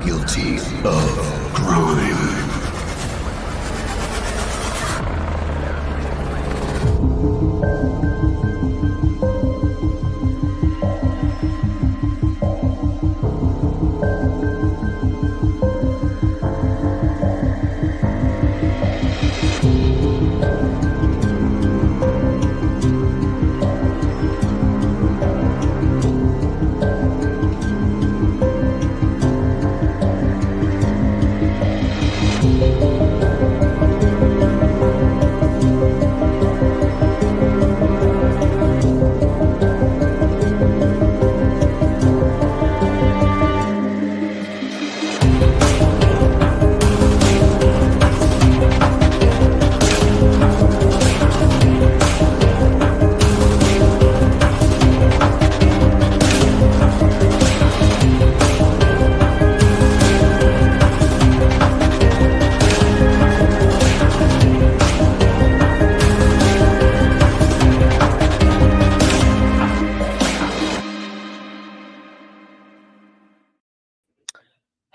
guilty of crime.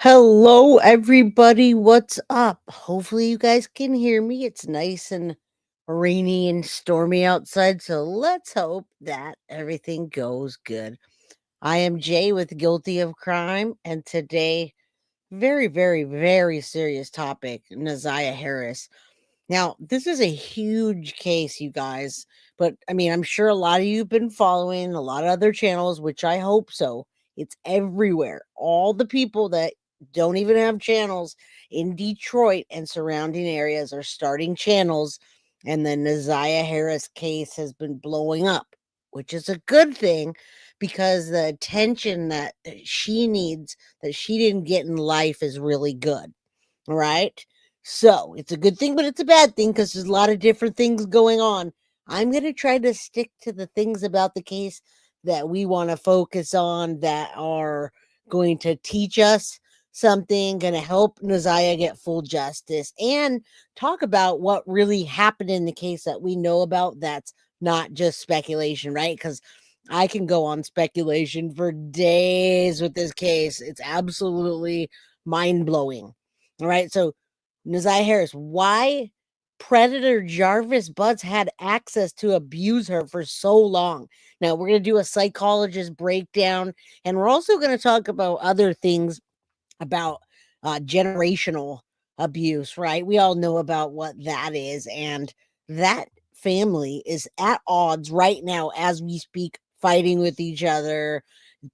Hello, everybody. What's up? Hopefully, you guys can hear me. It's nice and rainy and stormy outside, so let's hope that everything goes good. I am Jay with Guilty of Crime, and today, very, very, very serious topic, Naziah Harris. Now, this is a huge case, you guys, but I mean, I'm sure a lot of you have been following a lot of other channels, which I hope so. It's everywhere. All the people that don't even have channels in Detroit and surrounding areas are starting channels, and the Naziah Harris case has been blowing up, which is a good thing because the attention that she needs that she didn't get in life is really good. Right? So it's a good thing, but it's a bad thing because there's a lot of different things going on. I'm going to try to stick to the things about the case that we want to focus on that are going to teach us something, going to help Naziah get full justice, and talk about what really happened in the case that we know about that's not just speculation, right? Because I can go on speculation for days with this case. It's absolutely mind blowing. All right. So, Naziah Harris, why Predator Jarvis Butts had access to abuse her for so long. Now, we're going to do a psychologist breakdown, and we're also going to talk about other things about generational abuse, right? We all know about what that is. And that family is at odds right now as we speak, fighting with each other.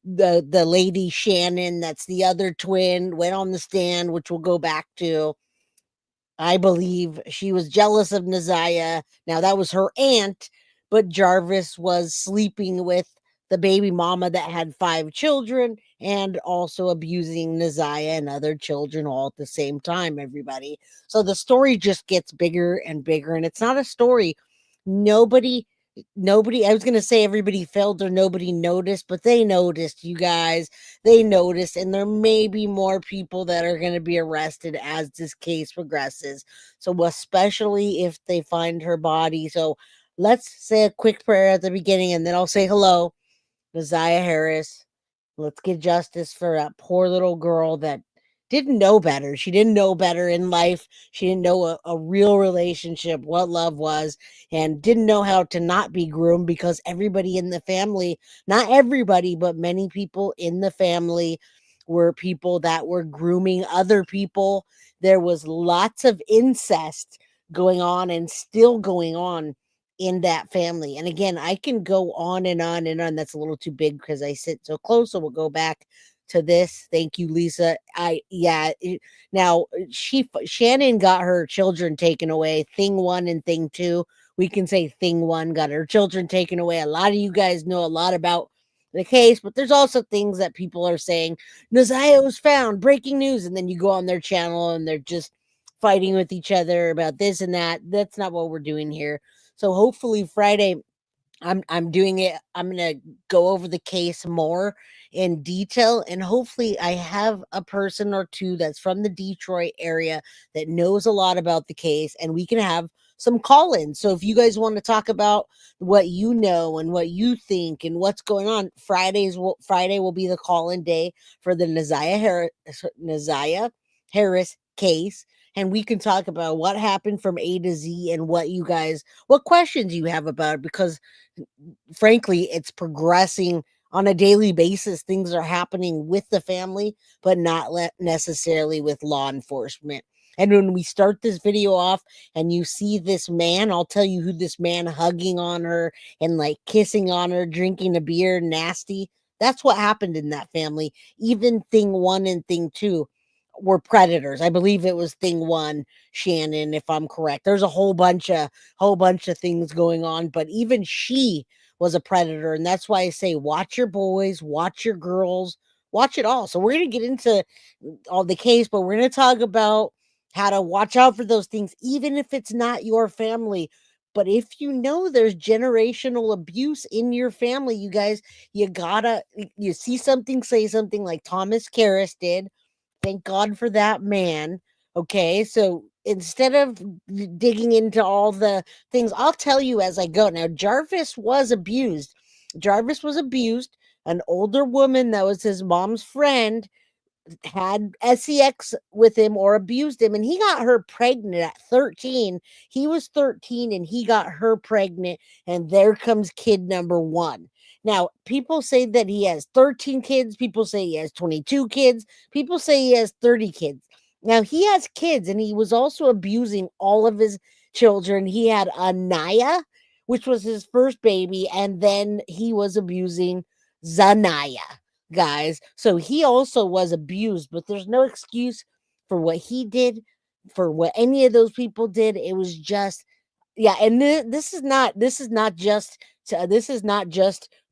The lady Shannon, that's the other twin, went on the stand, which we'll go back to. I believe she was jealous of Naziah. Now that was her aunt, but Jarvis was sleeping with the baby mama that had 5 children and also abusing Naziah and other children all at the same time, everybody. So the story just gets bigger and bigger, and it's not a story. Nobody I was going to say everybody felt or nobody noticed, but they noticed, you guys. They noticed, and there may be more people that are going to be arrested as this case progresses. So especially if they find her body. So let's say a quick prayer at the beginning, and then I'll say hello, Naziah Harris. Let's get justice for that poor little girl that didn't know better. She didn't know better in life. She didn't know a real relationship, what love was, and didn't know how to not be groomed because everybody in the family, not everybody, but many people in the family were people that were grooming other people. There was lots of incest going on and still going on in that family. And again, I can go on and on and on. That's a little too big because I sit so close. So we'll go back to this. Thank you, Lisa. Now Shannon got her children taken away. Thing 1 and thing 2. We can say thing 1 got her children taken away. A lot of you guys know a lot about the case, but there's also things that people are saying. Naziah was found, breaking news, and then you go on their channel and they're just fighting with each other about this and that. That's not what we're doing here. So hopefully Friday I'm doing it. I'm going to go over the case more in detail, and hopefully I have a person or two that's from the Detroit area that knows a lot about the case, and we can have some call-ins. So if you guys want to talk about what you know and what you think and what's going on, Friday will be the call-in day for the Naziah Harris case, and we can talk about what happened from A to Z and what questions you have about it, because frankly, it's progressing on a daily basis. Things are happening with the family, but not necessarily with law enforcement. And when we start this video off and you see this man, I'll tell you who this man hugging on her and like kissing on her, drinking a beer, nasty. That's what happened in that family. Even thing one and thing two were predators. I believe it was thing one, Shannon, if I'm correct. There's a whole bunch of things going on, but even she was a predator. And that's why I say, watch your boys, watch your girls, watch it all. So we're going to get into all the case, but we're going to talk about how to watch out for those things, even if it's not your family. But if you know there's generational abuse in your family, you guys, you see something, say something like Thomas Karras did. Thank God for that man. Okay, so instead of digging into all the things, I'll tell you as I go. Now, Jarvis was abused. Jarvis was abused. An older woman that was his mom's friend had sex with him or abused him, and he got her pregnant at 13. He was 13 and he got her pregnant, and there comes kid number one. Now, people say that he has 13 kids, people say he has 22 kids, people say he has 30 kids. Now, he has kids, and he was also abusing all of his children. He had Anaya, which was his first baby, and then he was abusing Zanaya, guys. So he also was abused, but there's no excuse for what he did, for what any of those people did. It was just, yeah. And this is not just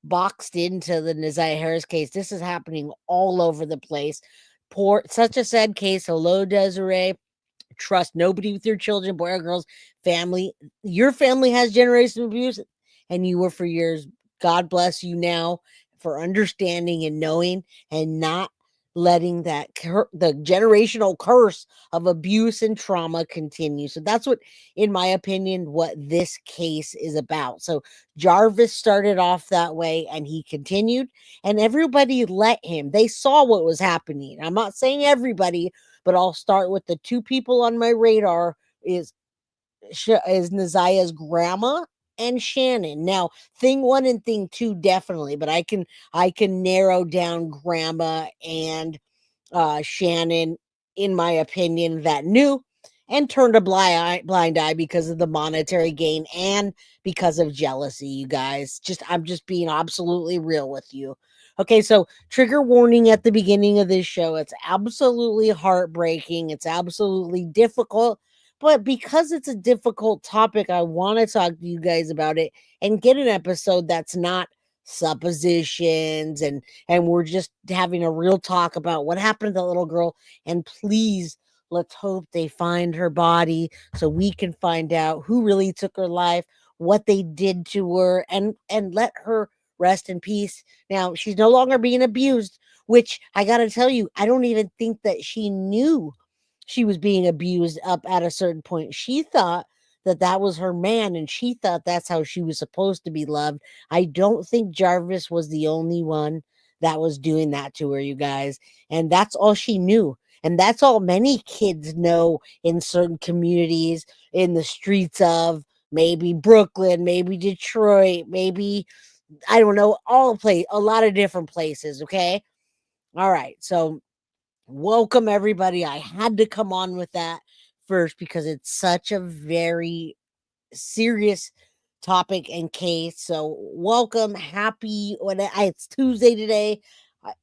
boxed into the Naziah Harris case. This is happening all over the place. Such a sad case. Hello, Desiree. Trust nobody with your children, boy or girls, family. Your family has generational abuse, and you were for years. God bless you now for understanding and knowing and not letting the generational curse of abuse and trauma continue. So that's what, in my opinion, what this case is about. So Jarvis started off that way and he continued, and everybody let him. They saw what was happening. I'm not saying everybody, but I'll start with the two people on my radar is Naziah's grandma and Shannon. Now, thing one and thing two definitely, but I can narrow down grandma and Shannon, in my opinion, that knew and turned a blind eye because of the monetary gain and because of jealousy. You guys, I'm just being absolutely real with you. Okay, so trigger warning at the beginning of this show. It's absolutely heartbreaking. It's absolutely difficult. But because it's a difficult topic, I want to talk to you guys about it and get an episode that's not suppositions, and we're just having a real talk about what happened to the little girl. And please, let's hope they find her body so we can find out who really took her life, what they did to her, and let her rest in peace. Now, she's no longer being abused, which I got to tell you, I don't even think that she knew she was being abused up at a certain point. She thought that that was her man, and she thought that's how she was supposed to be loved. I don't think Jarvis was the only one that was doing that to her, you guys. And that's all she knew. And that's all many kids know in certain communities, in the streets of maybe Brooklyn, maybe Detroit, maybe, I don't know, a lot of different places. Okay. All right. So welcome, everybody. I had to come on with that first because it's such a very serious topic and case. So welcome, it's Tuesday today.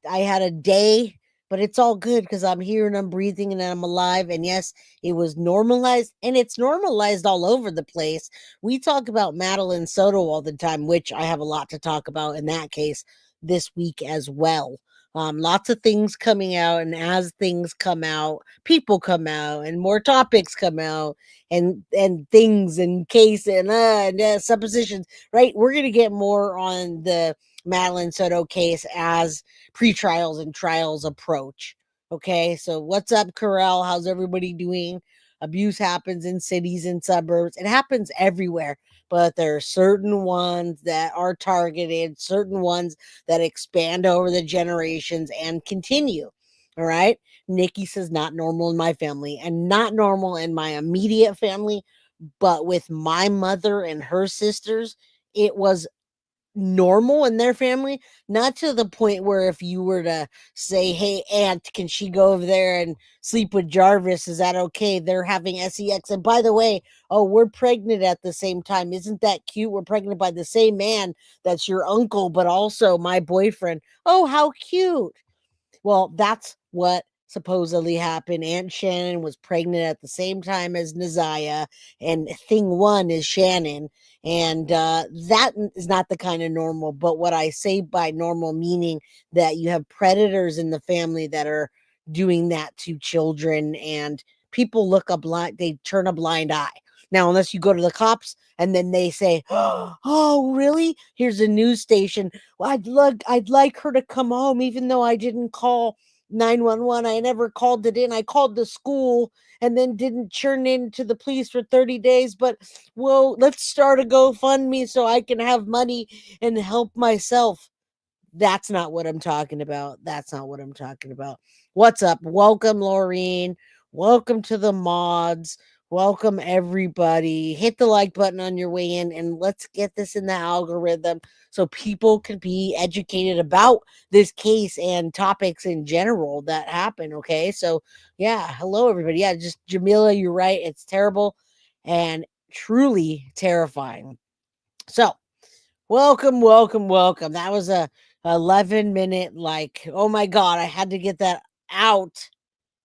I had a day, but it's all good because I'm here and I'm breathing and I'm alive. And yes, it was normalized, and it's normalized all over the place. We talk about Madeline Soto all the time, which I have a lot to talk about in that case this week as well. Lots of things coming out, and as things come out, people come out, and more topics come out, and things and case and suppositions. Right, we're gonna get more on the Madeline Soto case as pre-trials and trials approach. Okay, so what's up, Corral? How's everybody doing? Abuse happens in cities and suburbs. It happens everywhere, but there are certain ones that are targeted, certain ones that expand over the generations and continue. All right. Nikki says not normal in my family and not normal in my immediate family, but with my mother and her sisters, it was normal in their family, not to the point where if you were to say, "Hey, aunt, can she go over there and sleep with Jarvis? Is that okay? They're having sex. And by the way, oh, we're pregnant at the same time. Isn't that cute? We're pregnant by the same man that's your uncle, but also my boyfriend. Oh, how cute." Well, that's what supposedly happened. Aunt Shannon was pregnant at the same time as Naziah, and thing one is Shannon. And that is not the kind of normal. But what I say by normal, meaning that you have predators in the family that are doing that to children, and people look a blind, they turn a blind eye. Now, unless you go to the cops and then they say, "Oh, really? Here's a news station. Well, I'd like her to come home, even though I didn't call 911. I never called it in. I called the school and then didn't churn into the police for 30 days. But well, let's start a GoFundMe so I can have money and help myself." That's not what I'm talking about. That's not what I'm talking about. What's up? Welcome, Laureen. Welcome to the mods. Welcome, everybody. Hit the like button on your way in and let's get this in the algorithm so people can be educated about this case and topics in general that happen. Okay. So, yeah. Hello, everybody. Yeah. Just Jamila, you're right. It's terrible and truly terrifying. So, welcome. That was a 11-minute, like, oh my God, I had to get that out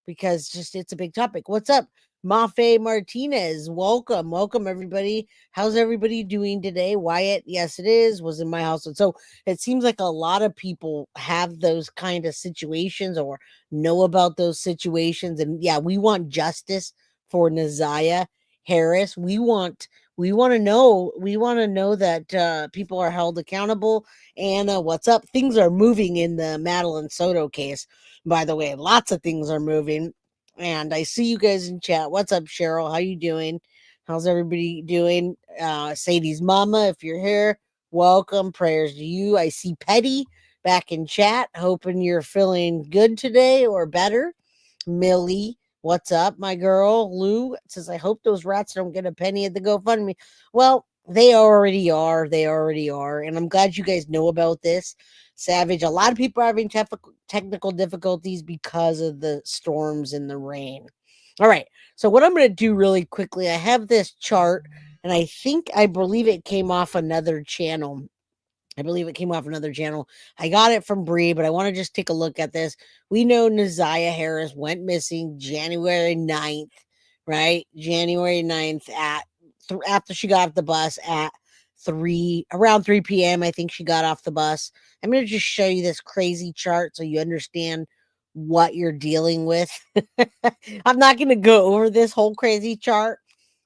because just it's a big topic. What's up, Mafe Martinez? Welcome everybody. How's everybody doing today? Wyatt, yes, it is, was in my house. And so it seems like a lot of people have those kind of situations or know about those situations. And yeah, we want justice for Naziah Harris. We want to know that people are held accountable. And what's up? Things are moving in the Madeline Soto case. By the way, lots of things are moving. And I see you guys in chat. What's up, Cheryl? How you doing? How's everybody doing? Sadie's mama, if you're here, welcome. Prayers to you. I see Petty back in chat. Hoping you're feeling good today or better. Millie, what's up, my girl? Lou says, I hope those rats don't get a penny at the GoFundMe. Well, they already are. They already are. And I'm glad you guys know about this. Savage, a lot of people are having technical difficulties because of the storms and the rain. All right. So, what I'm going to do really quickly, I have this chart, and I believe it came off another channel. I got it from Bree, but I want to just take a look at this. We know Naziah Harris went missing January 9th, right? January 9th after she got off the bus at around 3 p.m. I think she got off the bus. I'm going to just show you this crazy chart so you understand what you're dealing with. I'm not going to go over this whole crazy chart,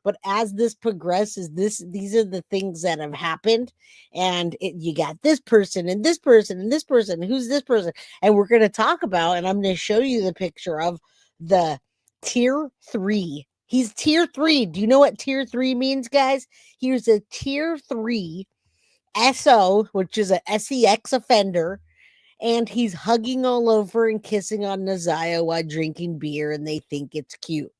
but as this progresses, these are the things that have happened. And you got this person and this person and this person. Who's this person? And we're going to talk about, and I'm going to show you the picture of the tier 3. He's tier 3. Do you know what tier 3 means, guys? Here's a tier 3 SO, which is a SEX offender. And he's hugging all over and kissing on Naziah while drinking beer, and they think it's cute.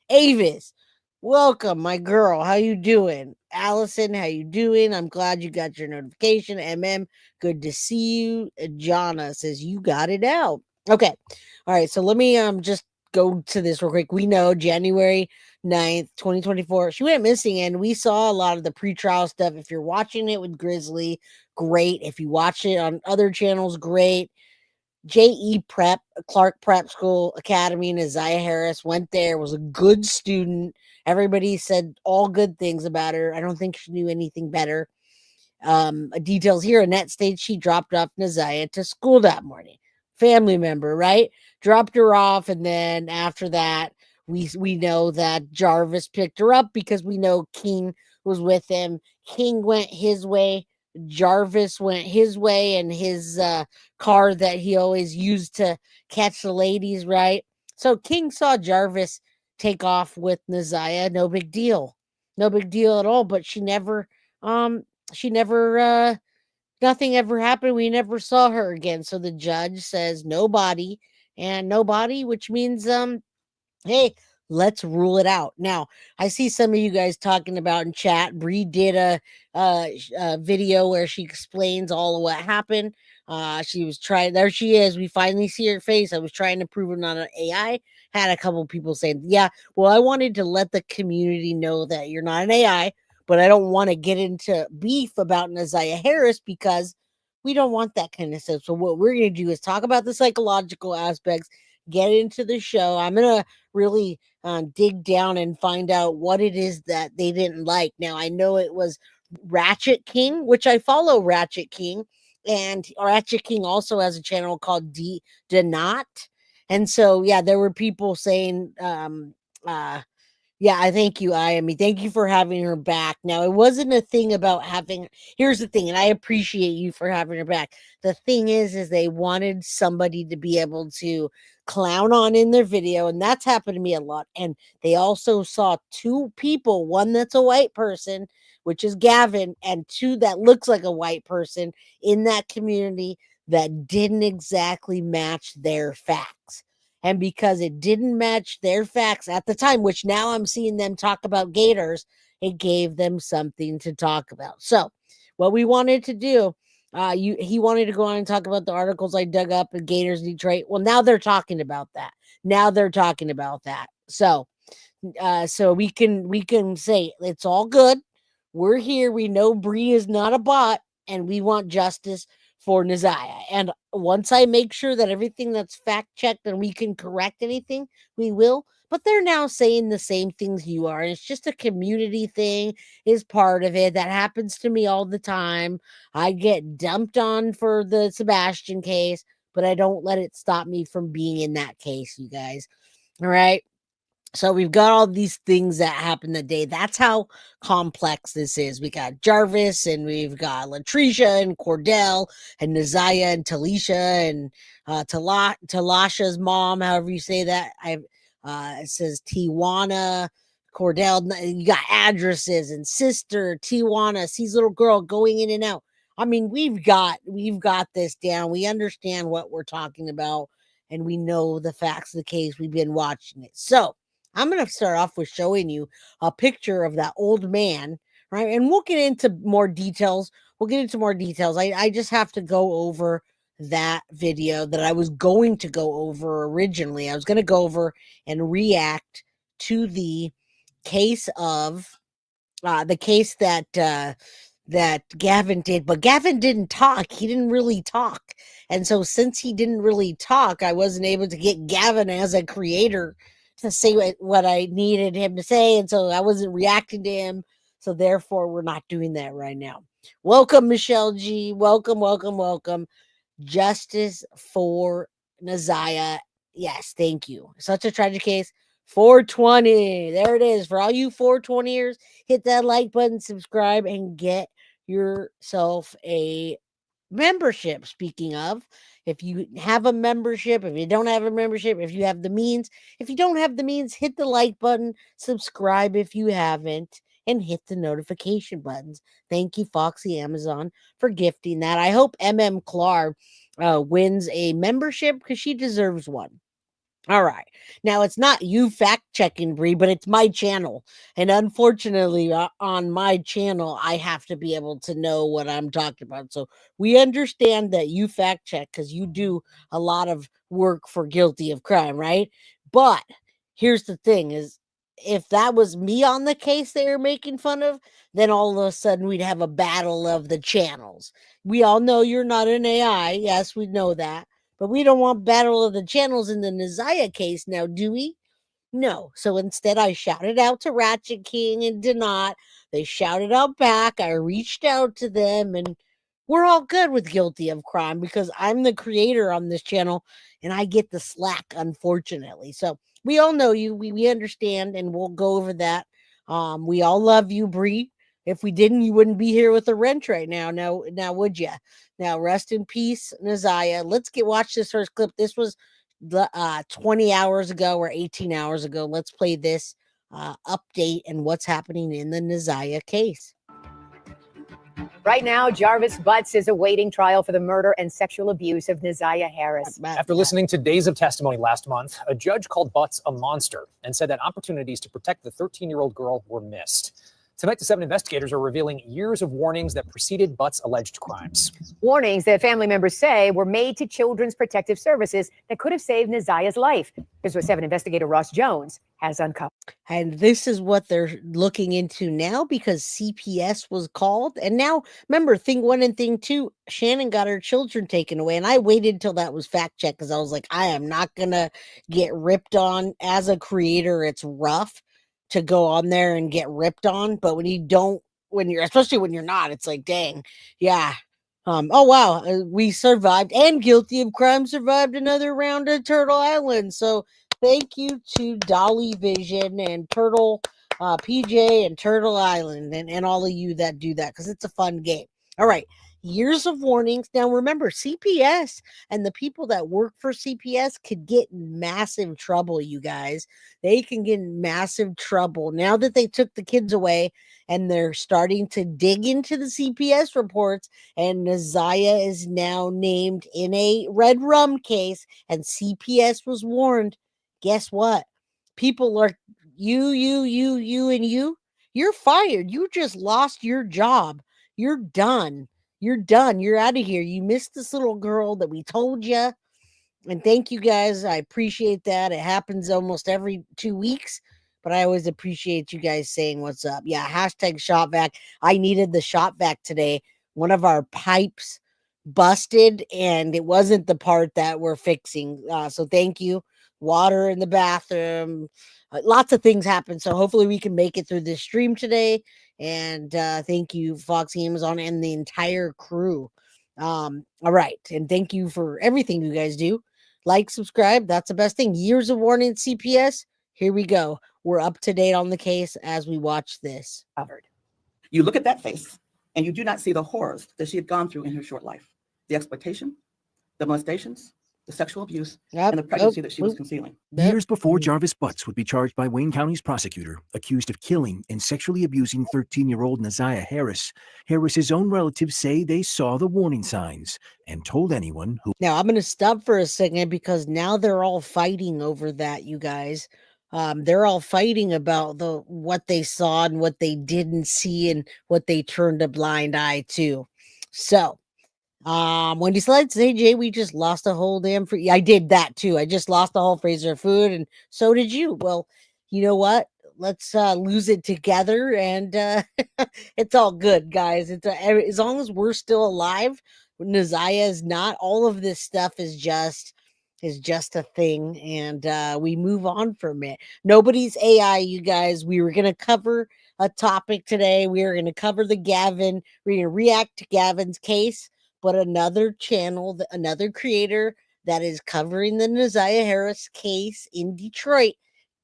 Avis, welcome, my girl. How you doing? Allison, how you doing? I'm glad you got your notification. Good to see you. Jana says you got it out. Okay. All right. So let me just go to this real quick. We know January 9th, 2024, she went missing, and we saw a lot of the pretrial stuff. If you're watching it with Grizzly, great. If you watch it on other channels, great. JE Prep, Clark Prep School Academy, Naziah Harris went there, was a good student. Everybody said all good things about her. I don't think she knew anything better. Details here. Annette states she dropped off Naziah to school that morning. Family member, right? Dropped her off, and then after that, we know that Jarvis picked her up because we know King was with him. King went his way. Jarvis went his way in his car that he always used to catch the ladies, right? So King saw Jarvis take off with Naziah. No big deal. No big deal at all. But she never, nothing ever happened. We never saw her again. So the judge says nobody and nobody, which means, hey, let's rule it out. Now, I see some of you guys talking about in chat. Bree did a video where she explains all of what happened. She was trying. There she is. We finally see her face. I was trying to prove it on an AI. Had a couple people saying, "Yeah, well, I wanted to let the community know that you're not an AI, but I don't want to get into beef about Naziah Harris because we don't want that kind of stuff. So what we're going to do is talk about the psychological aspects, get into the show. I'm gonna really dig down and find out what it is that they didn't like. Now, I know it was Ratchet King, which I follow Ratchet King, and Ratchet King also has a channel called Denot. And so, yeah, there were people saying, yeah, I thank you, Iami. Thank you for having her back. Now, it wasn't a thing about having. Here's the thing, and I appreciate you for having her back. The thing is they wanted somebody to be able to clown on in their video, and that's happened to me a lot. And they also saw two people, one that's a white person, which is Gavin, and two that looks like a white person in that community that didn't exactly match their facts. And because it didn't match their facts at the time, which now I'm seeing them talk about gators, it gave them something to talk about. So, what we wanted to do, he wanted to go on and talk about the articles I dug up in Gators Detroit. Well, now they're talking about that. Now they're talking about that. So we can say it's all good. We're here. We know Bree is not a bot, and we want justice for Naziah. And once I make sure that everything that's fact checked and we can correct anything, we will. But they're now saying the same things you are. And it's just a community thing, is part of it. That happens to me all the time. I get dumped on for the Sebastian case, but I don't let it stop me from being in that case, you guys. All right. So we've got all these things that happened that day. That's how complex this is. We got Jarvis, and we've got Latricia and Cordell and Naziah and Talisha and Talasha's mom, however you say that. It says Tijuana, Cordell. You got addresses and sister Tijuana, sees little girl going in and out. I mean, we've got this down. We understand what we're talking about, and we know the facts of the case. We've been watching it. So I'm going to start off with showing you a picture of that old man, right? And we'll get into more details. I just have to go over that video that I was going to go over originally. I was going to go over and react to the case of the case that Gavin did, but Gavin didn't talk. He didn't really talk. And so since he didn't really talk, I wasn't able to get Gavin as a creator to say what I needed him to say. And so I wasn't reacting to him. So therefore, we're not doing that right now. Welcome, Michelle G. Welcome, welcome, welcome. Justice for Naziah. Yes, thank you. Such a tragic case. 420. There it is. For all you 420ers, hit that like button, subscribe, and get yourself a membership. Speaking of, if you have a membership, if you don't have a membership, if you have the means, if you don't have the means, hit the like button, subscribe if you haven't, and hit the notification buttons. Thank you, Foxy Amazon, for gifting that. I hope Clark wins a membership because she deserves one. All right. Now, it's not you fact checking, Bree, but it's my channel. And unfortunately, on my channel, I have to be able to know what I'm talking about. So we understand that you fact check because you do a lot of work for Guilty of Crime, right? But here's the thing is, if that was me on the case they were making fun of, then all of a sudden we'd have a battle of the channels. We all know you're not an AI. Yes, we know that. But we don't want battle of the channels in the Naziah case now, do we? No. So instead, I shouted out to Ratchet King and Denot. They shouted out back. I reached out to them, and we're all good with Guilty of Crime because I'm the creator on this channel, and I get the slack, unfortunately. So we all know you. We understand, and we'll go over that. We all love you, Bree. If we didn't, you wouldn't be here with a wrench right now. Now, would you? Now, rest in peace, Naziah. Let's watch this first clip. This was 20 hours ago or 18 hours ago. Let's play this update and what's happening in the Neziah case. Right now, Jarvis Butts is awaiting trial for the murder and sexual abuse of Neziah Harris. After listening to days of testimony last month, a judge called Butts a monster and said that opportunities to protect the 13-year-old girl were missed. Tonight, the 7 investigators are revealing years of warnings that preceded Butts' alleged crimes. Warnings that family members say were made to Children's Protective Services that could have saved Neziah's life. Here's what 7 investigator Ross Jones has uncovered. And this is what they're looking into now because CPS was called. And now, remember, thing 1 and thing 2, Shannon got her children taken away. And I waited until that was fact checked because I was like, I am not going to get ripped on. As a creator, it's rough to go on there and get ripped on. But when you don't, especially when you're not, it's like, dang, yeah. Oh, wow. We survived and guilty of crime survived another round at Turtle Island. So thank you to Dolly Vision and Turtle PJ and Turtle Island and all of you that do that because it's a fun game. All right. Years of warnings. Now, remember, CPS and the people that work for CPS could get in massive trouble, you guys. They can get in massive trouble now that they took the kids away and they're starting to dig into the CPS reports. And Neziah is now named in a red rum case, and CPS was warned. Guess what? People are you're fired. You just lost your job. You're done. You're done. You're out of here. You missed this little girl that we told you. And thank you guys. I appreciate that. It happens almost every 2 weeks, but I always appreciate you guys saying what's up. Yeah, hashtag shop vac. I needed the shop vac today. One of our pipes busted, and it wasn't the part that we're fixing. So thank you. Water in the bathroom. Lots of things happen. So hopefully we can make it through this stream today. And thank you, Foxy Amazon, and the entire crew. All right. And thank you for everything you guys do. Like, subscribe. That's the best thing. Years of warning CPS. Here we go. We're up to date on the case as we watch this. You look at that face and you do not see the horrors that she had gone through in her short life. The exploitation, the molestations, the sexual abuse, and the pregnancy that she was concealing. Years before Jarvis Butts would be charged by Wayne County's prosecutor, accused of killing and sexually abusing 13-year-old Neziah Harris, Harris's own relatives say they saw the warning signs and told anyone who... Now, I'm going to stop for a second because now they're all fighting over that, you guys. They're all fighting about what they saw and what they didn't see and what they turned a blind eye to. So, Wendy Slides, hey Jay, we just lost a whole damn I did that too. I just lost a whole freezer of food, and so did you. Well, you know what? Let's lose it together, and it's all good, guys. It's as long as we're still alive. Neziah is not. All of this stuff is just a thing, and we move on from it. Nobody's AI, you guys. We were gonna cover a topic today. We are gonna cover the Gavin. We're gonna react to Gavin's case. But another channel, another creator that is covering the Neziah Harris case in Detroit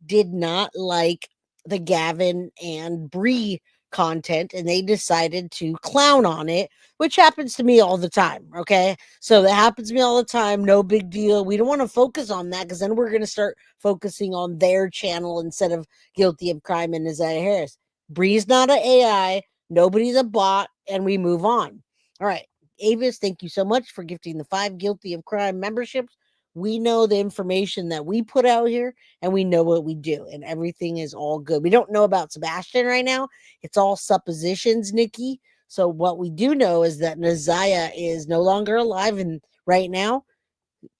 did not like the Gavin and Bree content, and they decided to clown on it, which happens to me all the time. Okay, so that happens to me all the time. No big deal. We don't want to focus on that because then we're going to start focusing on their channel instead of guilty of crime and Neziah Harris. Bree's not an AI. Nobody's a bot, and we move on. All right. Avis, thank you so much for gifting the 5 guilty of crime memberships. We know the information that we put out here, and we know what we do, and everything is all good. We don't know about Sebastian right now. It's all suppositions, Nikki. So what we do know is that Neziah is no longer alive, and right now,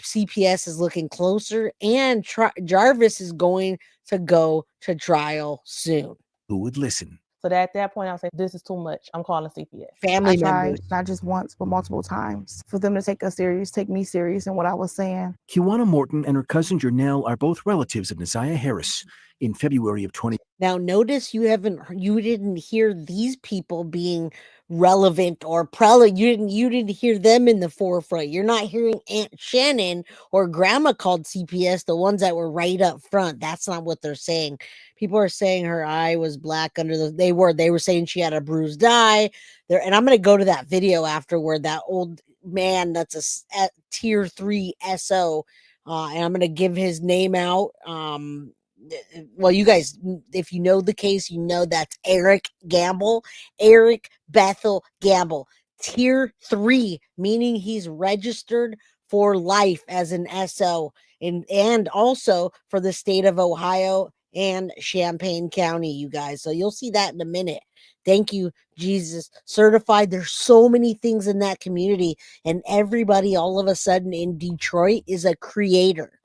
CPS is looking closer, and Jarvis is going to go to trial soon. Who would listen? So that at that point, I was like, this is too much. I'm calling CPS. Family I tried, members. not just once, but multiple times, for them to take me serious in what I was saying. Kiwana Morton and her cousin Janelle are both relatives of Neziah Harris. In February of 20... Now, notice you didn't hear these people being relevant or prevalent. You didn't hear them in the forefront. You're not hearing Aunt Shannon or Grandma called CPS, the ones that were right up front. That's not what they're saying. People are saying her eye was black under the. They were saying she had a bruised eye. There, and I'm going to go to that video afterward. That old man that's a tier 3 SO and I'm going to give his name out. Well, you guys, if you know the case, you know that's Eric Gamble, Eric Bethel Gamble, tier 3, meaning he's registered for life as an SO, and also for the state of Ohio and Champaign County, you guys. So you'll see that in a minute. Thank you, Jesus. Certified. There's so many things in that community, and everybody all of a sudden in Detroit is a creator.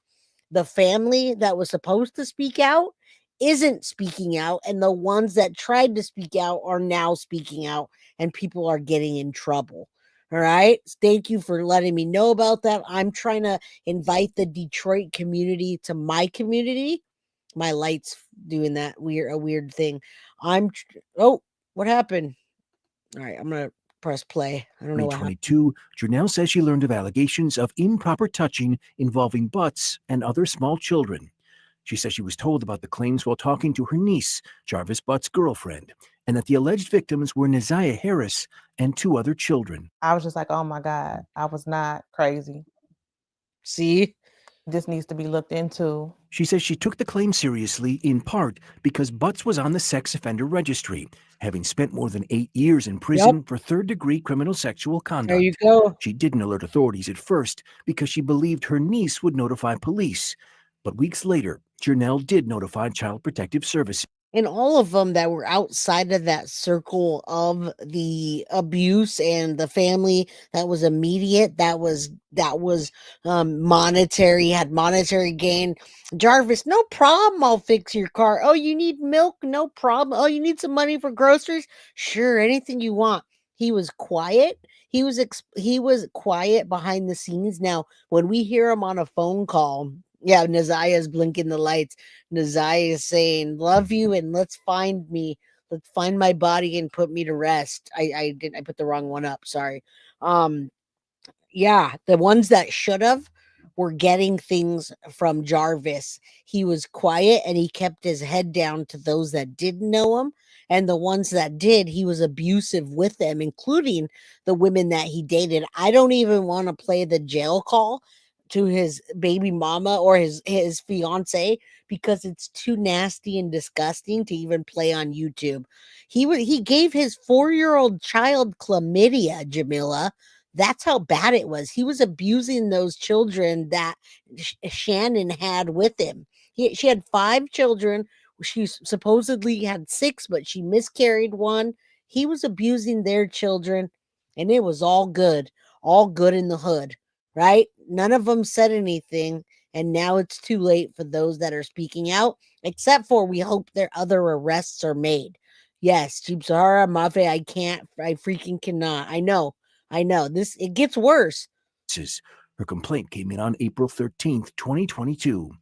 The family that was supposed to speak out isn't speaking out, and the ones that tried to speak out are now speaking out, and people are getting in trouble. All right. Thank you for letting me know about that. I'm trying to invite the Detroit community to my community. My light's doing that a weird thing. Oh, what happened? All right, I'm gonna press play. I don't know what happened. 2022, Janelle says she learned of allegations of improper touching involving Butts and other small children. She says she was told about the claims while talking to her niece, Jarvis Butts' girlfriend, and that the alleged victims were Neziah Harris and 2 other children. I was just like, oh my God, I was not crazy. See? This needs to be looked into. She says she took the claim seriously in part because Butts was on the sex offender registry, having spent more than 8 years in prison for third-degree criminal sexual conduct. There you go. She didn't alert authorities at first because she believed her niece would notify police. But weeks later, Janelle did notify Child Protective Services. And all of them that were outside of that circle of the abuse and the family that was immediate, that was monetary, had monetary gain. Jarvis, no problem, I'll fix your car. Oh, you need milk? No problem. Oh, you need some money for groceries? Sure, anything you want. He was quiet. He was quiet behind the scenes. Now, when we hear him on a phone call, yeah, Neziah's blinking the lights. Neziah is saying, love you, and let's find my body and put me to rest. I put the wrong one up. Sorry. Yeah, the ones that should have were getting things from Jarvis. He was quiet and he kept his head down to those that didn't know him. And the ones that did, he was abusive with them, including the women that he dated. I don't even want to play the jail call to his baby mama or his fiance because it's too nasty and disgusting to even play on YouTube. He gave his 4-year-old child chlamydia, Jamila. That's how bad it was. He was abusing those children that Shannon had with him. She had 5 children. She supposedly had 6, but she miscarried 1. He was abusing their children, and it was all good in the hood. Right? None of them said anything, and now it's too late for those that are speaking out, except for we hope their other arrests are made. Yes, Jeep Sahara, Mafe, I freaking cannot. I know. It gets worse. Her complaint came in on April 13th, 2022.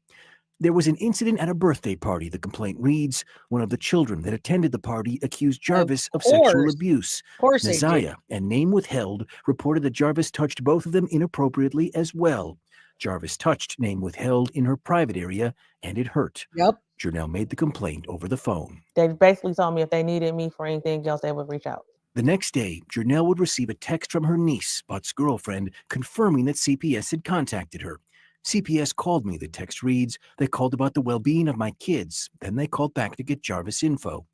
There was an incident at a birthday party, the complaint reads. One of the children that attended the party accused Jarvis of sexual abuse. Of course Neziah, and name withheld, reported that Jarvis touched both of them inappropriately as well. Jarvis touched name withheld in her private area, and it hurt. Yep. Janelle made the complaint over the phone. They basically told me if they needed me for anything else, they would reach out. The next day, Janelle would receive a text from her niece, Butts' girlfriend, confirming that CPS had contacted her. CPS called me, the text reads. They called about the well-being of my kids. Then they called back to get Jarvis info.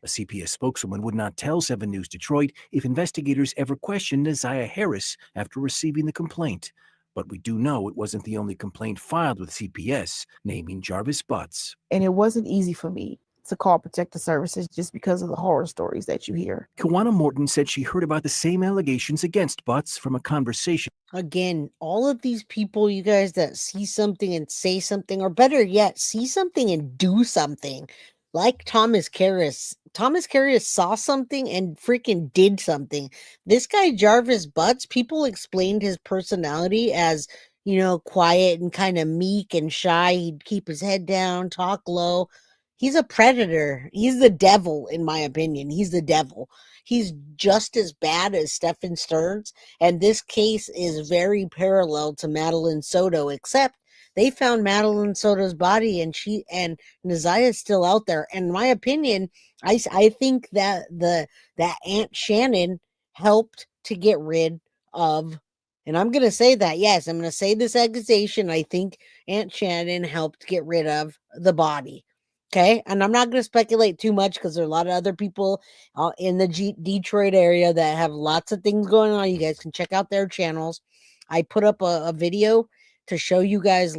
A CPS spokeswoman would not tell 7 News Detroit if investigators ever questioned Neziah Harris after receiving the complaint. But we do know it wasn't the only complaint filed with CPS naming Jarvis Butts. And it wasn't easy for me to call Protective Services just because of the horror stories that you hear. Kawana Morton said she heard about the same allegations against Butts from a conversation. Again, all of these people, you guys that see something and say something, or better yet, see something and do something. Like Thomas Karras. Thomas Karras saw something and freaking did something. This guy, Jarvis Butts, people explained his personality as, quiet and kind of meek and shy. He'd keep his head down, talk low. He's a predator. He's the devil, in my opinion. He's the devil. He's just as bad as Stephen Stearns. And this case is very parallel to Madeline Soto, except they found Madeline Soto's body and Neziah is still out there. And in my opinion, I think that that Aunt Shannon helped to get rid of And I'm going to say that, yes, I'm going to say this accusation. I think Aunt Shannon helped get rid of the body. Okay. And I'm not going to speculate too much because there are a lot of other people in the Detroit area that have lots of things going on. You guys can check out their channels. I put up a video to show you guys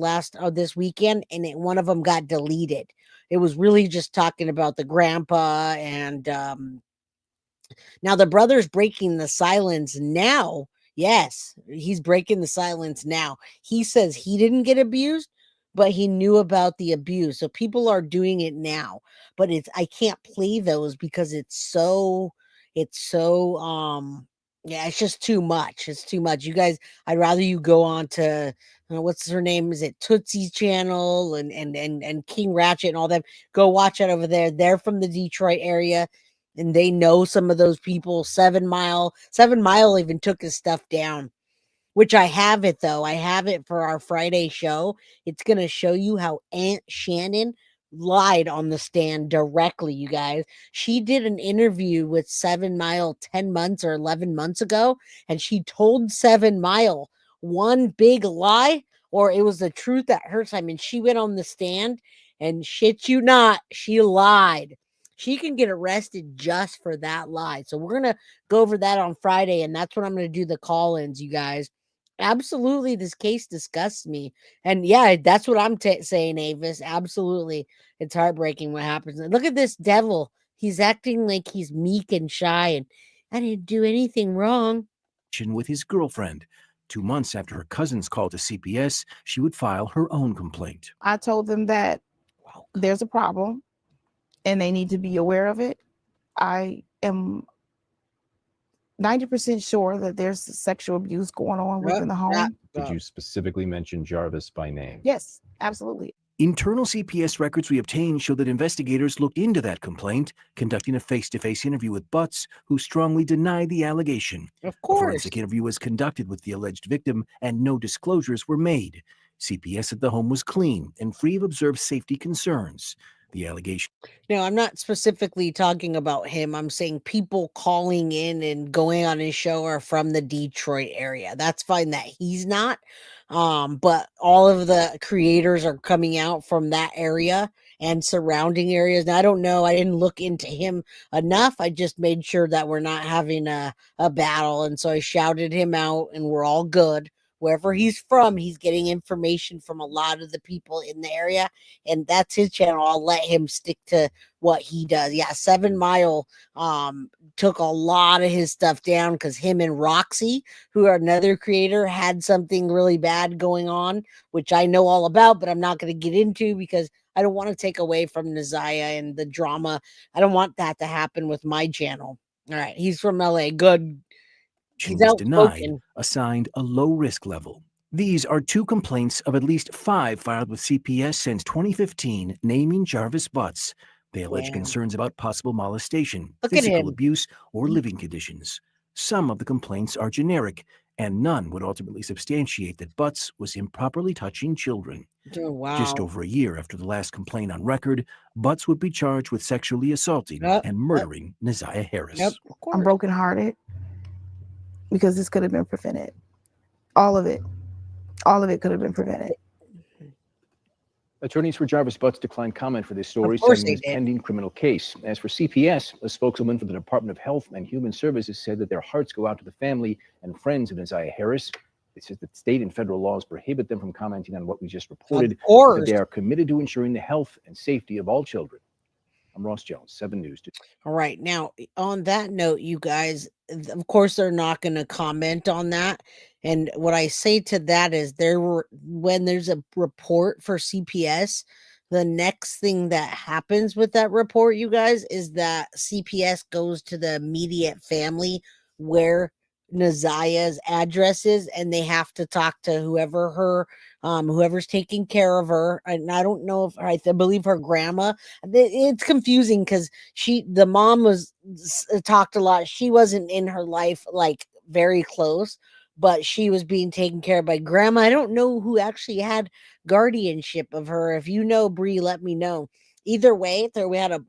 this weekend, and one of them got deleted. It was really just talking about the grandpa, and now the brother's breaking the silence now. Yes, he's breaking the silence now. He says he didn't get abused, but he knew about the abuse. So people are doing it now, but I can't play those because it's so yeah, it's just too much. It's too much. You guys, I'd rather you go on to what's her name? Is it Tootsie's channel and King Ratchet and all them? Go watch it over there. They're from the Detroit area, and they know some of those people. 7 Mile even took his stuff down, which I have it though. I have it for our Friday show. It's going to show you how Aunt Shannon lied on the stand directly, you guys. She did an interview with 7 Mile 10 months or 11 months ago, and she told 7 Mile one big lie, or it was the truth at her time. And she went on the stand, and shit you not, she lied. She can get arrested just for that lie. So we're going to go over that on Friday, and that's when I'm going to do the call-ins, you guys. Absolutely, this case disgusts me. And yeah, that's what I'm saying, Avis. Absolutely. It's heartbreaking what happens. And look at this devil. He's acting like he's meek and shy, and I didn't do anything wrong. With his girlfriend. 2 months after her cousins called to CPS, she would file her own complaint. I told them that there's a problem and they need to be aware of it. I am 90% sure that there's sexual abuse going on within the home. Did you specifically mention Jarvis by name? Yes, absolutely. Internal CPS records we obtained show that investigators looked into that complaint, conducting a face-to-face interview with Butts, who strongly denied the allegation. Of course. A forensic interview was conducted with the alleged victim, and no disclosures were made. CPS at the home was clean and free of observed safety concerns. The allegation. No, I'm not specifically talking about him. I'm saying people calling in and going on his show are from the Detroit area. That's fine that he's not. But all of the creators are coming out from that area and surrounding areas. Now, I don't know. I didn't look into him enough. I just made sure that we're not having a battle. And so I shouted him out, and we're all good. Wherever he's from, he's getting information from a lot of the people in the area, and that's his channel. I'll let him stick to what he does. Yeah, 7 Mile took a lot of his stuff down because him and Roxy, who are another creator, had something really bad going on, which I know all about, but I'm not going to get into because I don't want to take away from Naziah and the drama. I don't want that to happen with my channel. All right, he's from LA. Good. Was denied, assigned a low risk level. These are 2 complaints of at least 5 filed with CPS since 2015, naming Jarvis Butts. They allege concerns about possible molestation, physical abuse, or living conditions. Some of the complaints are generic, and none would ultimately substantiate that Butts was improperly touching children. Oh, wow. Just over a year after the last complaint on record, Butts would be charged with sexually assaulting and murdering Naziah Harris. I'm brokenhearted because this could have been prevented. All of it could have been prevented. Attorneys for Jarvis Butts declined comment for this story, saying this pending criminal case. As for CPS, a spokeswoman for the Department of Health and Human Services said that their hearts go out to the family and friends of Naziah Harris. It says that state and federal laws prohibit them from commenting on what we just reported, but they are committed to ensuring the health and safety of all children. I'm Ross Jones, 7 News. All right. Now, on that note, you guys, of course, they're not going to comment on that. And what I say to that is when there's a report for CPS, the next thing that happens with that report, you guys, is that CPS goes to the immediate family where Naziah's address is, and they have to talk to whoever's taking care of her. And I don't know if I believe her grandma. It's confusing because the mom was talked a lot. She wasn't in her life like very close, but she was being taken care of by grandma. I don't know who actually had guardianship of her. If you know, Bree, let me know. Either way,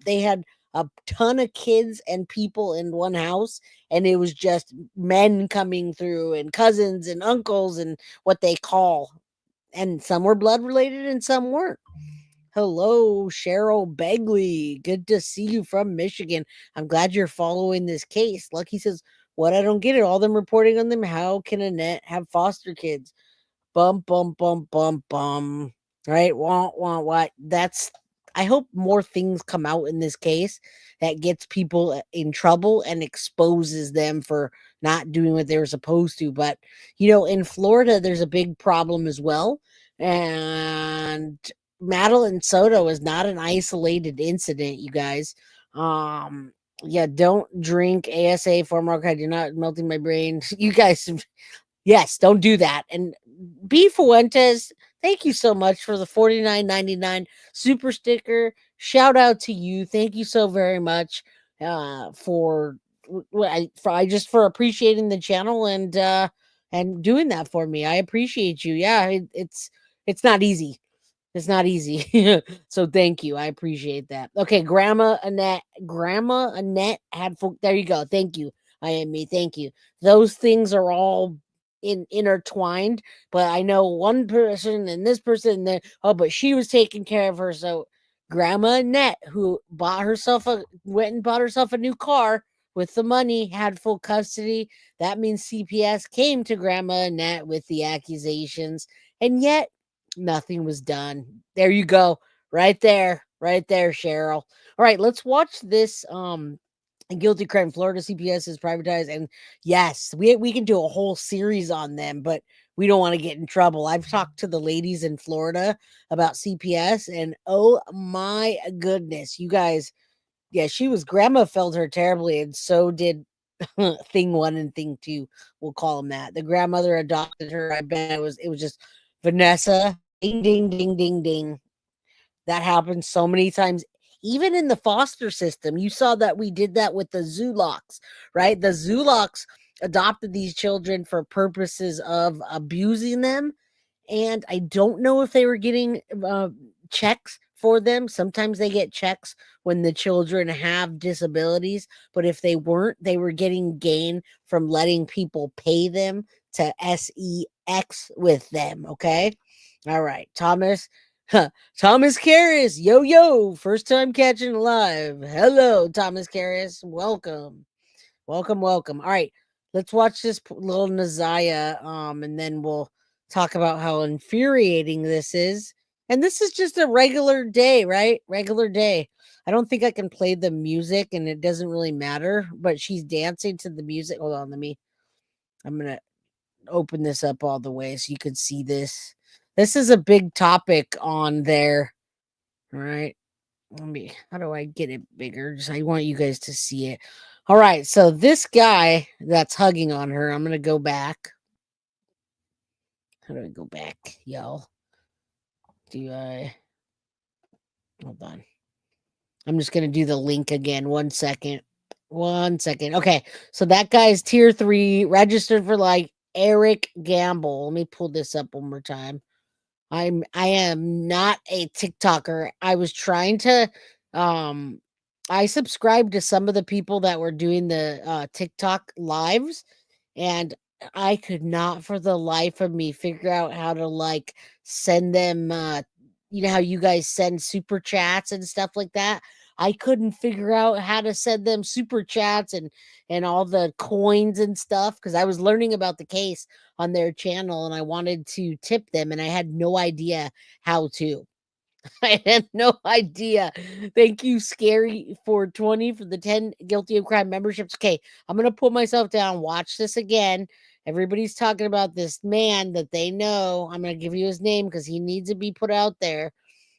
they had a ton of kids and people in one house, and it was just men coming through and cousins and uncles and what they call, and some were blood related and some weren't. Hello, Cheryl Begley. Good to see you from Michigan. I'm glad you're following this case. Lucky says, what I don't get it, all them reporting on them. How can Annette have foster kids? Bum, bum, bum, bum, bum. Right? What? I hope more things come out in this case that gets people in trouble and exposes them for not doing what they were supposed to. But, in Florida, there's a big problem as well. And Madeline Soto is not an isolated incident, you guys. Yeah, don't drink ASA formaldehyde. You're not melting my brain. You guys, yes, don't do that. And B Fuentes, thank you so much for the $49.99 super sticker. Shout out to you. Thank you so very much for appreciating the channel and doing that for me. I appreciate you. Yeah, it's not easy. It's not easy. So thank you. I appreciate that. Okay, Grandma Annette had there you go. Thank you. IME. Thank you. Those things are all intertwined, but I know one person and this person and then but she was taking care of her. So Grandma Annette, who went and bought herself a new car with the money, had full custody. That means CPS came to Grandma Annette with the accusations, and yet nothing was done. There you go. Right there, Cheryl. All right, let's watch this guilty crime. Florida CPS is privatized, and yes, we can do a whole series on them, but we don't want to get in trouble. I've talked to the ladies in Florida about CPS, and oh my goodness, you guys, yeah, grandma felt her terribly, and so did thing 1 and thing 2. We'll call them that. The grandmother adopted her. I bet it was just Vanessa. Ding, ding, ding, ding, ding. That happens so many times. Even in the foster system, you saw that we did that with the Zulocks, right? The Zulocks adopted these children for purposes of abusing them. And I don't know if they were getting checks for them. Sometimes they get checks when the children have disabilities. But if they weren't, they were getting gain from letting people pay them to sex with them. Okay. All right. Thomas Karras, yo, first time catching live. Hello, Thomas Karras. Welcome. All right, let's watch this little Naziah, and then we'll talk about how infuriating this is. And this is just a regular day, right? Regular day. I don't think I can play the music, and it doesn't really matter, but she's dancing to the music. Hold on, I'm going to open this up all the way so you can see this. This is a big topic on there. All right. How do I get it bigger? I want you guys to see it. All right. So this guy that's hugging on her, I'm going to go back. How do I go back, y'all? Hold on. I'm just going to do the link again. 1 second. Okay. So that guy's tier 3, registered for Eric Gamble. Let me pull this up one more time. I am not a TikToker. I was trying to I subscribed to some of the people that were doing the TikTok lives, and I could not for the life of me figure out how to send them you know how you guys send super chats and stuff like that. I couldn't figure out how to send them super chats and all the coins and stuff, because I was learning about the case on their channel and I wanted to tip them and I had no idea how to. I had no idea. Thank you, Scary 420, for the 10 Guilty of Crime memberships. Okay, I'm going to put myself down. Watch this again. Everybody's talking about this man that they know. I'm going to give you his name because he needs to be put out there.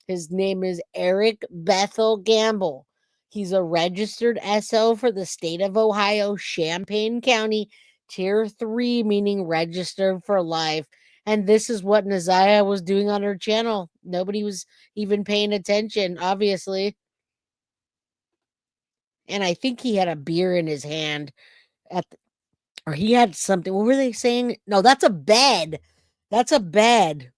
His name is Eric Bethel Gamble. He's a registered SO for the state of Ohio, Champaign County, tier 3, meaning registered for life. And this is what Naziah was doing on her channel. Nobody was even paying attention, obviously. And I think he had a beer in his hand or he had something. What were they saying? No, that's a bed. That's a bed.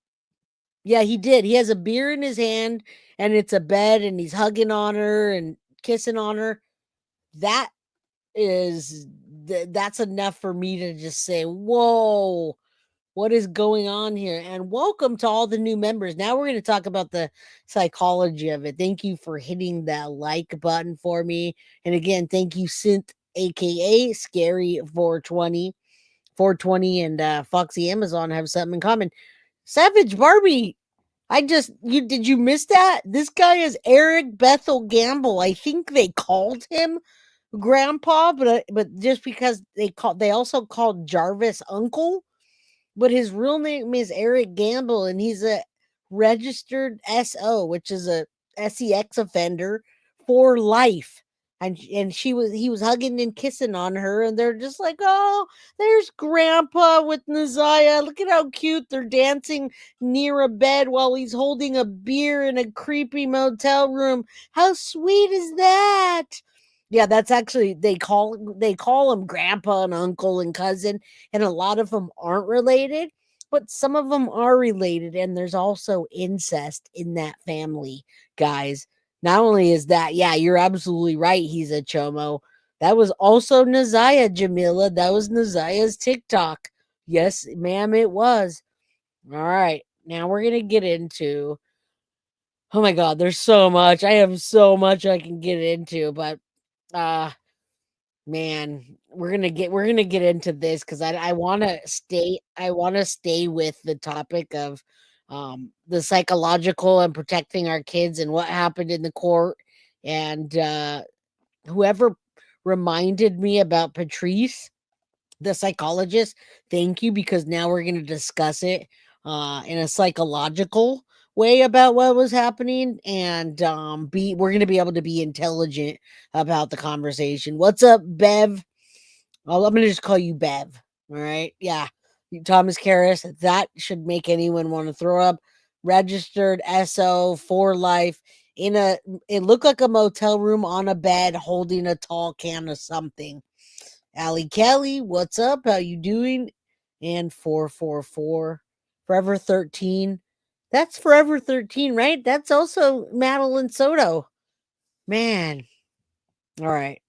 Yeah, he did. He has a beer in his hand and it's a bed and he's hugging on her and kissing on her, that's enough for me to just say, whoa, what is going on here? And welcome to all the new members. Now we're going to talk about the psychology of it. Thank you for hitting that like button for me. And again, thank you, Synth, aka Scary 420. 420 and Foxy Amazon have something in common. Savage Barbie, did you miss that? This guy is Eric Bethel Gamble. I think they called him Grandpa, but just because they also called Jarvis Uncle, but his real name is Eric Gamble, and he's a registered SO, which is a SEX offender for life. And he was hugging and kissing on her, and they're just like, oh, there's Grandpa with Naziah. Look at how cute they're dancing near a bed while he's holding a beer in a creepy motel room. How sweet is that? Yeah, that's actually they call him Grandpa and Uncle and cousin, and a lot of them aren't related, but some of them are related, and there's also incest in that family, guys. Not only is that, yeah, you're absolutely right, he's a chomo. That was also Naziah, Jamila. That was Naziah's TikTok. Yes, ma'am, it was. All right, now we're going to get into, oh my God, there's so much. I have so much I can get into, but man, we're gonna get into this because I want to stay with the topic of the psychological and protecting our kids and what happened in the court. And whoever reminded me about Patrice, the psychologist, thank you, because now we're going to discuss it in a psychological way about what was happening, and we're going to be able to be intelligent about the conversation. What's up, Bev? Well, I'm going to just call you Bev. All right. Yeah. Thomas Karras, that should make anyone want to throw up. Registered SO for life it looked like a motel room on a bed holding a tall can of something. Allie Kelly, what's up? How you doing? And 444 Forever 13. That's Forever 13, right? That's also Madeline Soto. Man. All right.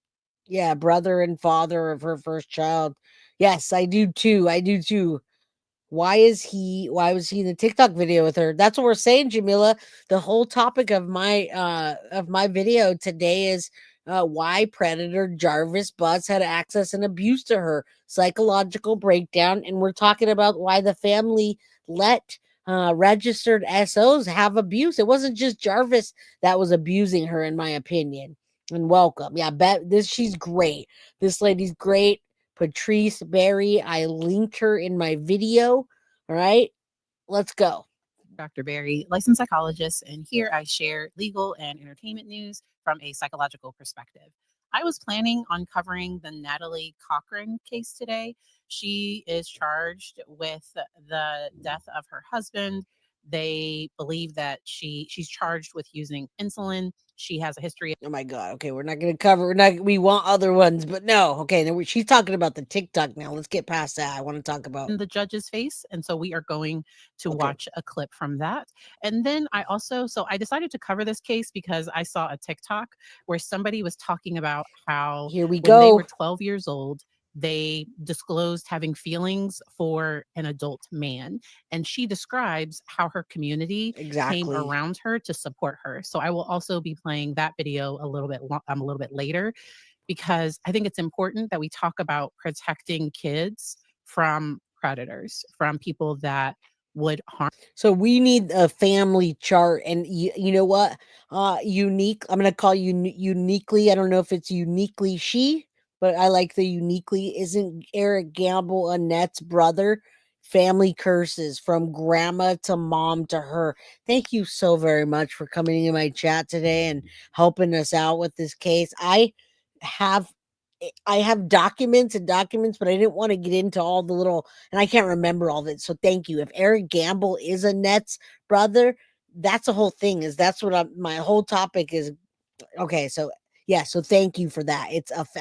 Yeah, brother and father of her first child. Yes, I do too. Why was he in the TikTok video with her? That's what we're saying, Jamila. The whole topic of my video today is why Predator Jarvis Butts had access and abuse to her, psychological breakdown, and we're talking about why the family let registered SOs have abuse. It wasn't just Jarvis that was abusing her, in my opinion. And welcome, yeah, she's great. This lady's great. Patrice Berry. I linked her in my video. All right, let's go. Dr. Berry, licensed psychologist, and here I share legal and entertainment news from a psychological perspective. I was planning on covering the Natalie Cochran case today. She is charged with the death of her husband. They believe that she's charged with using insulin. She has a history of— oh my God. Okay, we're not going to cover. We want other ones, but no. Okay, she's talking about the TikTok now. Let's get past that. I want to talk about in the judge's face, and so we are going to watch a clip from that. And then I decided to cover this case because I saw a TikTok where somebody was talking about how here we when go. They were 12 years old. They disclosed having feelings for an adult man, and she describes how her community came around her to support her. So I will also be playing that video a little bit later, because I think it's important that we talk about protecting kids from predators, from people that would harm. So we need a family chart, and you know what? Unique. I'm going to call you uniquely. I don't know if it's uniquely she, but I like the uniquely. Isn't Eric Gamble Annette's brother? Family curses from grandma to mom to her. Thank you so very much for coming in my chat today and helping us out with this case. I have documents, but I didn't want to get into all the little, and I can't remember all of it. So thank you. If Eric Gamble is Annette's brother, that's a whole thing. That's what my whole topic is. Okay, so Yeah, so thank you for that.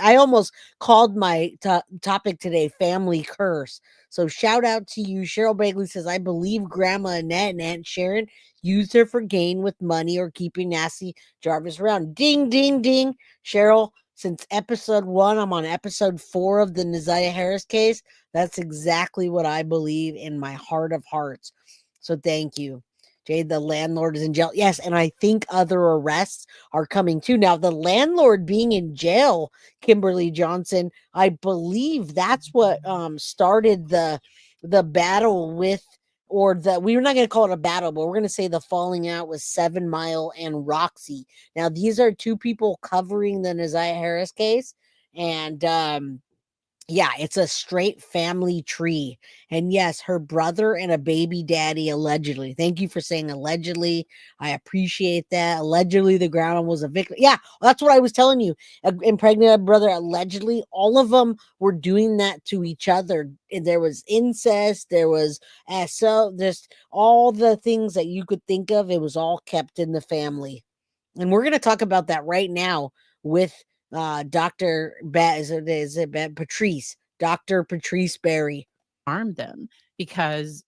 I almost called my topic today family curse. So shout out to you. Cheryl Bagley says, I believe Grandma Annette and Aunt Sharon used her for gain with money or keeping nasty Jarvis around. Ding, ding, ding. Cheryl, since episode 1, I'm on episode 4 of the Neziah Harris case. That's exactly what I believe in my heart of hearts. So thank you. Jay, the landlord is in jail. Yes, and I think other arrests are coming too. Now, the landlord being in jail, Kimberly Johnson, I believe that's what started the battle with, or we're not going to call it a battle, but we're going to say the falling out with 7 Mile and Roxy. Now, these are 2 people covering the Neziah Harris case, and yeah, it's a straight family tree. And yes, her brother and a baby daddy, allegedly. Thank you for saying allegedly. I appreciate that. Allegedly, the grandma was a victim. Yeah, that's what I was telling you. Impregnated brother, allegedly. All of them were doing that to each other. And there was incest. There was so just all the things that you could think of. It was all kept in the family. And we're going to talk about that right now with Dr. Patrice, Dr. Patrice Berry. Harm them, because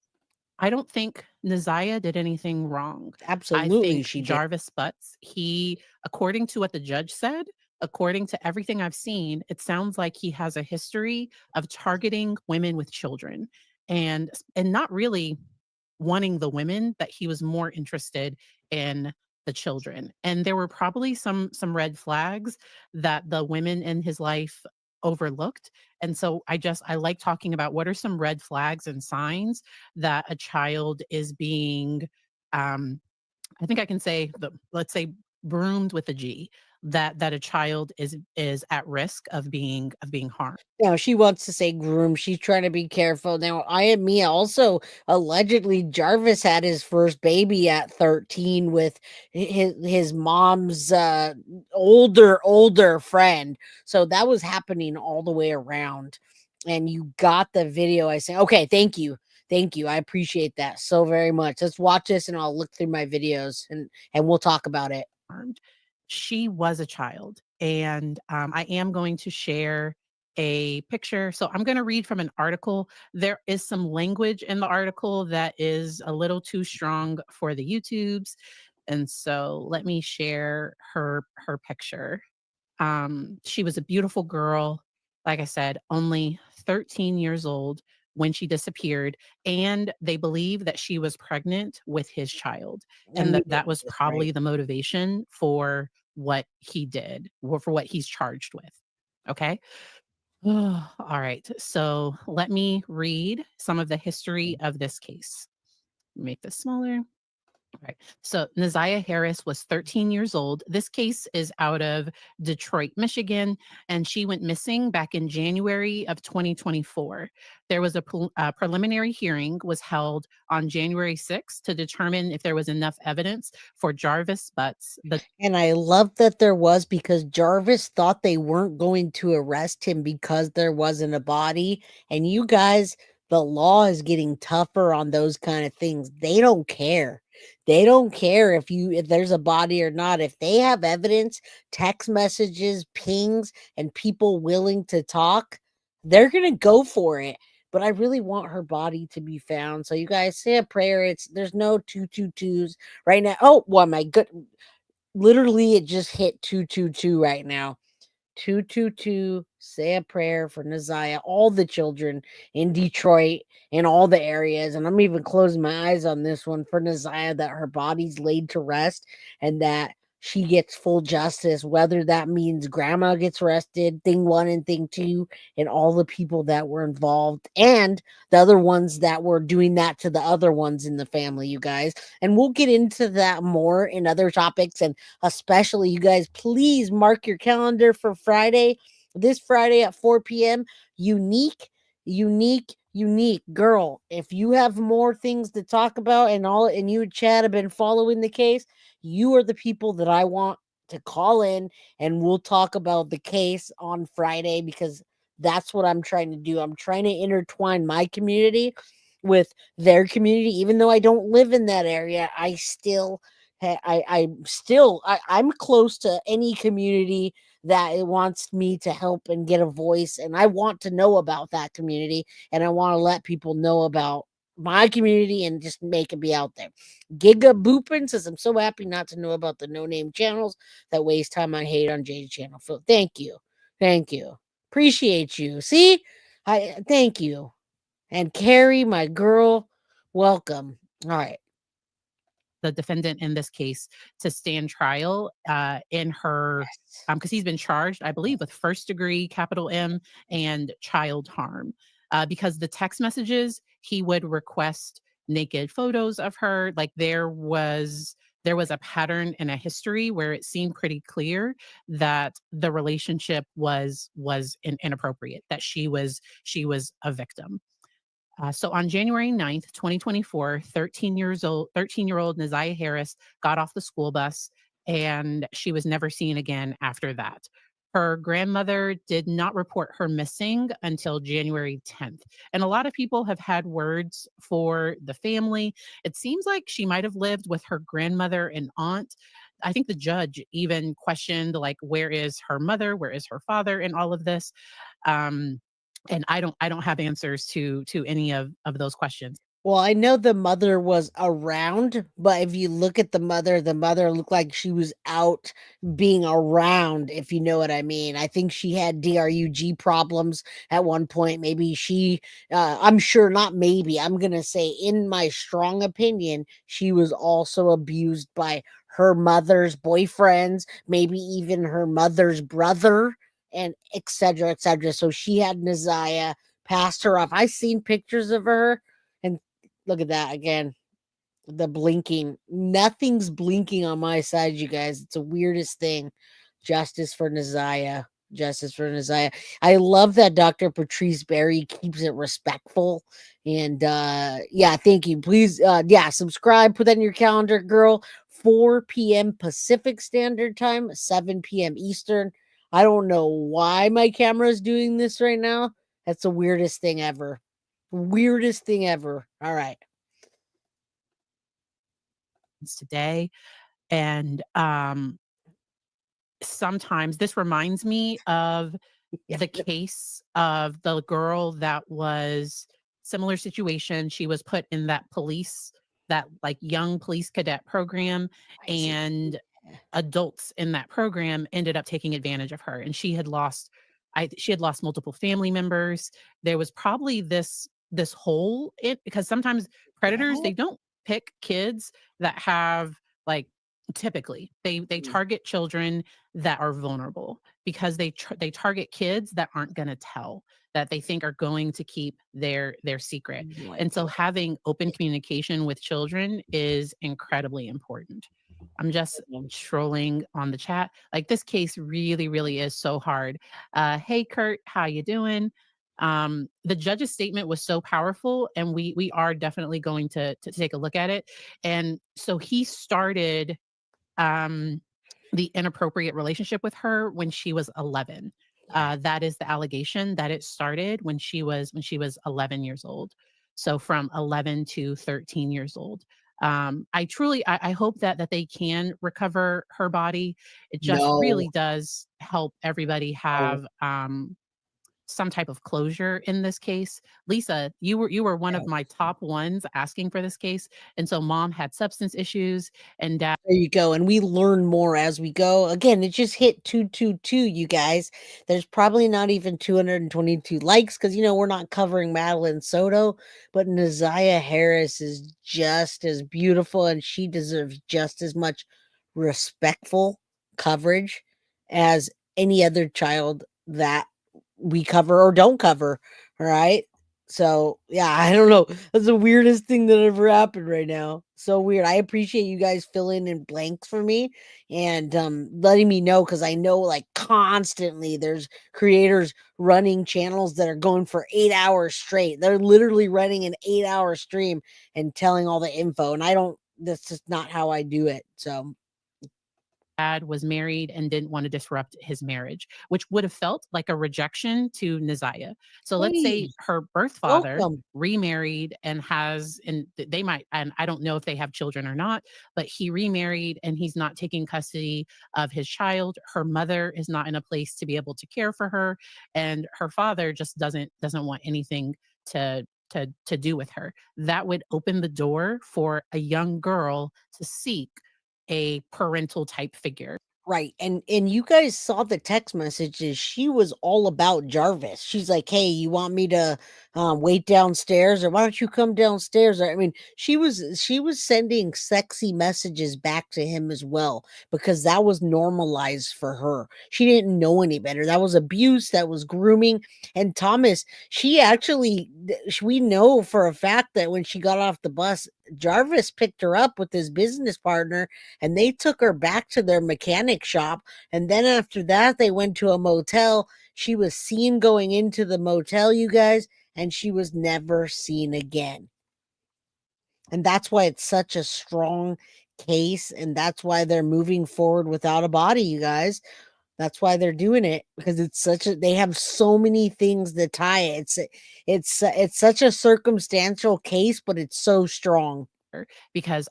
I don't think Neziah did anything wrong. Absolutely, I think she did. Jarvis Butts, according to what the judge said, according to everything I've seen, it sounds like he has a history of targeting women with children and not really wanting the women, that he was more interested in the children. And there were probably some red flags that the women in his life overlooked. And so I like talking about what are some red flags and signs that a child is being I think I can say let's say groomed with a G, that a child is at risk of being harmed. Now she wants to say groom. She's trying to be careful. Now, Mia also allegedly Jarvis had his first baby at 13 with his mom's older friend. So that was happening all the way around. And you got the video. I say, okay, thank you. Thank you. I appreciate that so very much. Let's watch this and I'll look through my videos and we'll talk about it. She was a child, and I am going to share a picture. So I'm going to read from an article. There is some language in the article that is a little too strong for the YouTubes. And so let me share her picture. She was a beautiful girl. Like I said, only 13 years old when she disappeared, and they believe that she was pregnant with his child, and that was probably the motivation for what he did, or for what he's charged with. Okay. All right. So let me read some of the history of this case. Make this smaller. Right. So Neziah Harris was 13 years old. This case is out of Detroit, Michigan, and she went missing back in January of 2024. There was a preliminary hearing was held on January 6th to determine if there was enough evidence for Jarvis Butts. And I love that there was, because Jarvis thought they weren't going to arrest him because there wasn't a body. And you guys, the law is getting tougher on those kind of things. They don't care. They don't care if there's a body or not. If they have evidence, text messages, pings, and people willing to talk, they're going to go for it. But I really want her body to be found. So you guys say a prayer. There's no 222s right now. Oh, well, my good. Literally, it just hit 222 right now. 222, say a prayer for Neziah, all the children in Detroit, in all the areas. And I'm even closing my eyes on this one for Neziah, that her body's laid to rest and that she gets full justice, whether that means grandma gets arrested, thing 1 and thing 2, and all the people that were involved, and the other ones that were doing that to the other ones in the family, you guys. And we'll get into that more in other topics. And especially, you guys, please mark your calendar for Friday, this Friday at 4 p.m. Unique girl. If you have more things to talk about and you, Chad, have been following the case, you are the people that I want to call in, and we'll talk about the case on Friday, because that's what I'm trying to do. I'm trying to intertwine my community with their community. Even though I don't live in that area, I still I'm close to any community that it wants me to help and get a voice, and I want to know about that community, and I want to let people know about my community and just make it be out there. Giga Boopin says, I'm so happy not to know about the no-name channels that waste time on hate on Jada channel. Phil, thank you. Appreciate you. See, I thank you. And Carrie, my girl, welcome. All right. The defendant in this case to stand trial in her, because he's been charged, I believe, with first-degree capital M and child harm. Because the text messages, he would request naked photos of her. Like there was a pattern and a history where it seemed pretty clear that the relationship was inappropriate, that she was a victim. So on January 9th, 2024, 13-year-old Neziah Harris got off the school bus, and she was never seen again after that. Her grandmother did not report her missing until January 10th. And a lot of people have had words for the family. It seems like she might have lived with her grandmother and aunt. I think the judge even questioned, like, where is her mother? Where is her father in all of this? And I don't have answers to any of those questions. Well, I know the mother was around, but if you look at the mother looked like she was out being around, if you know what I mean. I think she had DRUG problems at one point. Maybe she, I'm sure not maybe, I'm going to say in my strong opinion, she was also abused by her mother's boyfriends, maybe even her mother's brother, and et cetera, et cetera. So she had Neziah passed her off. I seen pictures of her, and look at that again. The blinking. Nothing's blinking on my side, you guys. It's the weirdest thing. Justice for Neziah. Justice for Neziah. I love that Dr. Patrice Berry keeps it respectful. And yeah, thank you. Please, subscribe. Put that in your calendar, girl. 4 p.m. Pacific Standard Time, 7 p.m. Eastern. I don't know why my camera is doing this right now. That's the weirdest thing ever. Weirdest thing ever. All right. Today. And sometimes this reminds me of the case of the girl that was similar situation. She was put in that like young police cadet program, and adults in that program ended up taking advantage of her, and she had lost multiple family members. There was probably this hole in, because sometimes predators, they don't pick kids that have, like, typically they target children that are vulnerable, because they target kids that aren't going to tell, that they think are going to keep their secret. And so having open communication with children is incredibly important. I'm just trolling on the chat. Like, this case really, really is so hard. Hey, Kurt, how you doing? The judge's statement was so powerful, and we are definitely going to take a look at it. And so he started the inappropriate relationship with her when she was 11. That is the allegation, that it started when she was 11 years old. So from 11 to 13 years old. I hope that they can recover her body. It just really does help everybody have some type of closure in this case. Lisa, you were one of my top ones asking for this case. And so mom had substance issues, and dad. There you go. And we learn more as we go. Again, it just hit 222, you guys. There's probably not even 222 likes, because, we're not covering Madeline Soto, but Neziah Harris is just as beautiful, and she deserves just as much respectful coverage as any other child that we cover or don't cover. All right. So yeah, I don't know. That's the weirdest thing that ever happened right now. So weird. I appreciate you guys filling in blanks for me and letting me know, because I know, like, constantly there's creators running channels that are going for 8 hours straight. They're literally running an 8-hour stream and telling all the info. And that's just not how I do it. So dad was married and didn't want to disrupt his marriage, which would have felt like a rejection to Neziah. So let's say Hey, her birth father welcome. remarried and they might, and I don't know if they have children or not, but he remarried and he's not taking custody of his child. Her mother is not in a place to be able to care for her, and her father just doesn't want anything to do with her. That would open the door for a young girl to seek a parental type figure. Right. And you guys saw the text messages. She was all about Jarvis. She's like, "Hey, you want me to wait downstairs, or why don't you come downstairs?" I mean, she was sending sexy messages back to him as well, because that was normalized for her. She didn't know any better. That was abuse, that was grooming. And Thomas, we know for a fact that when she got off the bus, Jarvis picked her up with his business partner, and they took her back to their mechanic shop. And then after that, they went to a motel. She was seen going into the motel, you guys, and she was never seen again. And that's why it's such a strong case. And that's why they're moving forward without a body, you guys. That's why they're doing it, because they have so many things to tie it. It's such a circumstantial case, but it's so strong. Because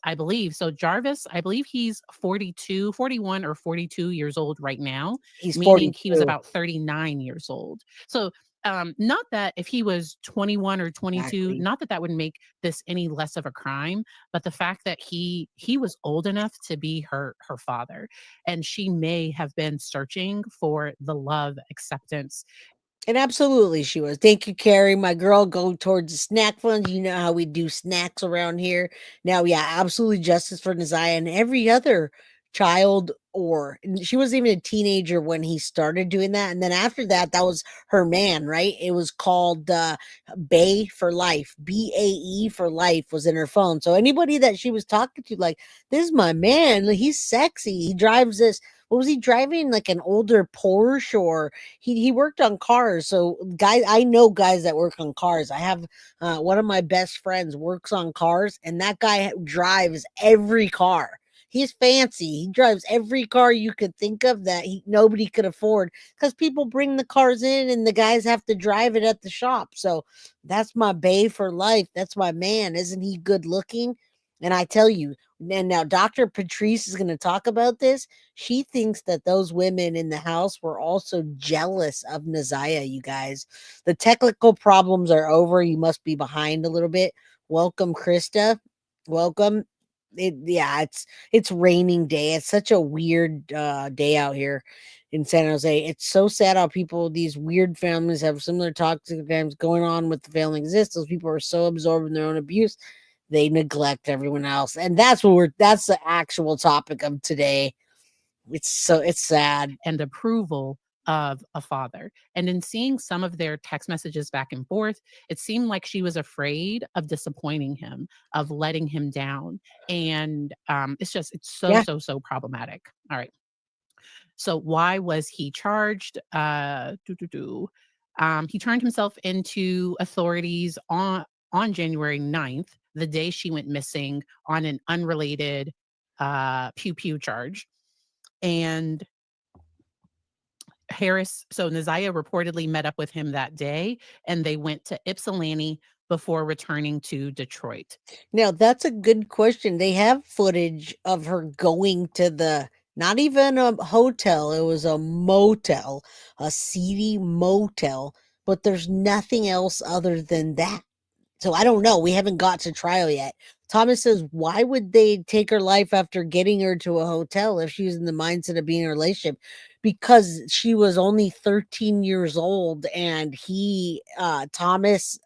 Jarvis, I believe he's 41 or 42 years old right now, He's meaning he was 42. about 39 years old. So not that if he was 21 or 22, Exactly. not that would make this any less of a crime, but the fact that he was old enough to be her father, and she may have been searching for the love, acceptance. And absolutely she was. Thank you, Carrie. My girl, go towards the snack funds. You know how we do snacks around here. Now, yeah, absolutely justice for Neziah and every other child. And she wasn't even a teenager when he started doing that. And then after that, that was her man, right? It was called Bae for Life. BAE for Life was in her phone. So anybody that she was talking to, like, this is my man. He's sexy. He drives this. What was he driving? Like an older Porsche, or he worked on cars. So guys, I know guys that work on cars. I have one of my best friends works on cars, and that guy drives every car. He's fancy. He drives every car you could think of that nobody could afford, because people bring the cars in and the guys have to drive it at the shop. So that's my bae for life. That's my man. Isn't he good looking? And I tell you, and now Dr. Patrice is going to talk about this. She thinks that those women in the house were also jealous of Neziah, you guys. The technical problems are over. You must be behind a little bit. Welcome, Krista. Welcome. It's raining day. It's such a weird day out here in San Jose. It's so sad how these weird families have similar toxic things going on with the family exists. Those people are so absorbed in their own abuse, they neglect everyone else. And that's the actual topic of today. It's sad. And approval of a father. And in seeing some of their text messages back and forth, it seemed like she was afraid of disappointing him, of letting him down. And it's so problematic. All right. So why was he charged? He turned himself into authorities on January 9th, the day she went missing, on an unrelated pew charge. And Neziah reportedly met up with him that day, and they went to Ypsilanti before returning to Detroit. Now, that's a good question. They have footage of her going to not even a hotel, it was a motel, a seedy motel, but there's nothing else other than that. So I don't know. We haven't got to trial yet. Thomas says, why would they take her life after getting her to a hotel if she was in the mindset of being in a relationship? Because she was only 13 years old, and Jarvis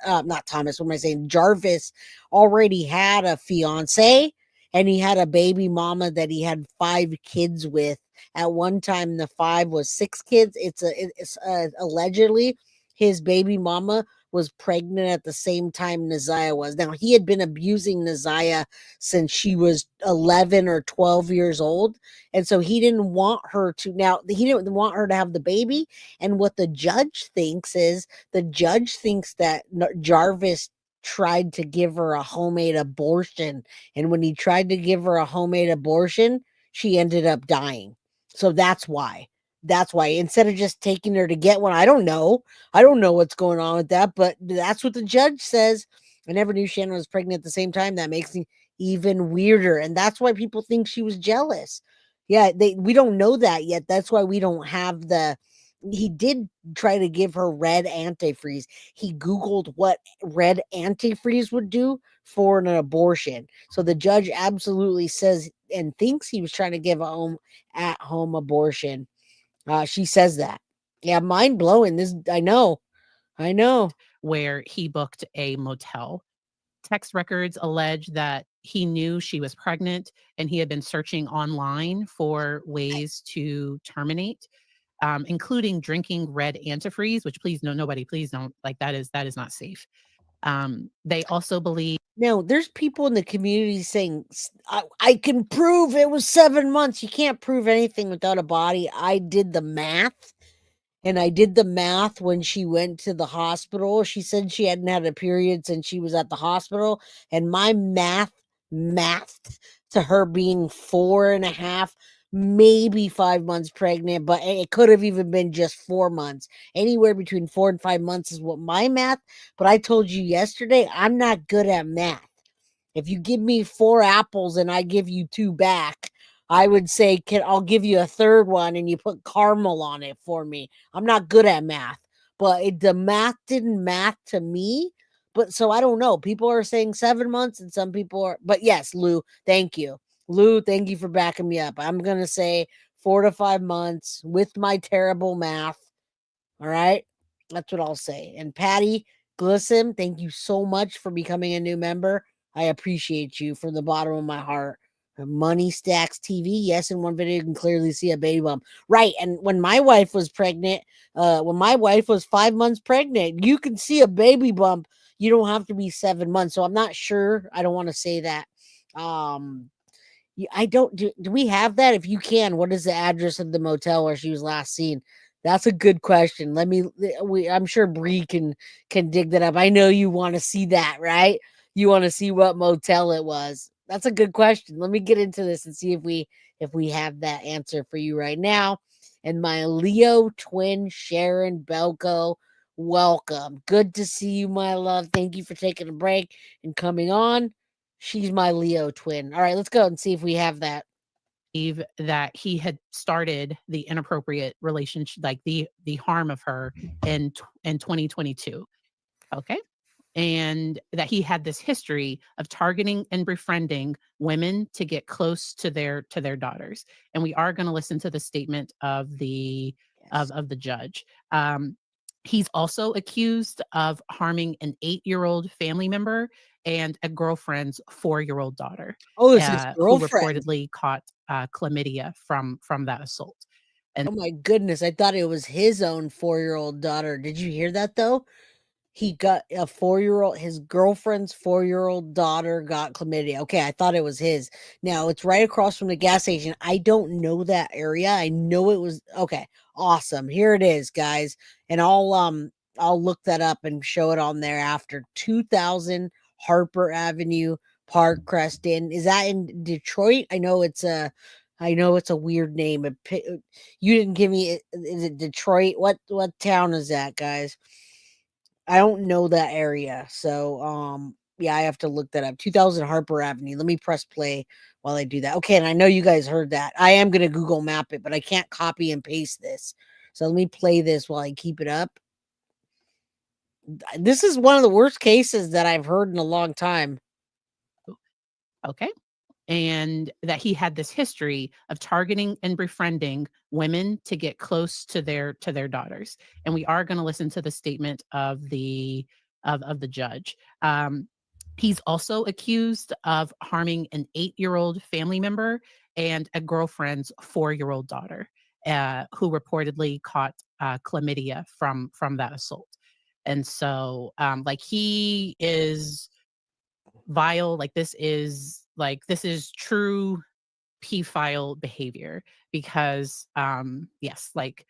already had a fiance, and he had a baby mama that he had 5 kids with. At one time, the 5 was 6 kids. It's allegedly his baby mama was pregnant at the same time Neziah was. Now, he had been abusing Neziah since she was 11 or 12 years old. And so he didn't want her to have the baby. And what the judge thinks is, that Jarvis tried to give her a homemade abortion. And when he tried to give her a homemade abortion, she ended up dying. So that's why. That's why instead of just taking her to get one, I don't know what's going on with that, but that's what the judge says. I never knew Shannon was pregnant at the same time. That makes me even weirder, and that's why people think she was jealous. Yeah, we don't know that yet. That's why we don't have the. He did try to give her red antifreeze. He Googled what red antifreeze would do for an abortion. So the judge absolutely says and thinks he was trying to give a at home abortion. She says that. Yeah, mind blowing. This I know. Where he booked a motel. Text records allege that he knew she was pregnant and he had been searching online for ways to terminate, including drinking red antifreeze, which please don't, like, that is not safe. They also believe. No, there's people in the community saying, I can prove it was 7 months. You can't prove anything without a body. I did the math. And I did the math when she went to the hospital. She said she hadn't had a period since she was at the hospital. And my math to her being 4.5, maybe 5 months pregnant, but it could have even been just 4 months. Anywhere between 4 and 5 months is what my math. But I told you yesterday, I'm not good at math. If you give me 4 apples and I give you 2 back, I would say, I'll give you a third one and you put caramel on it for me. I'm not good at math, but the math didn't math to me. But so I don't know. People are saying 7 months and some people are, but yes, Lou, thank you. Lou, thank you for backing me up. I'm going to say 4 to 5 months with my terrible math. All right. That's what I'll say. And Patty Glissom, thank you so much for becoming a new member. I appreciate you from the bottom of my heart. Money Stacks TV. Yes, in one video you can clearly see a baby bump. Right. And when my wife was pregnant, when my wife was 5 months pregnant, you can see a baby bump. You don't have to be 7 months. So I'm not sure. I don't want to say that. I don't do we have that? If you can, what is the address of the motel where she was last seen? That's a good question. I'm sure Bree can dig that up. I know you want to see that, right? You want to see what motel it was. That's a good question. Let me get into this and see if we have that answer for you right now. And my Leo twin, Sharon Belko, welcome. Good to see you, my love. Thank you for taking a break and coming on. She's my Leo twin. All right, let's go and see if we have that. That he had started the inappropriate relationship, like the harm of her in 2022. Okay. And that he had this history of targeting and befriending women to get close to their daughters. And we are going to listen to the statement of the judge. He's also accused of harming an 8-year-old family member and a girlfriend's 4-year-old daughter. Oh, it's his who girlfriend. reportedly caught chlamydia from that assault. And oh my goodness, I thought it was his own 4-year-old daughter. Did you hear that though? He got a 4-year-old, his girlfriend's 4-year-old daughter got chlamydia. Okay, I thought it was his. Now it's right across from the gas station. I don't know that area. I know it was okay. Awesome. Here it is, guys. And I'll look that up and show it on there after. 2000 Harper Avenue, Park Crest Inn. Is that in Detroit? I know it's a weird name. You didn't give me. Is it Detroit? What town is that, guys? I don't know that area. So, yeah, I have to look that up. 2000 Harper Avenue. Let me press play while I do that. Okay, and I know you guys heard that. I am going to Google map it, but I can't copy and paste this. So let me play this while I keep it up. This is one of the worst cases that I've heard in a long time. Okay. And that he had this history of targeting and befriending women to get close to their daughters. And we are going to listen to the statement of the judge. He's also accused of harming an 8-year-old family member and a girlfriend's 4-year-old daughter, who reportedly caught chlamydia from that assault. And so, like, he is vile. This is true pedophile behavior because yes, like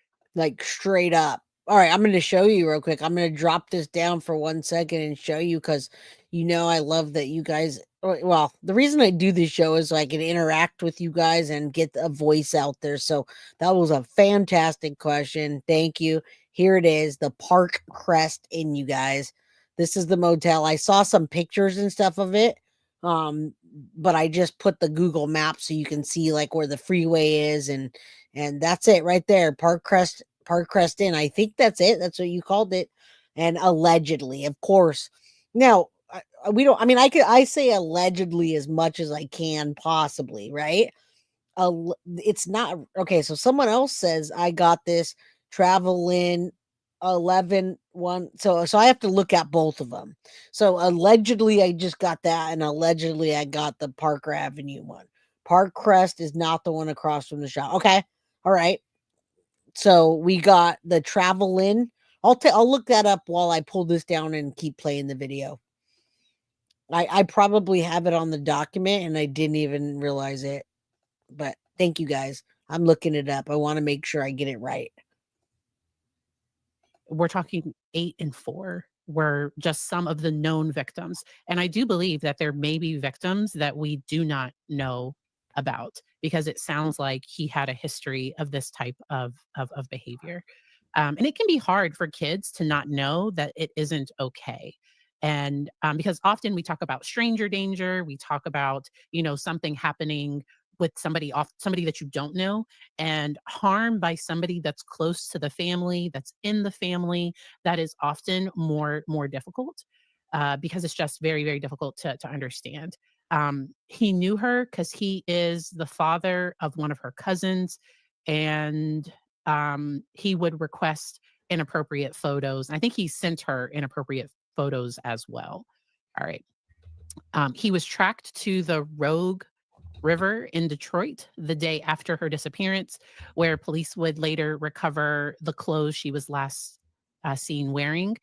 straight up. All right, I'm going to show you real quick. I'm going to drop this down for 1 second and show you because I love that you guys Well, the reason I do this show is so I can interact with you guys and get a voice out there. So that was a fantastic question. Thank you. Here it is, the Park Crest Inn, you guys. This is the motel. I saw some pictures and stuff of it. But I just put the Google map so you can see like where the freeway is, and that's it right there. Park Crest Inn. I think that's it. That's what you called it. And allegedly, of course. Now, we don't, I mean, I say allegedly as much as I can possibly, right? It's not okay. So someone else says I got this travel in 11-1. So I have to look at both of them. So allegedly I just got that, and allegedly I got the Parker Avenue one. Park Crest is not the one across from the shop. Okay. All right. So we got the travel in. I'll look that up while I pull this down and keep playing the video. I probably have it on the document and I didn't even realize it. But thank you guys. I'm looking it up. I want to make sure I get it right. We're talking 8 and 4 were just some of the known victims. And I do believe that there may be victims that we do not know about, because it sounds like he had a history of this type of behavior. And it can be hard for kids to not know that it isn't okay. And because often we talk about stranger danger, we talk about, something happening with somebody that you don't know, and harm by somebody that's close to the family, that's in the family, that is often more difficult, because it's just very, very difficult to understand. He knew her because he is the father of one of her cousins, and he would request inappropriate photos. And I think he sent her inappropriate photos as well. All right. He was tracked to the Rogue River in Detroit the day after her disappearance, where police would later recover the clothes she was last seen wearing.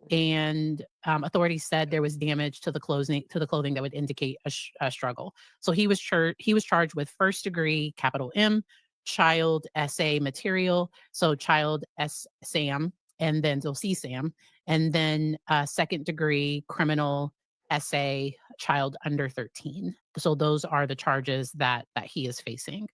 And authorities said there was damage to the clothing that would indicate a struggle. So he was charged with first degree capital M child SA material, so child SAM, and then so CSAM, and then second degree criminal SA child under 13. So those are the charges that he is facing.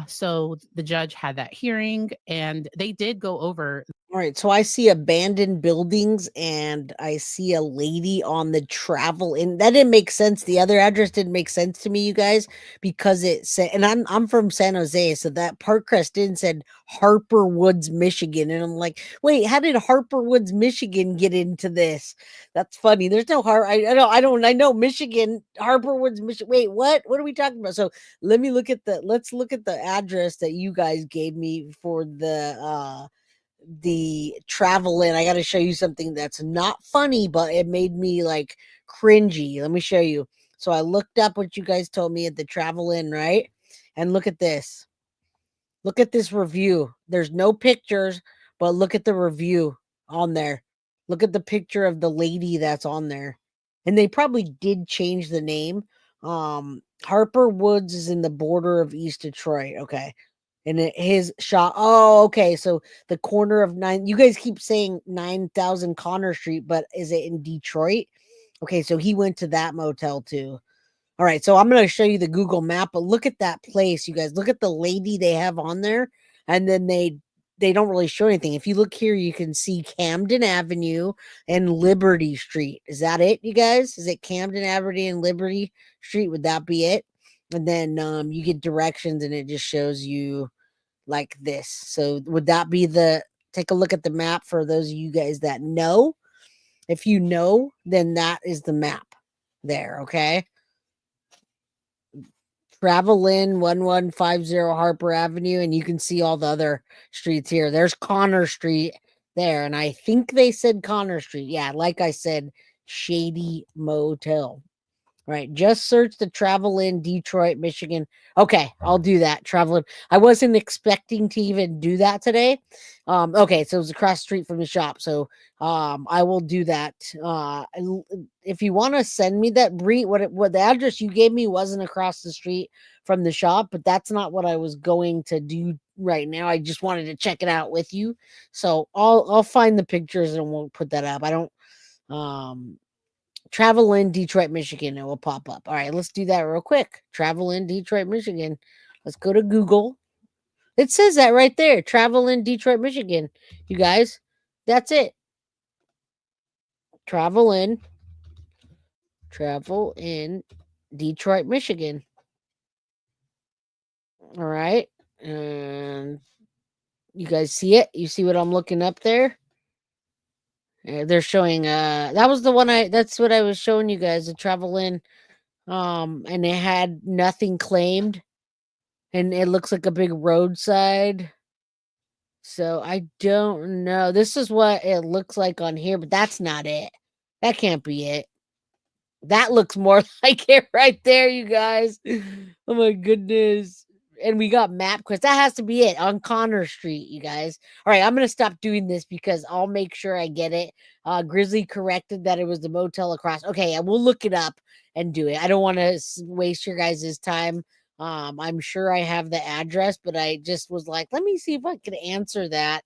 So the judge had that hearing, and they did go over. All right, so I see abandoned buildings and I see a lady on the travel in. That didn't make sense. The other address didn't make sense to me, you guys, because it said, and I'm from San Jose, so that Park Crest Inn said Harper Woods, Michigan, and I'm like, wait, how did Harper Woods, Michigan get into this? That's funny. There's no I know Michigan, Harper Woods, Michigan. Wait, what? What are we talking about? So let's look at the address that you guys gave me for the travel in. I got to show you something that's not funny, but it made me like cringy. Let me show you. So I looked up what you guys told me at the travel in, right? And look at this. Look at this review. There's no pictures, but look at the review on there. Look at the picture of the lady that's on there. And they probably did change the name. Harper Woods is in the border of East Detroit. Okay. And his shot. Oh, okay. So the corner of 9. You guys keep saying 9000 Connor Street, but is it in Detroit? Okay, so he went to that motel too. All right, so I'm going to show you the Google map, but look at that place, you guys. Look at the lady they have on there, and then they don't really show anything. If you look here, you can see Camden Avenue and Liberty Street. Is that it, you guys? Is it Camden Avenue and Liberty Street? Would that be it? And then you get directions, and it just shows you like this. So would that be take a look at the map for those of you guys that know. If you know, then that is the map there, okay? Travel in 1150 Harper Avenue, and you can see all the other streets here. There's Connor Street there, and I think they said Connor Street. Yeah, like I said, Shady Motel. Right. Just search the travel in Detroit, Michigan. Okay, I'll do that. Travel in. I wasn't expecting to even do that today. Okay, so it was across the street from the shop. So I will do that. If you want to send me that, Bree, what the address you gave me wasn't across the street from the shop, but that's not what I was going to do right now. I just wanted to check it out with you. So I'll find the pictures and we'll put that up. I don't Travel in Detroit, Michigan. It will pop up. All right, let's do that real quick. Travel in Detroit, Michigan. Let's go to Google. It says that right there. Travel in Detroit, Michigan. You guys, that's it. Travel in Detroit, Michigan. All right. And you guys see it? You see what I'm looking up there? They're showing that was the one that's what I was showing you guys, the travel in. And it had nothing claimed. And it looks like a big roadside. So I don't know. This is what it looks like on here, but that's not it. That can't be it. That looks more like it right there, you guys. Oh my goodness. And we got MapQuest. That has to be it on Connor Street, you guys. All right, I'm going to stop doing this because I'll make sure I get it. Grizzly corrected that it was the motel across. Okay, I will look it up and do it. I don't want to waste your guys' time. I'm sure I have the address, but I just was like, let me see if I can answer that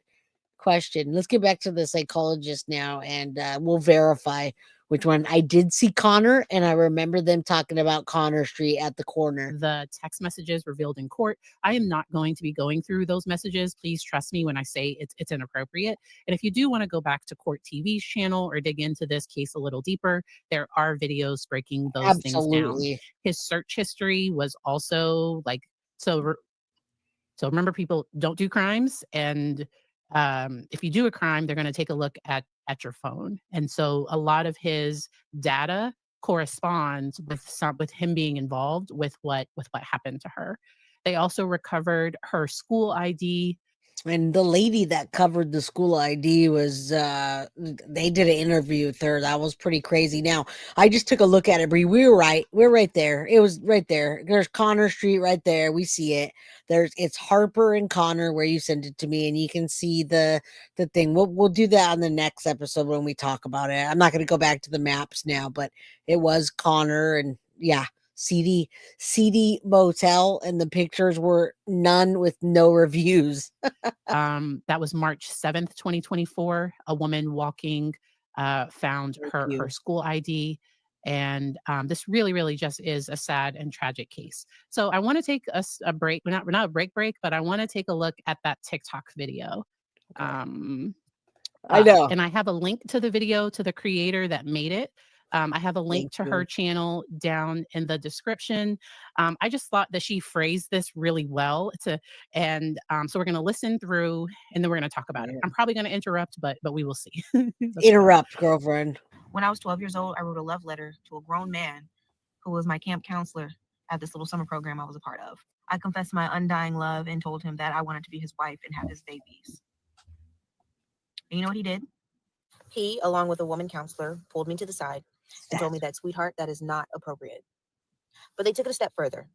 question. Let's get back to the psychologist now, and we'll verify which one. I did see Connor, and I remember them talking about Connor Street at the corner. The text messages revealed in court. I am not going to be going through those messages. Please trust me when I say it's inappropriate. And if you do want to go back to Court TV's channel or dig into this case a little deeper, there are videos breaking those things down. His search history was also like, so remember, people don't do crimes, and if you do a crime, they're going to take a look at your phone. And so a lot of his data corresponds with him being involved with what happened to her. They also recovered her school ID. And the lady that covered the school ID was, they did an interview with her. That was pretty crazy. Now, I just took a look at it, Bree. We were right. We're right there. It was right there. There's Connor Street right there. We see it. It's Harper and Connor where you sent it to me, and you can see the thing. We'll do that on the next episode when we talk about it. I'm not going to go back to the maps now, but it was Connor, and yeah. CD motel, and the pictures were none with no reviews. That was March 7th, 2024. A woman walking found her school ID. And this really just is a sad and tragic case. So I want to take a break. We're not a break, but I want to take a look at that TikTok video. Okay. I know. And I have a link to the video, to the creator that made it. I have a link to her channel down in the description. I just thought that she phrased this really well. So we're going to listen through, and then we're going to talk about it. I'm probably going to interrupt, but we will see. Interrupt, girlfriend. When I was 12 years old, I wrote a love letter to a grown man who was my camp counselor at this little summer program I was a part of. I confessed my undying love and told him that I wanted to be his wife and have his babies. And you know what he did? He, along with a woman counselor, pulled me to the side and told me that, sweetheart, that is not appropriate. But they took it a step further.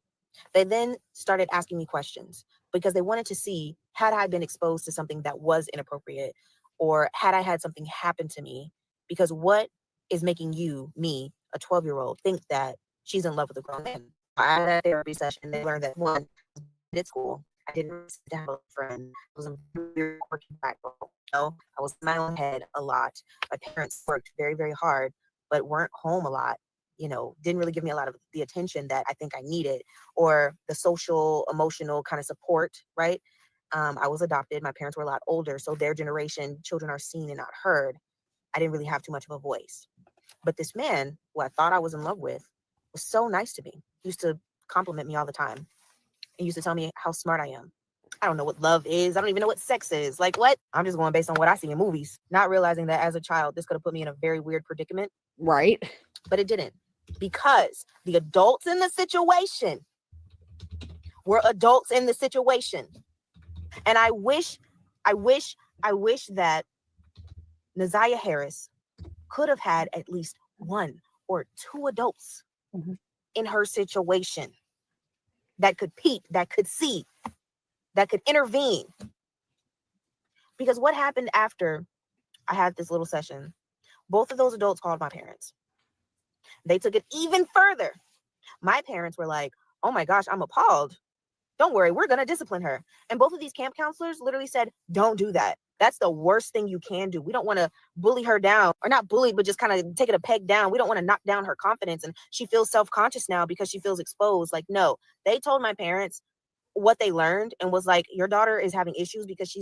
They then started asking me questions because they wanted to see, had I been exposed to something that was inappropriate, or had I had something happen to me? Because what is making you, me, a 12-year-old, think that she's in love with a grown man? I had a therapy session. They learned that, one, at school, I didn't have a friend. I was a very quirky black girl. I was in my own head a lot. My parents worked very, very hard, but weren't home a lot. Didn't really give me a lot of the attention that I think I needed, or the social, emotional kind of support, right? I was adopted. My parents were a lot older, so their generation, children are seen and not heard. I didn't really have too much of a voice. But this man, who I thought I was in love with, was so nice to me. He used to compliment me all the time. He used to tell me how smart I am. I don't know what love is. I don't even know what sex is. Like, what? I'm just going based on what I see in movies, not realizing that as a child, this could have put me in a very weird predicament. Right. But it didn't, because the adults in the situation were adults in the situation. And I wish that Naziah Harris could have had at least one or two adults in her situation that could peep, that could see, that could intervene. Because what happened after I had this little session, both of those adults called my parents. They took it even further. My parents were like, oh my gosh, I'm appalled Don't worry, we're going to discipline her. And both of these camp counselors literally said, don't do that. That's the worst thing you can do. We don't want to bully her down, or not bully, but just kind of take it a peg down. We don't want to knock down her confidence. And she feels self-conscious now because she feels exposed. Like, no, they told my parents what they learned and was like, your daughter is having issues because she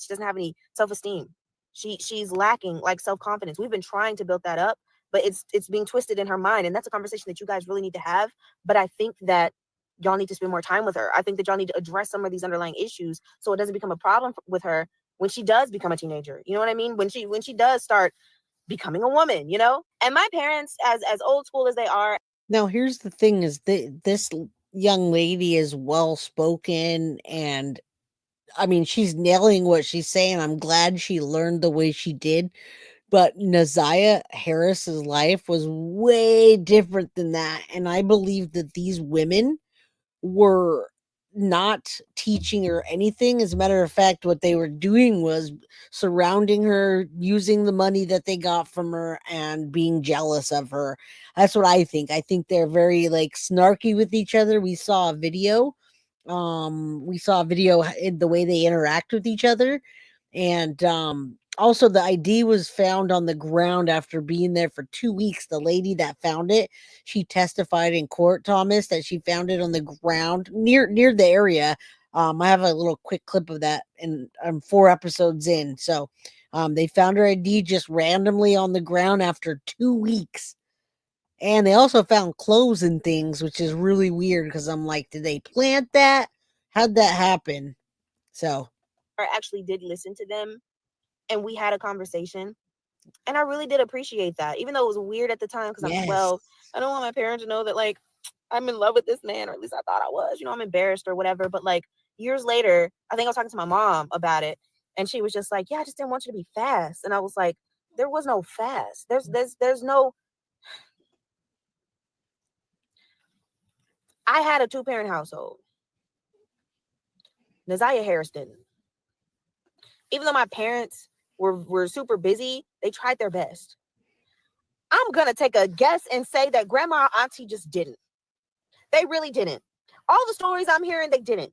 doesn't have any self-esteem. She's lacking like self-confidence. We've been trying to build that up, but it's being twisted in her mind. And that's a conversation that you guys really need to have. But I think that y'all need to spend more time with her. I think that y'all need to address some of these underlying issues so it doesn't become a problem with her when she does become a teenager. You know what I mean? When she does start becoming a woman, you know? And my parents, as old school as they are. Now, here's the thing is this young lady is well-spoken, and I mean, she's nailing what she's saying. I'm glad she learned the way she did. But Naziah Harris's life was way different than that. And I believe that these women were not teaching her anything. As a matter of fact, what they were doing was surrounding her, using the money that they got from her, and being jealous of her. That's what I think. I think they're very like snarky with each other. We saw a video in the way they interact with each other. And also the ID was found on the ground after being there for 2 weeks. The lady that found it, she testified in court, Thomas, that she found it on the ground near the area. I have a little quick clip of that, and I'm 4 episodes in. So they found her ID just randomly on the ground after 2 weeks. And they also found clothes and things, which is really weird because I'm like, did they plant that? How'd that happen? So I actually did listen to them, and we had a conversation, and I really did appreciate that, even though it was weird at the time because I'm 12. I don't want my parents to know that like I'm in love with this man, or at least I thought I was. You know, I'm embarrassed or whatever. But like years later, I think I was talking to my mom about it, and she was just like, "Yeah, I just didn't want you to be fast." And I was like, "There was no fast. There's no." I had a 2-parent household. Naziah Harris didn't. Even though my parents were super busy, they tried their best. I'm going to take a guess and say that grandma, auntie just didn't. They really didn't. All the stories I'm hearing, they didn't.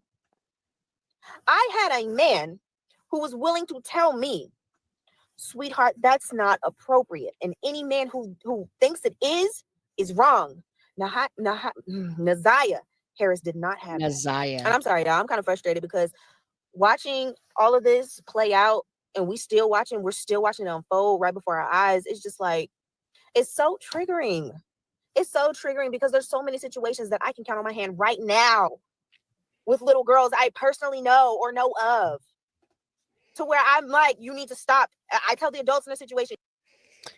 I had a man who was willing to tell me, sweetheart, that's not appropriate. And any man who thinks it is wrong. Naziah Harris did not have Naziah. that. And I'm sorry, y'all. I'm kind of frustrated because watching all of this play out, and we're still watching it unfold right before our eyes. It's just like, it's so triggering. It's so triggering because there's so many situations that I can count on my hand right now with little girls I personally know or know of, to where I'm like, you need to stop. I tell the adults in the situation.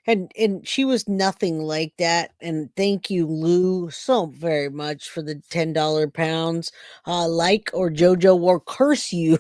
And she was nothing like that. And thank you, Lou, so very much for the $10 pounds. Like or JoJo will curse you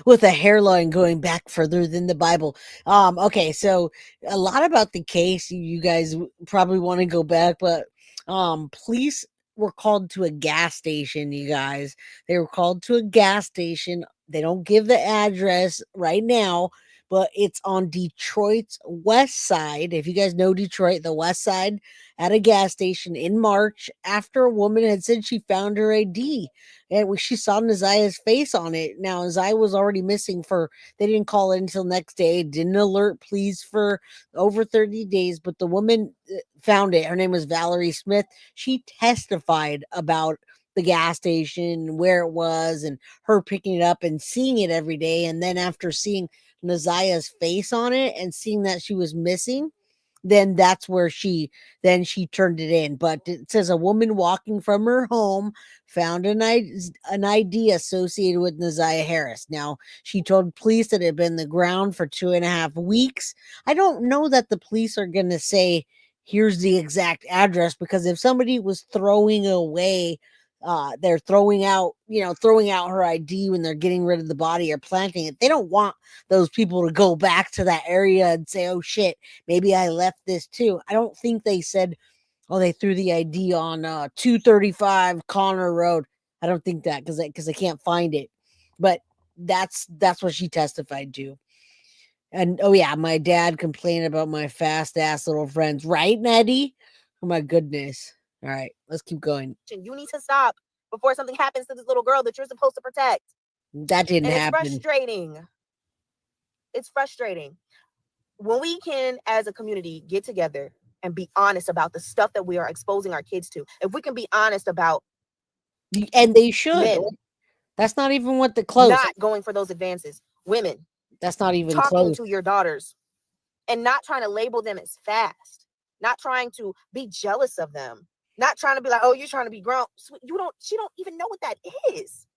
with a hairline going back further than the Bible. Okay, so a lot about the case. You guys probably want to go back, but police were called to a gas station, you guys. They were called to a gas station. They don't give the address right now, but it's on Detroit's west side. If you guys know Detroit, the west side, at a gas station in March, after a woman had said she found her ID and she saw Naziah's face on it. Now, Naziah was already missing they didn't call it until next day, didn't alert police for over 30 days, but the woman found it. Her name was Valerie Smith. She testified about the gas station, where it was, and her picking it up and seeing it every day. And then after seeing Naziah's face on it and seeing that she was missing, then that's where she turned it in. But it says a woman walking from her home found an ID associated with Naziah Harris. Now, she told police that it had been on the ground for 2.5 weeks. I don't know that the police are going to say, here's the exact address, because if somebody was throwing away they're throwing out her ID when they're getting rid of the body or planting it, they don't want those people to go back to that area and say, oh shit, maybe I left this too. I don't think they said, oh, they threw the ID on 235 Connor Road. I don't think that because I can't find it. But that's what she testified to. And oh yeah, my dad complained about my fast ass little friends, right, Maddie? Oh my goodness. All right, let's keep going. You need to stop before something happens to this little girl that you're supposed to protect. That didn't and happen. It's frustrating. It's frustrating. When we can, as a community, get together and be honest about the stuff that we are exposing our kids to, if we can be honest about, and they should. Men, that's not even what the close. Not going for those advances. Women. That's not even talking close. to your daughters and not trying to label them as fast, not trying to be jealous of them, not trying to be like, oh, you're trying to be grown. She don't even know what that is.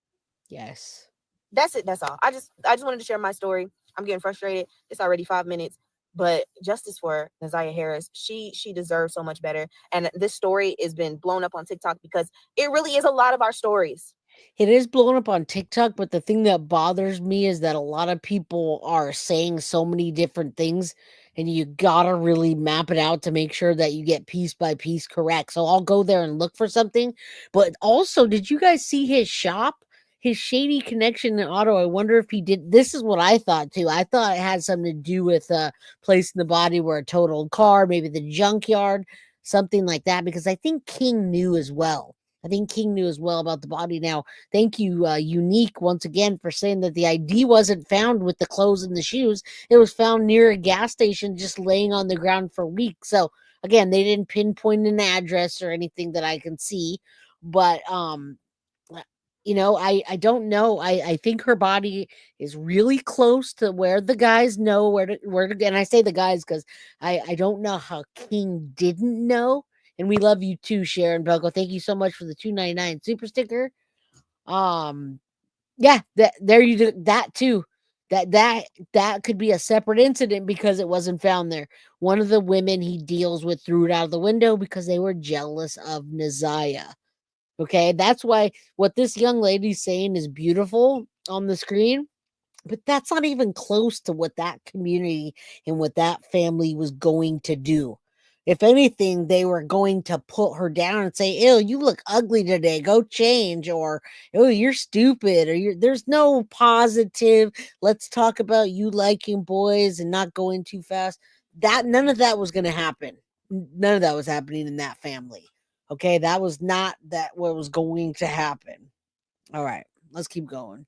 Yes. That's it. That's all. I just wanted to share my story. I'm getting frustrated. It's already 5 minutes, but justice for Naziah Harris. She deserves so much better. And this story has been blown up on TikTok because it really is a lot of our stories. It is blown up on TikTok, but the thing that bothers me is that a lot of people are saying so many different things, and you gotta really map it out to make sure that you get piece by piece correct. So I'll go there and look for something. But also, did you guys see his shop? His shady connection in auto? I wonder if he did. This is what I thought too. I thought it had something to do with placing the body where a totaled car, maybe the junkyard, something like that, because I think King knew as well. About the body. Now, thank you, Unique, once again, for saying that the ID wasn't found with the clothes and the shoes. It was found near a gas station, just laying on the ground for weeks. So, again, they didn't pinpoint an address or anything that I can see. But, I don't know. I think her body is really close to where the guys know where to. And I say the guys because I don't know how King didn't know. And we love you too, Sharon Belko. Thank you so much for the $2.99 super sticker. Yeah, there you do that too. That could be a separate incident because it wasn't found there. One of the women he deals with threw it out of the window because they were jealous of Naziah. Okay, that's why what this young lady's saying is beautiful on the screen, but that's not even close to what that community and what that family was going to do. If anything, they were going to put her down and say, ew, you look ugly today, go change, or oh, you're stupid, or there's no positive, let's talk about you liking boys and not going too fast. None of that was going to happen. None of that was happening in that family. Okay, that was not what was going to happen. All right, let's keep going.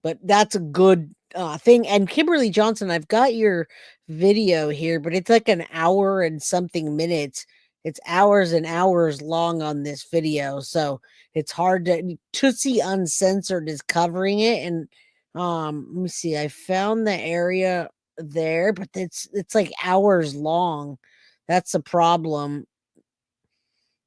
But that's a good thing. And Kimberly Johnson, I've got your video here, but it's like an hour and something minutes. It's hours and hours long on this video, so it's hard to see. Uncensored is covering it, and let me see. I found the area there, but it's like hours long. That's the problem.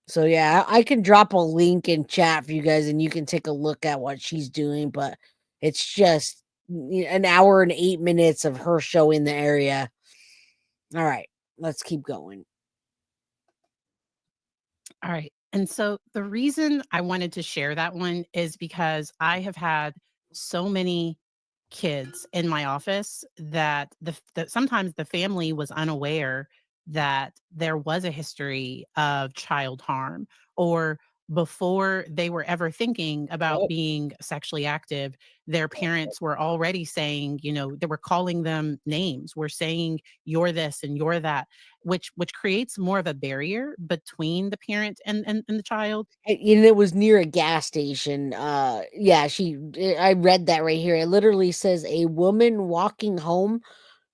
So yeah, I can drop a link in chat for you guys, and you can take a look at what she's doing. But it's just an hour and 8 minutes of her showing the area. All right, let's keep going. All right. And so the reason I wanted to share that one is because I have had so many kids in my office that sometimes the family was unaware that there was a history of child harm, or before they were ever thinking about being sexually active, their parents were already saying, they were calling them names. We're saying you're this and you're that, which creates more of a barrier between the parent and the child. And it was near a gas station. Yeah, I read that right here. It literally says a woman walking home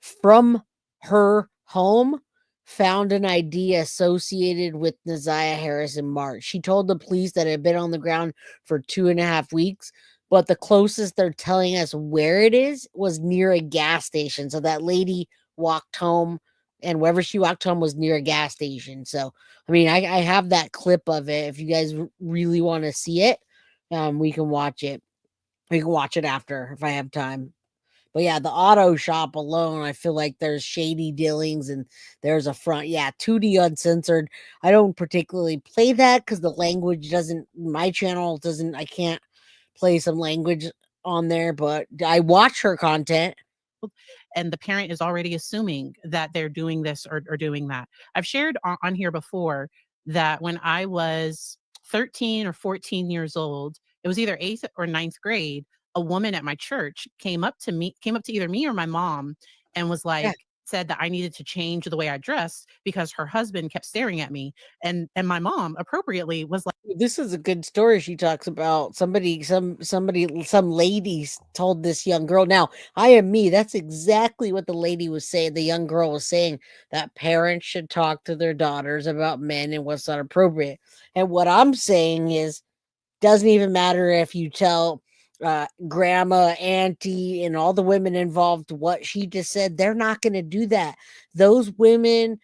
from her home found an ID associated with Naziah Harris in March. She told the police that it had been on the ground for 2.5 weeks, but the closest they're telling us where it is was near a gas station. So that lady walked home, and wherever she walked home was near a gas station. So, I mean, I have that clip of it. If you guys really want to see it, we can watch it. We can watch it after if I have time. But yeah, the auto shop alone, I feel like there's shady dealings, and there's a front. Yeah, 2D uncensored. I don't particularly play that because the language my channel doesn't, I can't play some language on there, but I watch her content. And the parent is already assuming that they're doing this or doing that. I've shared on here before that when I was 13 or 14 years old, it was either 8th or 9th grade, a woman at my church came up to either me or my mom and was like, said that I needed to change the way I dressed because her husband kept staring at me. And my mom appropriately was like, this is a good story. She talks about some ladies told this young girl. Now, I am me. That's exactly what the lady was saying. The young girl was saying that parents should talk to their daughters about men and what's not appropriate. And what I'm saying is, doesn't even matter if you tell grandma, auntie, and all the women involved what she just said. They're not going to do that. Those women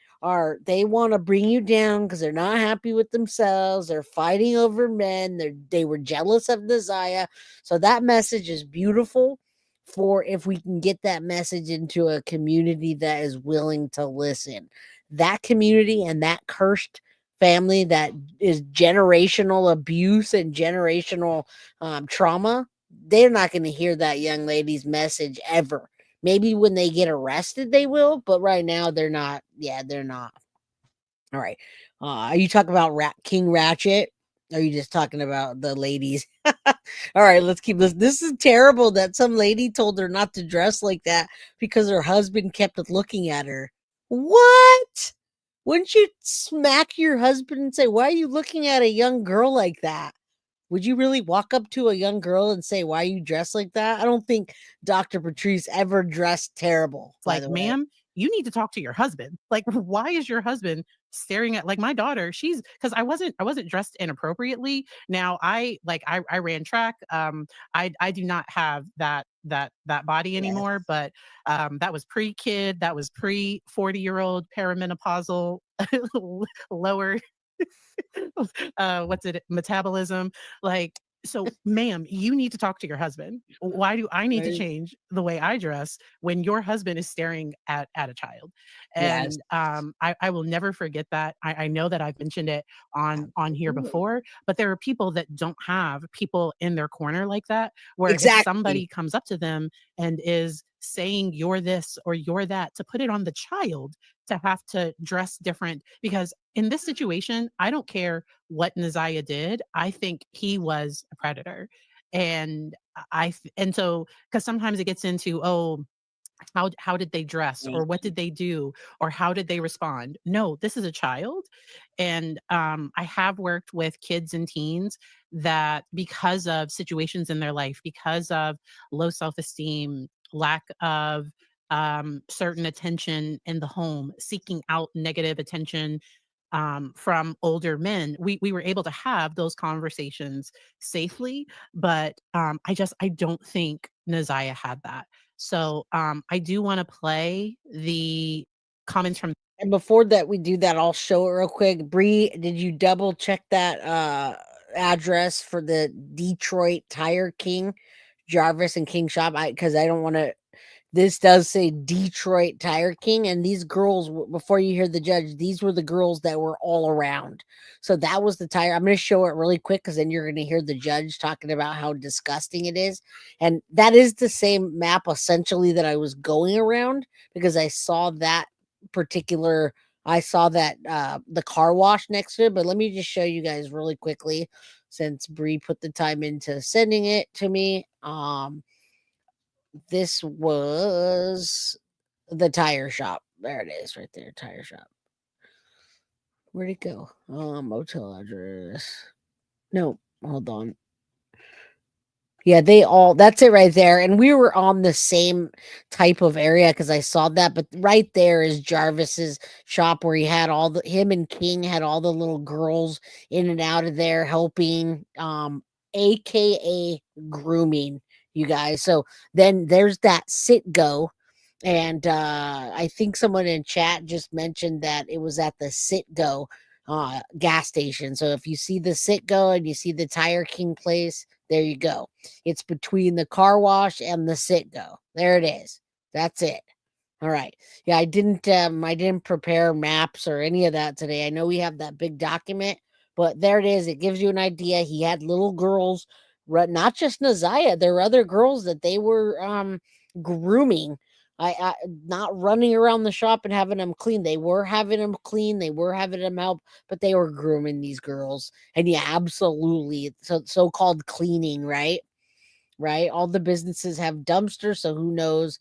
they want to bring you down because they're not happy with themselves. They're fighting over men. They were jealous of Desire. So that message is beautiful for if we can get that message into a community that is willing to listen. That community and that cursed family that is generational abuse and generational trauma, they're not going to hear that young lady's message ever. Maybe when they get arrested, they will, but right now they're not. Yeah, they're not. All right. Are you talking about King Ratchet? Or are you just talking about the ladies? All right, let's keep this. This is terrible that some lady told her not to dress like that because her husband kept looking at her. What? Wouldn't you smack your husband and say, why are you looking at a young girl like that? Would you really walk up to a young girl and say, why are you dressed like that? I don't think Dr. Patrice ever dressed terrible, by like, the way. ma'am, you need to talk to your husband. Like, why is your husband staring at, like, my daughter? Because I wasn't dressed inappropriately. Now I ran track. I do not have that body anymore, but that was pre-kid, that was pre 40-year-old perimenopausal lower metabolism. Like, so ma'am, you need to talk to your husband. Why do I need to change the way I dress when your husband is staring at a child? And I will never forget that. I know that I've mentioned it on here before, but there are people that don't have people in their corner like that, where if somebody comes up to them and is saying you're this or you're that, to put it on the child to have to dress different. Because in this situation, I don't care what Naziah did. I think he was a predator. And so, because sometimes it gets into, oh, how did they dress, or what did they do, or how did they respond? No, this is a child. And I have worked with kids and teens that, because of situations in their life, because of low self-esteem, lack of certain attention in the home, seeking out negative attention from older men, we were able to have those conversations safely. But I don't think Naziah had that. So I do want to play the comments from. And before that, we do that, I'll show it real quick. Bree, did you double check that address for the Detroit Tire King, Jarvis and King shop? Because I don't want to. This does say Detroit Tire King, and these girls, before you hear the judge, these were the girls that were all around. So that was the tire. I'm going to show it really quick because then you're going to hear the judge talking about how disgusting it is. And that is the same map essentially that I was going around, because I saw that particular, the car wash next to it. But let me just show you guys really quickly, since Bree put the time into sending it to me. This was the tire shop. There it is right there, tire shop. Where'd it go? Motel address. No, hold on. Yeah, that's it right there. And we were on the same type of area because I saw that. But right there is Jarvis's shop, where he had him and King had all the little girls in and out of there helping, AKA grooming, you guys. So then there's that sit go. And I think someone in chat just mentioned that it was at the sit go gas station. So if you see the sit go and you see the Tire King place, there you go. It's between the car wash and the sit go. There it is. That's it. All right. Yeah, I didn't prepare maps or any of that today. I know we have that big document, but there it is. It gives you an idea. He had little girls, not just Naziah. There were other girls that they were grooming. I not running around the shop and having them clean. They were having them clean. They were having them help, but they were grooming these girls. And yeah, absolutely. So-called cleaning, right? All the businesses have dumpsters, so who knows,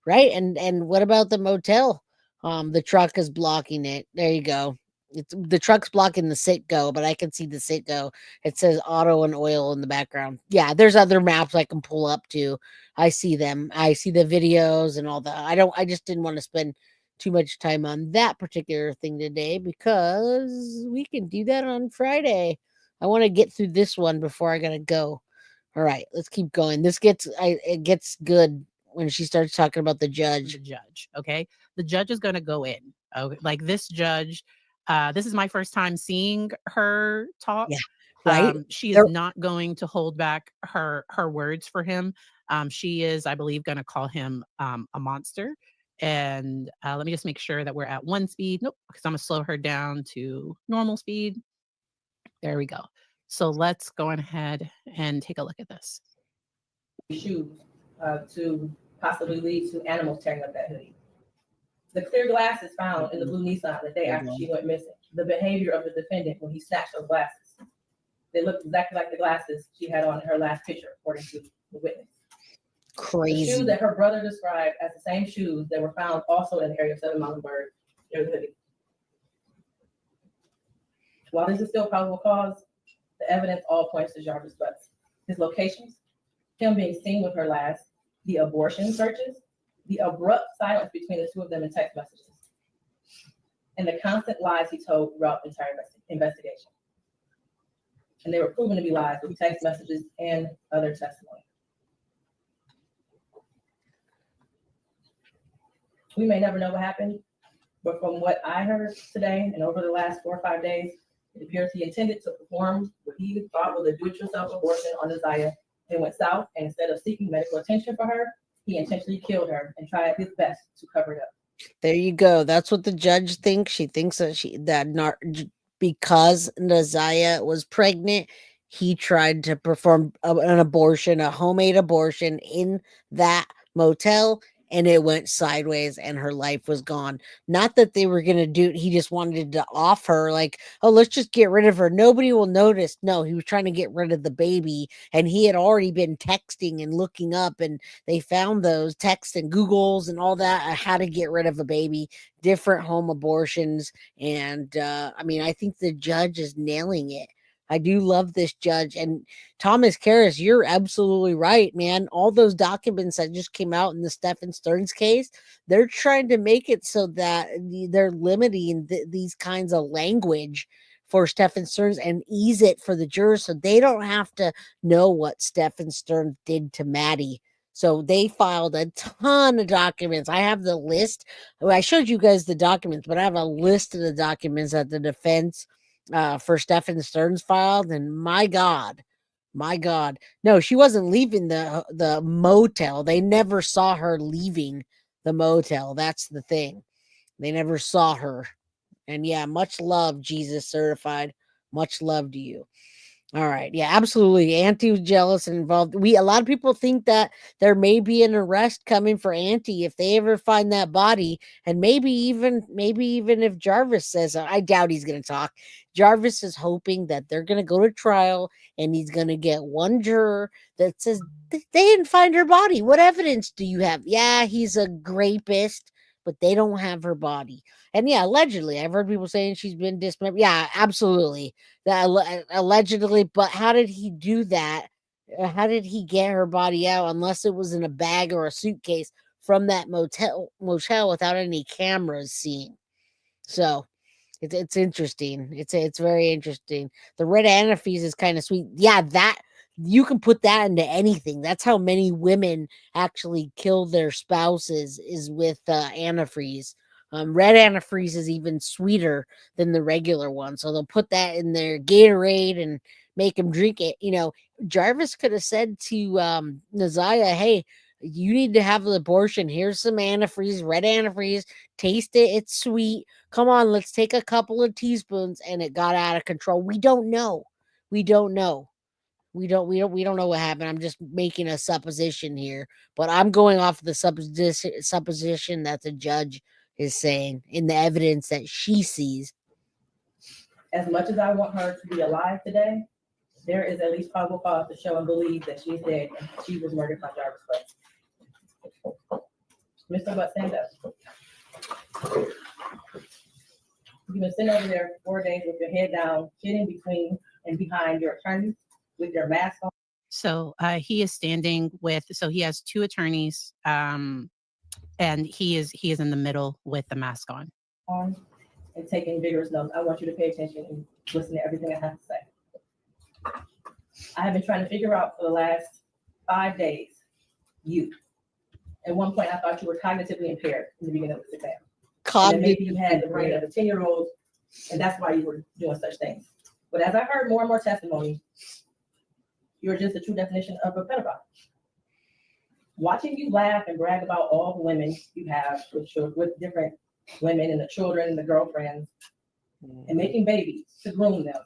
right? And what about the motel? The truck is blocking it. There you go. It's the truck's blocking the Citgo, but I can see the Citgo. It says auto and oil in the background. Yeah, there's other maps I can pull up too. I see them. I see the videos and all that. I just didn't want to spend too much time on that particular thing today because we can do that on Friday. I want to get through this one before I gotta go. All right, let's keep going. It gets good when she starts talking about the judge. The judge, okay? The judge is going to go in. Okay? Like this judge, this is my first time seeing her talk. Yeah, right. She is not going to hold back her words for him. She is, I believe, going to call him a monster. And let me just make sure that we're at 1 speed. Nope, because I'm going to slow her down to normal speed. There we go. So let's go ahead and take a look at this. Shoes to possibly lead to animals tearing up that hoodie. The clear glasses found in the blue Nissan the day after she went missing. The behavior of the defendant when he snatched those glasses. They looked exactly like the glasses she had on in her last picture, according to the witness. Crazy. The shoes that her brother described as the same shoes that were found also in the area of 7 Bird near the hoodie. While this is still probable cause, the evidence all points to Jarvis Butts. His locations, him being seen with her last, the abortion searches, the abrupt silence between the two of them in text messages, and the constant lies he told throughout the entire investigation. And they were proven to be lies with text messages and other testimony. We may never know what happened, but from what I heard today and over the last 4 or 5 days, it appears he intended to perform what he thought was a do-it-yourself abortion on Isaiah. It went south, and instead of seeking medical attention for her, he intentionally killed her and tried his best to cover it up. There you go. That's what the judge thinks. She thinks that because Naziah was pregnant, he tried to perform an abortion, a homemade abortion in that motel, and it went sideways and her life was gone. Not that they were going to do it. He just wanted to off her like, oh, let's just get rid of her. Nobody will notice. No, he was trying to get rid of the baby, and he had already been texting and looking up, and they found those texts and Googles and all that, how to get rid of a baby, different home abortions. And I mean, I think the judge is nailing it. I do love this judge. And Thomas Karras, you're absolutely right, man. All those documents that just came out in the Stephen Stearns case, they're trying to make it so that they're limiting these kinds of language for Stephen Stearns and ease it for the jurors so they don't have to know what Stephen Stearns did to Maddie. So they filed a ton of documents. I have the list. I showed you guys the documents, but I have a list of the documents that the defense for Stephen Stearns filed, and my God, no, she wasn't leaving the motel. They never saw her leaving the motel. That's the thing. They never saw her. And yeah, much love, Jesus Certified. Much love to you. All right. Yeah, absolutely. Auntie was jealous and involved. A lot of people think that there may be an arrest coming for Auntie if they ever find that body. And maybe even if Jarvis says, I doubt he's going to talk. Jarvis is hoping that they're going to go to trial and he's going to get one juror that says they didn't find her body. What evidence do you have? Yeah, he's a rapist, but they don't have her body. And yeah, allegedly, I've heard people saying she's been dismembered. Yeah, absolutely. That allegedly, but how did he do that? How did he get her body out unless it was in a bag or a suitcase from that motel without any cameras seeing? So it's interesting. It's very interesting. The red antifreeze is kind of sweet. Yeah, that you can put that into anything. That's how many women actually kill their spouses is with antifreeze. Red antifreeze is even sweeter than the regular one. So they'll put that in their Gatorade and make them drink it. You know, Jarvis could have said to Naziah, hey, you need to have an abortion. Here's some antifreeze, red antifreeze. Taste it. It's sweet. Come on, let's take a couple of teaspoons. And it got out of control. We don't know. We don't know what happened. I'm just making a supposition here, but I'm going off the supposition that the judge is saying in the evidence that she sees. As much as I want her to be alive today, there is at least probable cause to show and believe that she's dead and she was murdered by Jarvis Butts. Mr. Butts, stand up. You've been sitting over there for 4 days with your head down, sitting between and behind your attorney with your mask on. So he is standing with, so he has two attorneys, and he is in the middle with the mask on. And taking vigorous notes. I want you to pay attention and listen to everything I have to say. I have been trying to figure out for the last 5 days, you. At one point, I thought you were cognitively impaired in the beginning of this exam. And maybe you had the brain of a 10-year-old, and that's why you were doing such things. But as I heard more and more testimony, you're just the true definition of a pedophile. Watching you laugh and brag about all the women you have with different women and the children and the girlfriends, and making babies to groom them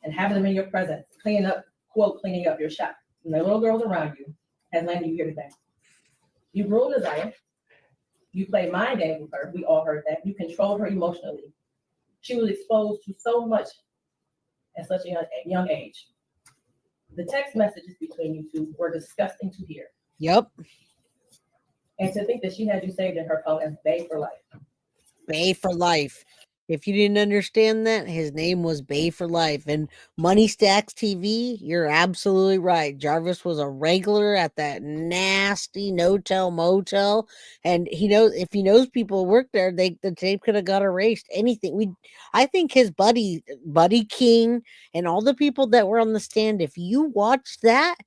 and having them in your presence, cleaning up your shop, and the little girls around you, has landed you here today. You groomed Isaiah. You played mind games with her. We all heard that. You controlled her emotionally. She was exposed to so much at such a young age. The text messages between you two were disgusting to hear. Yep. And to think that she had you saved in her phone as Bae for life. Bae for life. If you didn't understand that, his name was Bae for life. And Money Stacks TV, you're absolutely right. Jarvis was a regular at that nasty no-tell motel. And he knows, if he knows people who work there, the tape could have got erased. Anything. I think his buddy King, and all the people that were on the stand, if you watch that,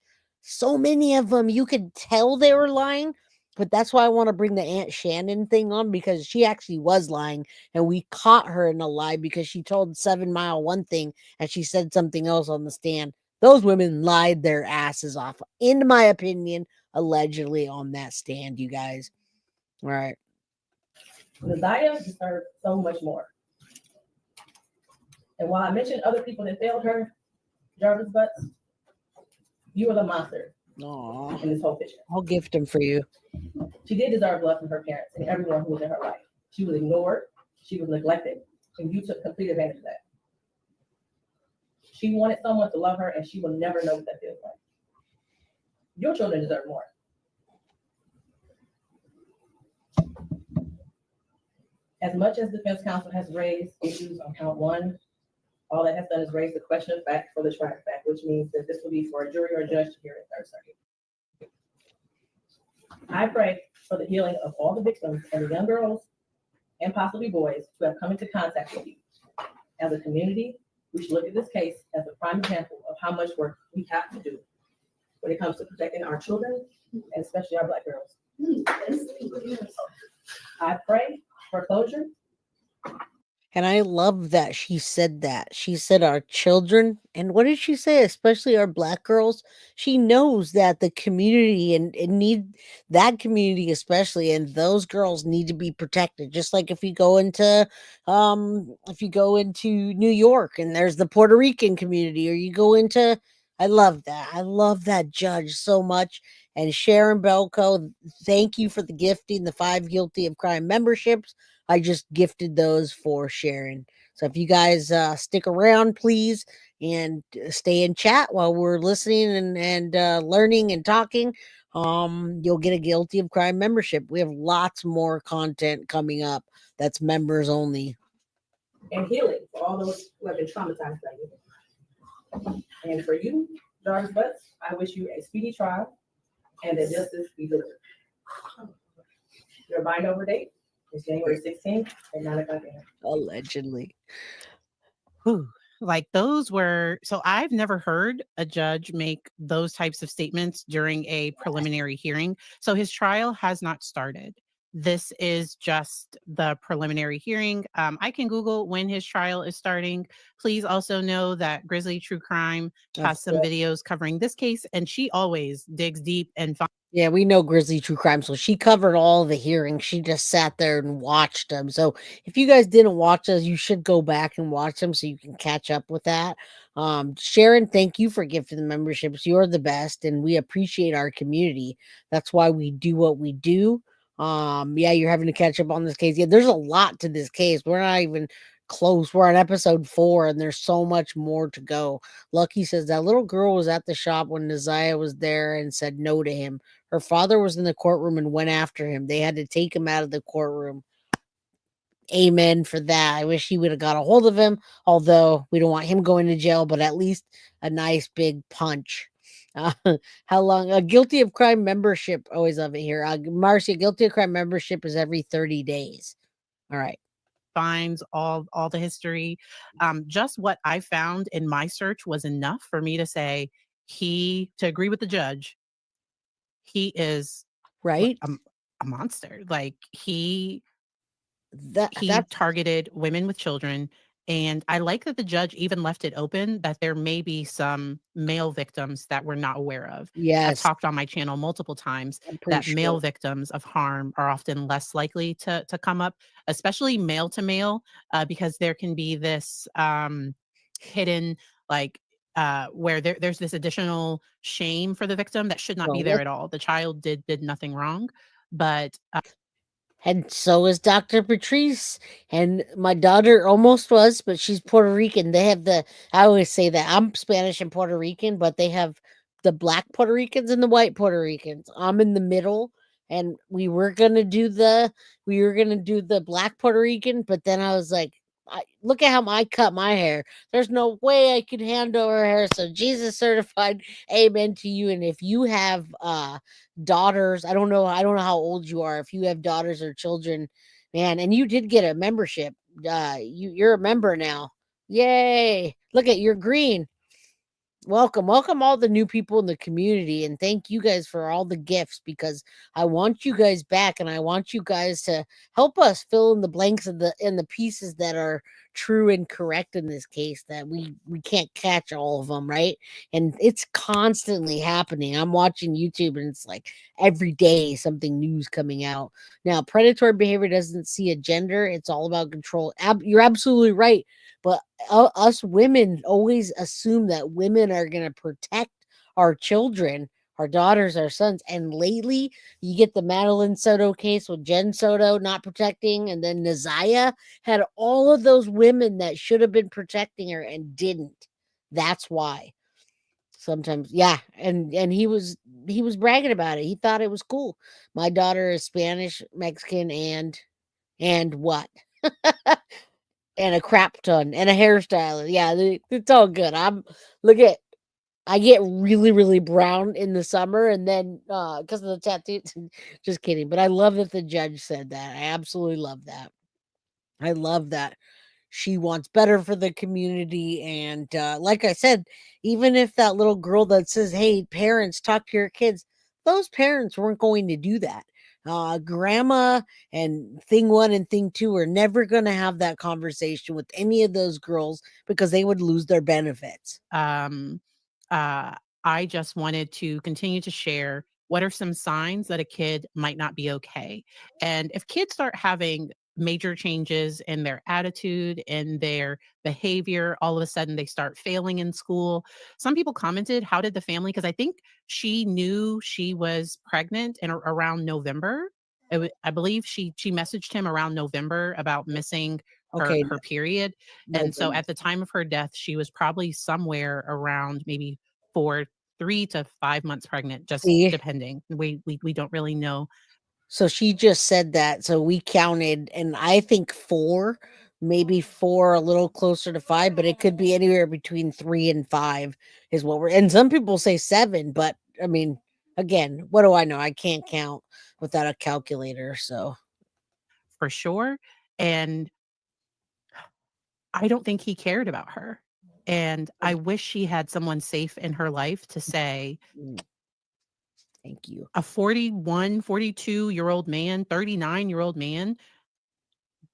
so many of them, you could tell they were lying. But that's why I want to bring the Aunt Shannon thing on, because she actually was lying, and we caught her in a lie because she told 7 Mile one thing and she said something else on the stand. Those women lied their asses off, in my opinion, allegedly on that stand, you guys. All right. Isaiah deserved so much more. And while I mentioned other people that failed her, Jarvis Butts, you were the monster. Aww. In this whole picture. I'll gift them for you. She did deserve love from her parents and everyone who was in her life. She was ignored, she was neglected, and you took complete advantage of that. She wanted someone to love her, and she will never know what that feels like. Your children deserve more. As much as defense counsel has raised issues on count 1, all that has done is raise the question of fact for the trial of fact, which means that this will be for a jury or a judge to hear in third circuit. I pray for the healing of all the victims and the young girls and possibly boys who have come into contact with you. As a community, we should look at this case as a prime example of how much work we have to do when it comes to protecting our children, and especially our Black girls. I pray for closure. And I love that she said that. She said our children, and what did she say? Especially our Black girls. She knows that the community and need that community especially, and those girls need to be protected. Just like if you go into New York and there's the Puerto Rican community, or you go into, I love that. I love that judge so much. And Sharon Belko, thank you for the gifting, the 5 Guilty of Crime memberships. I just gifted those for Sharon. So if you guys stick around, please, and stay in chat while we're listening and learning and talking, you'll get a Guilty of Crime membership. We have lots more content coming up that's members only. And healing for all those who have been traumatized by you. And for you, Jarvis Butts, I wish you a speedy trial and that justice be delivered. Your bind over date is January 16th at 9 o'clock a.m. Allegedly. Whew. Like those were, so I've never heard a judge make those types of statements during a preliminary hearing. So his trial has not started. This is just the preliminary hearing. I can Google when his trial is starting. Please also know that Grizzly True Crime has some videos covering this case, and she always digs deep and finds. Yeah, we know Grizzly True Crime, so she covered all the hearings. She just sat there and watched them. So if you guys didn't watch those, you should go back and watch them so you can catch up with that. Sharon, thank you for gifting the memberships. You're the best, and we appreciate our community. That's why we do what we do. Yeah, you're having to catch up on this case. Yeah, there's a lot to this case. We're not even close. We're on episode 4, and there's so much more to go. Lucky says that little girl was at the shop when Isaiah was there and said no to him. Her father was in the courtroom and went after him. They had to take him out of the courtroom. amen for that. I wish he would have got a hold of him, although we don't want him going to jail, but at least a nice big punch. How long? Guilty of crime membership. Always love it here. Marcia, guilty of crime membership is every 30 days. All right. Finds all the history. Just what I found in my search was enough for me to say to agree with the judge. He is right a monster. Like he that's targeted women with children. And I like that the judge even left it open that there may be some male victims that we're not aware of. Yes. I've talked on my channel multiple times that male victims of harm are often less likely to come up, especially male to male, because there can be this hidden, like, where there's this additional shame for the victim that should not be there at all. The child did nothing wrong, but and so is Dr. Patrice. And my daughter almost was, but she's Puerto Rican. They have I always say that I'm Spanish and Puerto Rican, but they have the black Puerto Ricans and the white Puerto Ricans. I'm in the middle, and we were gonna do the black Puerto Rican, but then I was like, look at how I cut my hair. There's no way I could handle her hair. So Jesus certified, amen to you. And if you have daughters, I don't know how old you are. If you have daughters or children, man, and you did get a membership, you're a member now. Yay! Look at, you're green. Welcome all the new people in the community, and thank you guys for all the gifts, because I want you guys back, and I want you guys to help us fill in the blanks in the pieces that are true and correct in this case, that we can't catch all of them, right? And it's constantly happening. I'm watching YouTube, and it's like every day something new's coming out. Now, predatory behavior doesn't see a gender. It's all about control. You're absolutely right. But us women always assume that women are going to protect our children, our daughters, our sons. And lately, you get the Madeline Soto case with Jen Soto not protecting. And then Naziah had all of those women that should have been protecting her and didn't. That's why. Sometimes, yeah. And he was bragging about it. He thought it was cool. My daughter is Spanish, Mexican, and what? And a crap ton and a hairstylist. Yeah, it's all good. I get really, really brown in the summer, and then because of the tattoos. Just kidding. But I love that the judge said that. I absolutely love that. I love that she wants better for the community. And like I said, even if that little girl that says, hey, parents, talk to your kids, those parents weren't going to do that. Grandma and thing one and thing two are never going to have that conversation with any of those girls, because they would lose their benefits. I just wanted to continue to share what are some signs that a kid might not be okay. And if kids start having major changes in their attitude and their behavior, all of a sudden they start failing in school. Some people commented, how did the family, because I think she knew she was pregnant in around November. I believe she messaged him around November about missing her period. And so at the time of her death, she was probably somewhere around maybe 3 to 5 months pregnant, just depending. We don't really know. So she just said that. So we counted, and I think 4, maybe 4, a little closer to 5, but it could be anywhere between 3 and 5 is what and some people say 7, but I mean, again, what do I know? I can't count without a calculator. So for sure. And I don't think he cared about her. And I wish she had someone safe in her life to say, thank you. A 41, 42-year-old man, 39-year-old man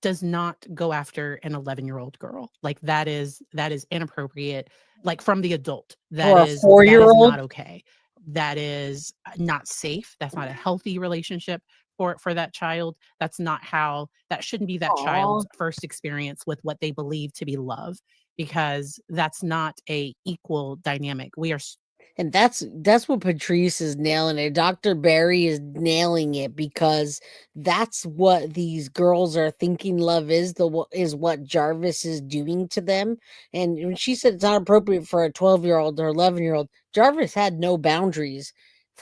does not go after an 11-year-old girl. Like that is inappropriate. Like from the adult, that is 4-year-old, not okay. That is not safe. That's not a healthy relationship for that child. That shouldn't be that child's first experience with what they believe to be love, because that's not a equal dynamic. And that's what Patrice is nailing it. Dr. Barry is nailing it, because that's what these girls are thinking love is what Jarvis is doing to them. And when she said it's not appropriate for a 12-year-old or 11-year-old, Jarvis had no boundaries.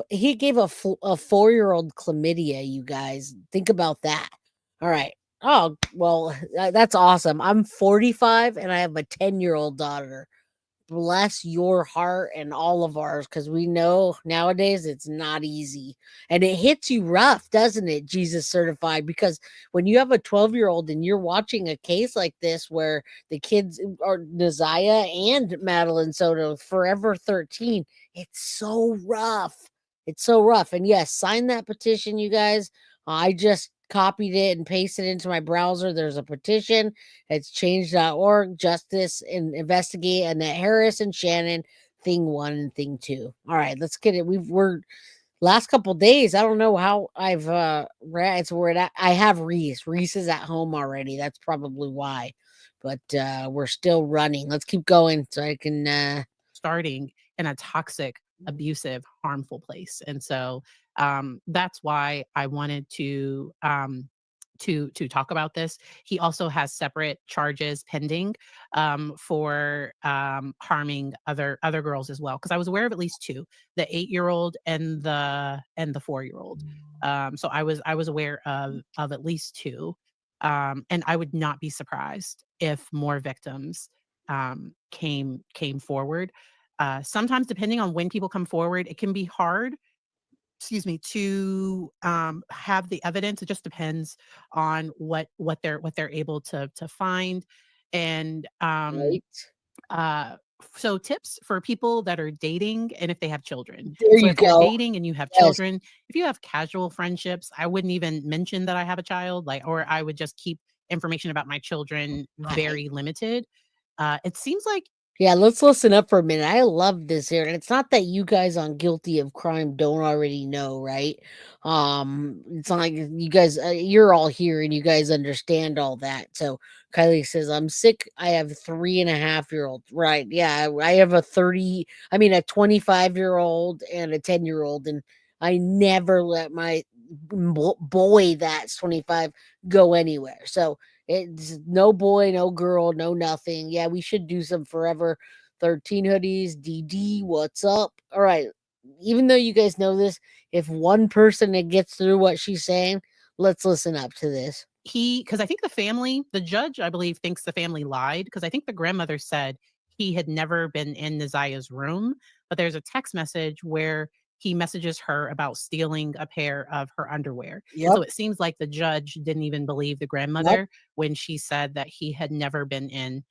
He gave a 4-year-old chlamydia, you guys. Think about that. All right. Oh, well, that's awesome. I'm 45 and I have a 10-year-old daughter. Bless your heart and all of ours, because we know nowadays it's not easy. And it hits you rough, doesn't it? Jesus certified. Because when you have a 12-year-old and you're watching a case like this where the kids are Naziah and Madeline Soto, forever 13, it's so rough. It's so rough. And yes, sign that petition, you guys. I just copied it and pasted it into my browser. There's a petition. It's change.org, justice and investigate Annette Harris and Shannon, thing 1 and thing 2. All right, let's get it. We're last couple days. I don't know how I've it's where I have Reese. Reese is at home already. That's probably why. But we're still running. Let's keep going so I can starting in a toxic, abusive, harmful place. And so that's why I wanted to talk about this. He also has separate charges pending for harming other girls as well. Because I was aware of at least 2, the 8-year-old and the 4-year-old. So I was aware of at least 2, and I would not be surprised if more victims came forward. Sometimes, depending on when people come forward, it can be hard, to have the evidence. It just depends on what they're able to find. And so tips for people that are dating and if they have children. There so you if you're go. dating and you have children, if you have casual friendships, I wouldn't even mention that I have a child, or I would just keep information about my children very limited. It seems like Yeah, let's listen up for a minute. I love this here. And it's not that you guys on Guilty of Crime don't already know, right? It's not like you guys, you're all here and you guys understand all that. So Kylie says, I'm sick. I have 3.5-year-old. Right. Yeah. I have a 25-year-old and a 10-year-old. And I never let my boy that's 25 go anywhere. So it's no boy, no girl, no nothing. Yeah, we should do some Forever 13 hoodies. DD, what's up? All right. Even though you guys know this, if one person that gets through what she's saying, let's listen up to this. Because I think the judge, I believe, thinks the family lied, because I think the grandmother said he had never been in Naziah's room, but there's a text message where he messages her about stealing a pair of her underwear. Yep. So it seems like the judge didn't even believe the grandmother when she said that he had never been in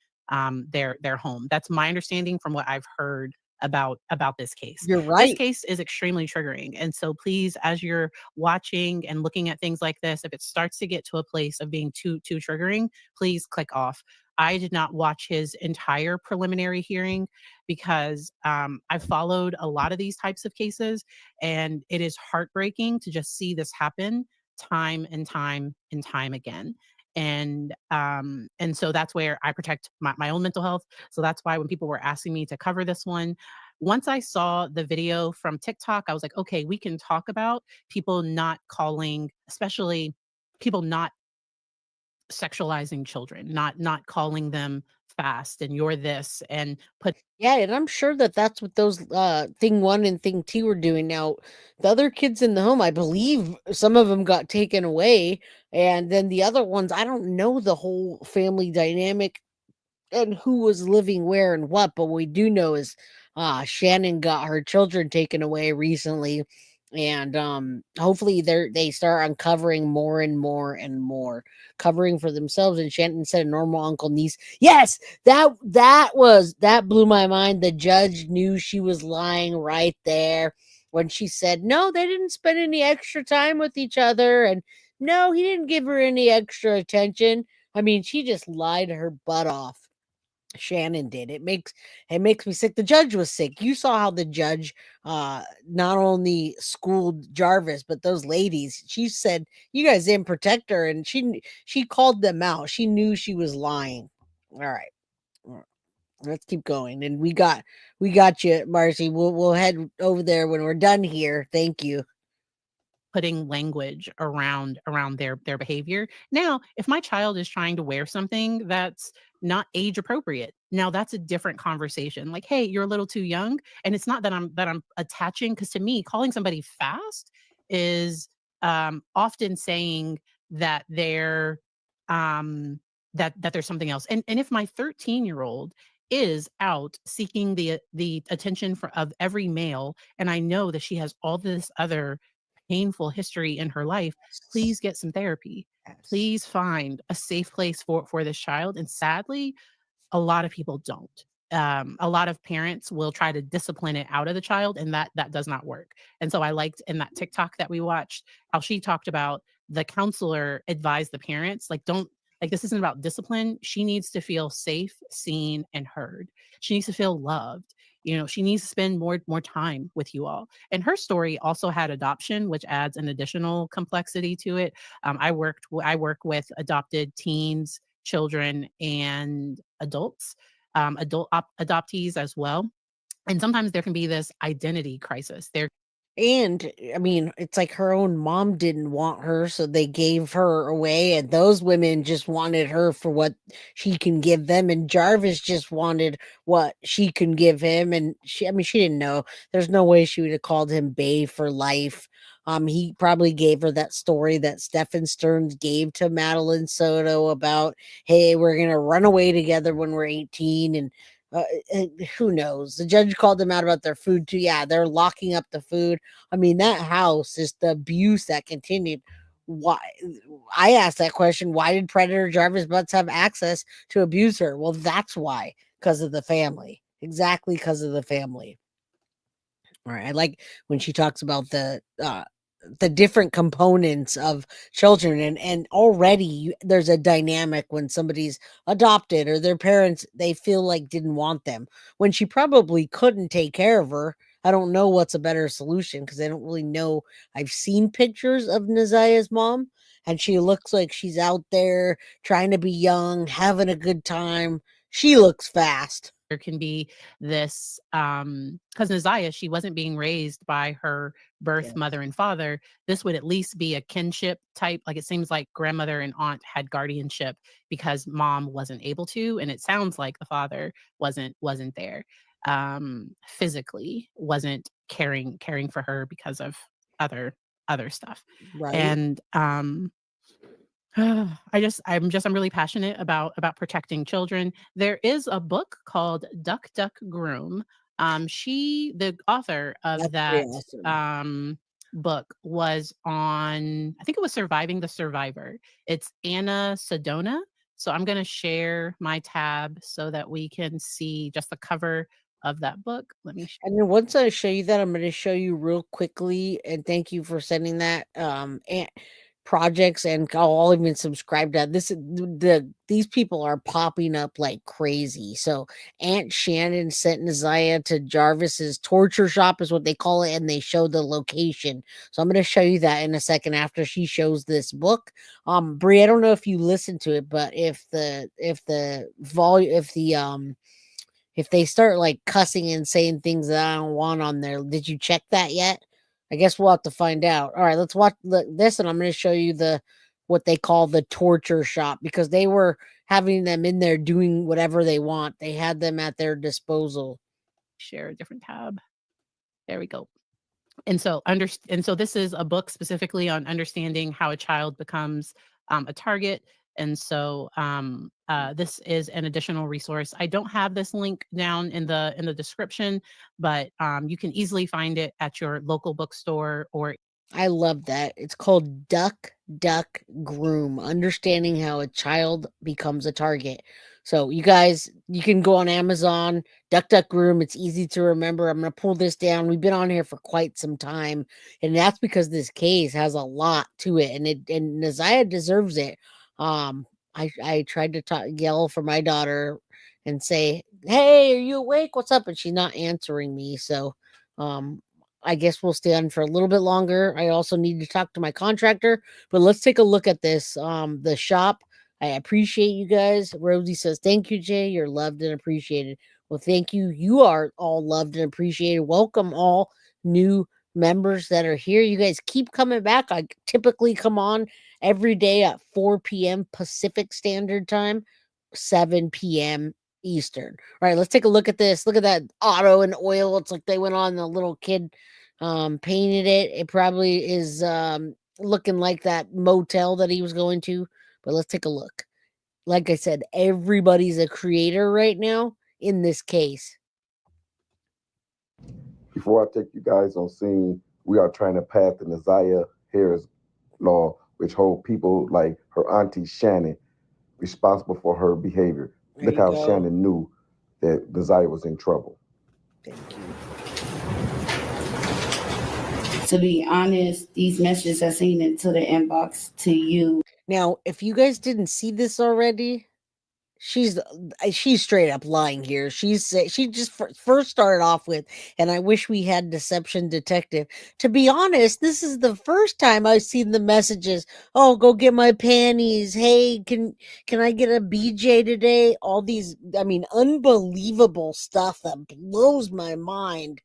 their home. That's my understanding from what I've heard about this case. You're right. This case is extremely triggering. And so please, as you're watching and looking at things like this, if it starts to get to a place of being too triggering, please click off. I did not watch his entire preliminary hearing because I've followed a lot of these types of cases, and it is heartbreaking to just see this happen time and time and time again. And so that's where I protect my own mental health. So that's why when people were asking me to cover this one, once I saw the video from TikTok, I was like, okay, we can talk about people not calling, especially people not sexualizing children, not calling them fast and you're this and put. Yeah, and I'm sure that that's what those thing 1 and thing 2 were doing. Now, the other kids in the home, I believe some of them got taken away, and then the other ones, I don't know the whole family dynamic and who was living where and what, but what we do know is Shannon got her children taken away recently, and hopefully they start uncovering more and more and more, covering for themselves. And Shannon said normal uncle niece. Yes, that blew my mind. The judge knew she was lying right there when she said no, they didn't spend any extra time with each other, and no, he didn't give her any extra attention. I mean, she just lied her butt off. Shannon did. It makes me sick. The judge was sick. You saw how the judge not only schooled Jarvis, but those ladies. She said, you guys didn't protect her, and she called them out. She knew she was lying. All right. Let's keep going. And we got you, Marcy. We'll head over there when we're done here. Thank you. Putting language around their behavior. Now, if my child is trying to wear something that's not age appropriate, now that's a different conversation. Like, hey, you're a little too young. And it's not that I'm attaching, because to me, calling somebody fast is often saying that they're that there's something else. And if my 13-year-old is out seeking the attention of every male, and I know that she has all this other painful history in her life, please get some therapy. Please find a safe place for this child. And sadly, a lot of people don't. A lot of parents will try to discipline it out of the child, and that does not work. And so I liked in that TikTok that we watched how she talked about the counselor advised the parents, like, don't, like, this isn't about discipline. She needs to feel safe, seen, and heard. She needs to feel loved. You know, she needs to spend more time with you all. And her story also had adoption, which adds an additional complexity to it. I work with adopted teens, children, and adults, adoptees as well. And sometimes there can be this identity crisis. And I mean, it's like her own mom didn't want her, so they gave her away, and those women just wanted her for what she can give them, and Jarvis just wanted what she can give him. And she didn't know. There's no way she would have called him bae for life. He probably gave her that story that Stephen Stearns gave to Madeline Soto about, hey, we're gonna run away together when we're 18, and who knows? The judge called them out about their food too. Yeah, they're locking up the food. I mean, that house is the abuse that continued. Why? I asked that question. Why did Predator Jarvis Butts have access to abuse her? Well, that's why. Because of the family. Exactly because of the family. All right. I like when she talks about the different components of children, and already there's a dynamic when somebody's adopted or their parents, they feel like didn't want them when she probably couldn't take care of her. I don't know what's a better solution because I don't really know. I've seen pictures of Nazia's mom, and she looks like she's out there trying to be young, having a good time. She looks fast. There can be this because Nazia, she wasn't being raised by her birth mother and father. This would at least be a kinship type. Like, it seems like grandmother and aunt had guardianship because mom wasn't able to, and it sounds like the father wasn't there, physically wasn't caring for her because of other stuff. Right. And I'm really passionate about protecting children. There is a book called Duck, Duck, Groom. The author of that awesome. book was on, I think it was Surviving the Survivor. It's Anna Sedona. So I'm going to share my tab so that we can see just the cover of that book. Let me. And then once I show you that, I'm going to show you real quickly. And thank you for sending that. Projects, and I'll even subscribe to that. These people are popping up like crazy. So Aunt Shannon sent Nazia to Jarvis's torture shop, is what they call it, and they show the location. So I'm going to show you that in a second after she shows this book. Brie, I don't know if you listened to it, but if they start like cussing and saying things that I don't want on there, did you check that yet? I guess we'll have to find out. All right, let's watch this, and I'm going to show you what they call the torture shop, because they were having them in there doing whatever they want. They had them at their disposal. Share a different tab. There we go. And so this is a book specifically on understanding how a child becomes a target. And so this is an additional resource. I don't have this link down in the description, but you can easily find it at your local bookstore. Or I love that. It's called Duck, Duck, Groom, Understanding How a Child Becomes a Target. So you guys, you can go on Amazon, Duck, Duck, Groom. It's easy to remember. I'm going to pull this down. We've been on here for quite some time, and that's because this case has a lot to it, and Nazia deserves it. I tried to yell for my daughter and say, "Hey, are you awake? What's up?" And she's not answering me. So, I guess we'll stay on for a little bit longer. I also need to talk to my contractor, but let's take a look at this. The shop. I appreciate you guys. Rosie says, "Thank you, Jay. You're loved and appreciated." Well, thank you. You are all loved and appreciated. Welcome all new members that are here. You guys keep coming back. I typically come on every day at 4 p.m. Pacific Standard Time, 7 p.m. Eastern. All right, let's take a look at this. Look at that auto and oil. It's like they went on, the little kid painted it. It probably is looking like that motel that he was going to. But let's take a look. Like I said, everybody's a creator right now in this case. Before I take you guys on scene, we are trying to pass the Naziah Harris law, which hold people like her auntie Shannon responsible for her behavior. Look how Shannon knew that Naziah was in trouble. Thank you. To be honest, these messages are seen into the inbox to you. Now, if you guys didn't see this already, she's straight up lying here. She just first started off with, and I wish we had Deception Detective. To be honest, this is the first time I've seen the messages. Oh, go get my panties. Hey, can I get a BJ today? All these, I mean, unbelievable stuff that blows my mind.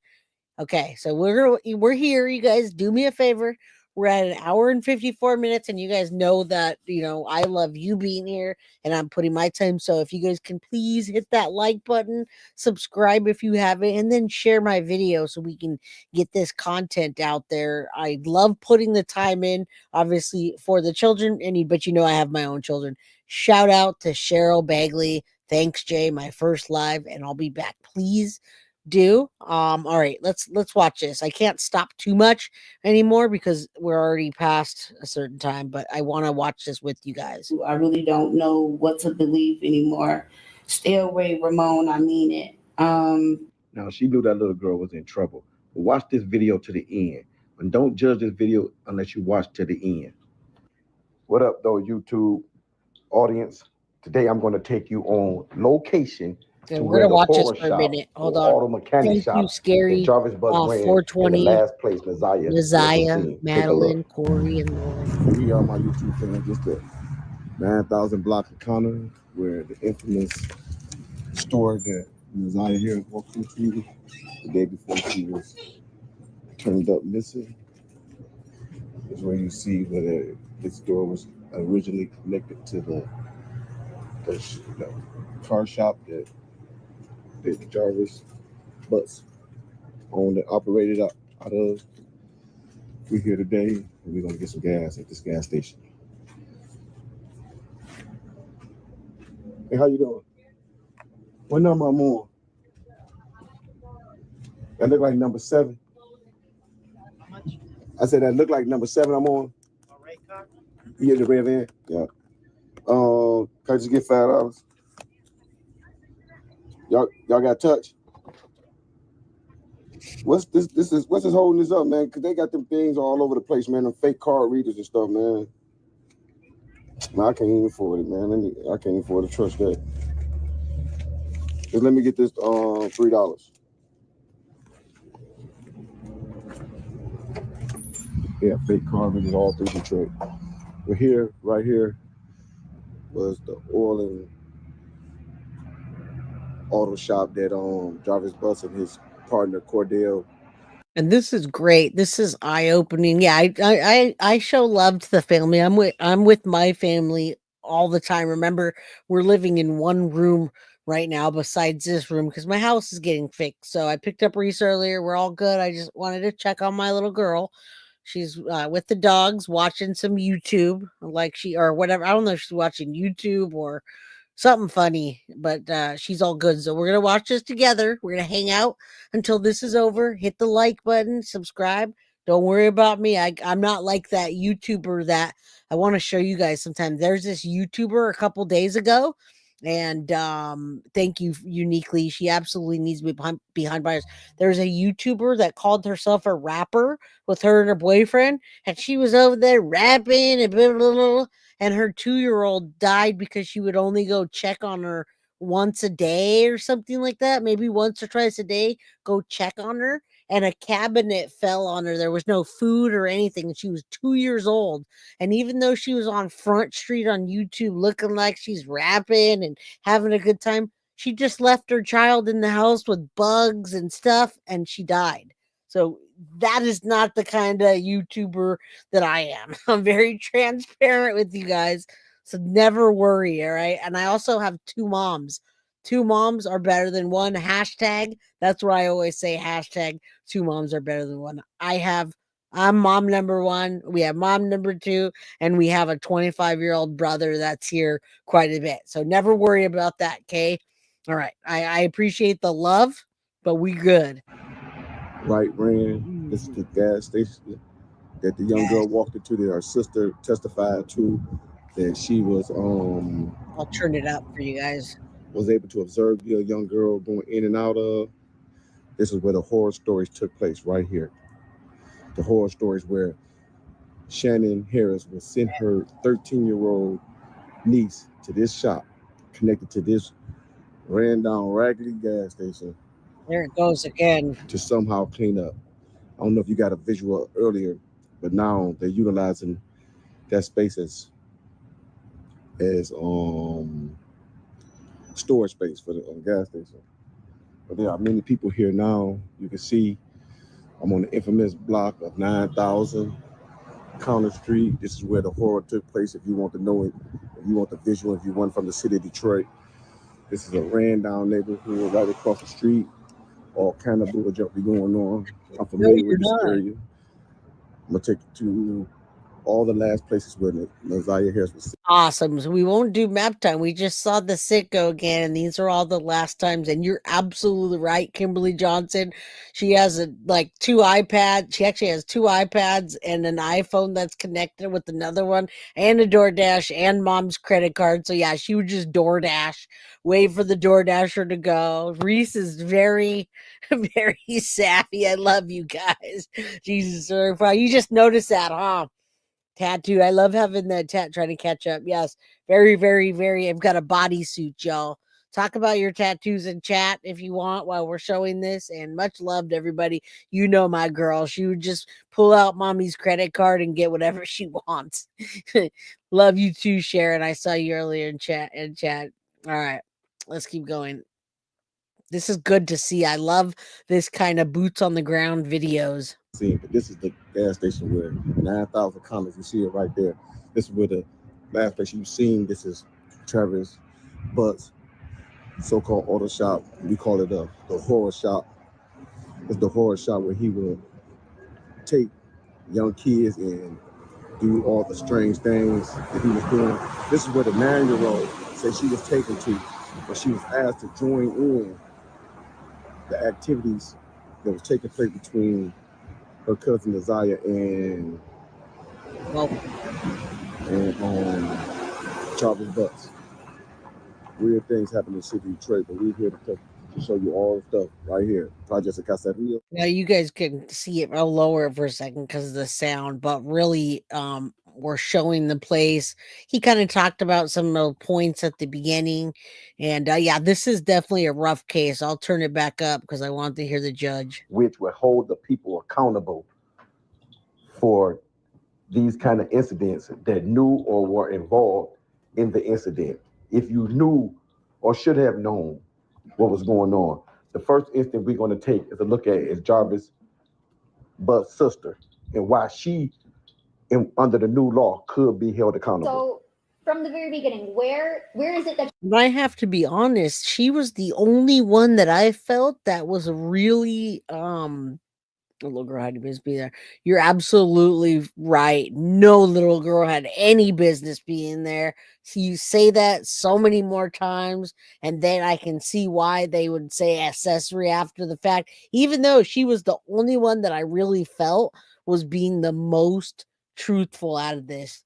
Okay, so we're here. You guys do me a favor. We're at 1 hour and 54 minutes, and you guys know that, you know, I love you being here, and I'm putting my time. So if you guys can please hit that like button, subscribe if you haven't, and then share my video so we can get this content out there. I love putting the time in, obviously, for the children, but you know I have my own children. Shout out to Cheryl Bagley. Thanks, Jay, my first live, and I'll be back. Please do. All right, let's watch this. I can't stop too much anymore because we're already past a certain time, but I want to watch this with you guys. I really don't know what to believe anymore. Stay away, Ramon. I mean it. Now, she knew that little girl was in trouble. But watch this video to the end. And don't judge this video unless you watch to the end. What up, though, YouTube audience? Today, I'm going to take you on location. Okay, we're gonna watch this for a minute. Hold on. Auto mechanic Thank you, Scary. Jarvis Butts 420. last place, Naziah, Madeline, Corey, and Lauren. We are my YouTube channel, just at 9,000 block of Connor, where the infamous store that Naziah Harris walked into the day before she was turned up missing is where you see that this door was originally connected to the car shop that Jarvis Butts owned and operated out of. We're here today, and we're gonna get some gas at this gas station. Hey, how you doing? What number I'm on? That look like number 7. How much? I said that look like number 7 I'm on. All right, car? You get the red van? Yeah. Can I just get $5? Y'all got touch? What's this holding this up, man? Cause they got them things all over the place, man. Them fake card readers and stuff, man. I can't even afford it, man. I can't afford to trust that. Just let me get this $3. Yeah, fake card readers all through Detroit. But here, right here, was the oil and auto shop that Jarvis Butts and his partner Cordell. And this is great. This is eye-opening. Yeah, I show love to the family. I'm with my family all the time. Remember, we're living in one room right now besides this room because my house is getting fixed. So I picked up Reese earlier. We're all good. I just wanted to check on my little girl. She's with the dogs watching some YouTube, or whatever. I don't know if she's watching YouTube or something funny, but she's all good. So we're gonna watch this together. We're gonna hang out until this is over. Hit the like button, subscribe. Don't worry about me. I'm not like that YouTuber that I want to show you guys sometime. There's this YouTuber a couple days ago, and thank you, Uniquely. She absolutely needs to be behind bars. There's a YouTuber that called herself a rapper with her and her boyfriend, and she was over there rapping and blah, blah, blah, and her 2-year-old died because she would only go check on her once a day or something like that. Maybe once or twice a day, go check on her. And a cabinet fell on her. There was no food or anything. She was 2 years old. And even though she was on Front Street on YouTube looking like she's rapping and having a good time, she just left her child in the house with bugs and stuff, and she died. So that is not the kind of YouTuber that I am. I'm very transparent with you guys. So never worry, all right? And I also have 2 moms. 2 moms are better than one. Hashtag. That's what I always say. Hashtag 2 moms are better than one. I have I'm mom number 1. We have mom number 2, and we have a 25-year-old brother that's here quite a bit. So never worry about that, Kay. All right. I appreciate the love, but we good. Right, Rand. This is the gas station that the young girl walked into, that her sister testified to, that she was I'll turn it up for you guys. Was able to observe the young girl going in and out of. This is where the horror stories took place, right here. The horror stories where Shannon Harris will send her 13-year-old niece to this shop connected to this ran down raggedy gas station. There it goes again. To somehow clean up. I don't know if you got a visual earlier, but now they're utilizing that space as storage space for the gas station. But there are many people here now. You can see I'm on the infamous block of 9,000 Cornwall Street. This is where the horror took place. If you want to know it, if you want the visual, if you want from the city of Detroit, this is a ran down neighborhood right across the street. All kind of bullshit be going on. I'm familiar with this area. I'm gonna take you to all the last places where Naziah Harris was. Awesome. So we won't do map time. We just saw the sicko again, and these are all the last times. And you're absolutely right, Kimberly Johnson. She has 2 iPads. She actually has 2 iPads and an iPhone that's connected with another one, and a DoorDash and mom's credit card. So yeah, she would just DoorDash, wait for the DoorDasher to go. Reese is very, very savvy. I love you guys. Jesus, you just noticed that, huh? Tattoo. I love having that trying to catch up. Yes. Very, very, very. I've got a bodysuit, y'all. Talk about your tattoos in chat if you want while we're showing this. And much love to everybody. You know my girl. She would just pull out mommy's credit card and get whatever she wants. Love you too, Sharon. I saw you earlier in chat. All right. Let's keep going. This is good to see. I love this kind of boots on the ground videos. But this is the gas station where 9,000 comments. You see it right there. This is where the last place you've seen. This is Jarvis Butts, so-called auto shop. We call it the horror shop. It's the horror shop where he will take young kids and do all the strange things that he was doing. This is where the 9-year-old said she was taken to, but she was asked to join in the activities that was taking place between her cousin Naziah and Jarvis Butts. Weird things happen in the city of Detroit, but we're here to show you all the stuff right here. Projects of Casaria. Now you guys can see it. I'll lower it for a second because of the sound, but really, we're showing the place. He kind of talked about some of the points at the beginning, and yeah, this is definitely a rough case. I'll turn it back up because I want to hear the judge. Which would hold the people accountable for these kind of incidents that knew or were involved in the incident. If you knew or should have known what was going on, the first instant we're going to take is a look at is Jarvis Butts' sister and why she, under the new law, could be held accountable. So from the very beginning, where is it that I have to be honest, she was the only one that I felt that was really a little girl had to be there. You're absolutely right. No little girl had any business being there. So you say that so many more times, and then I can see why they would say accessory after the fact, even though she was the only one that I really felt was being the most truthful out of this.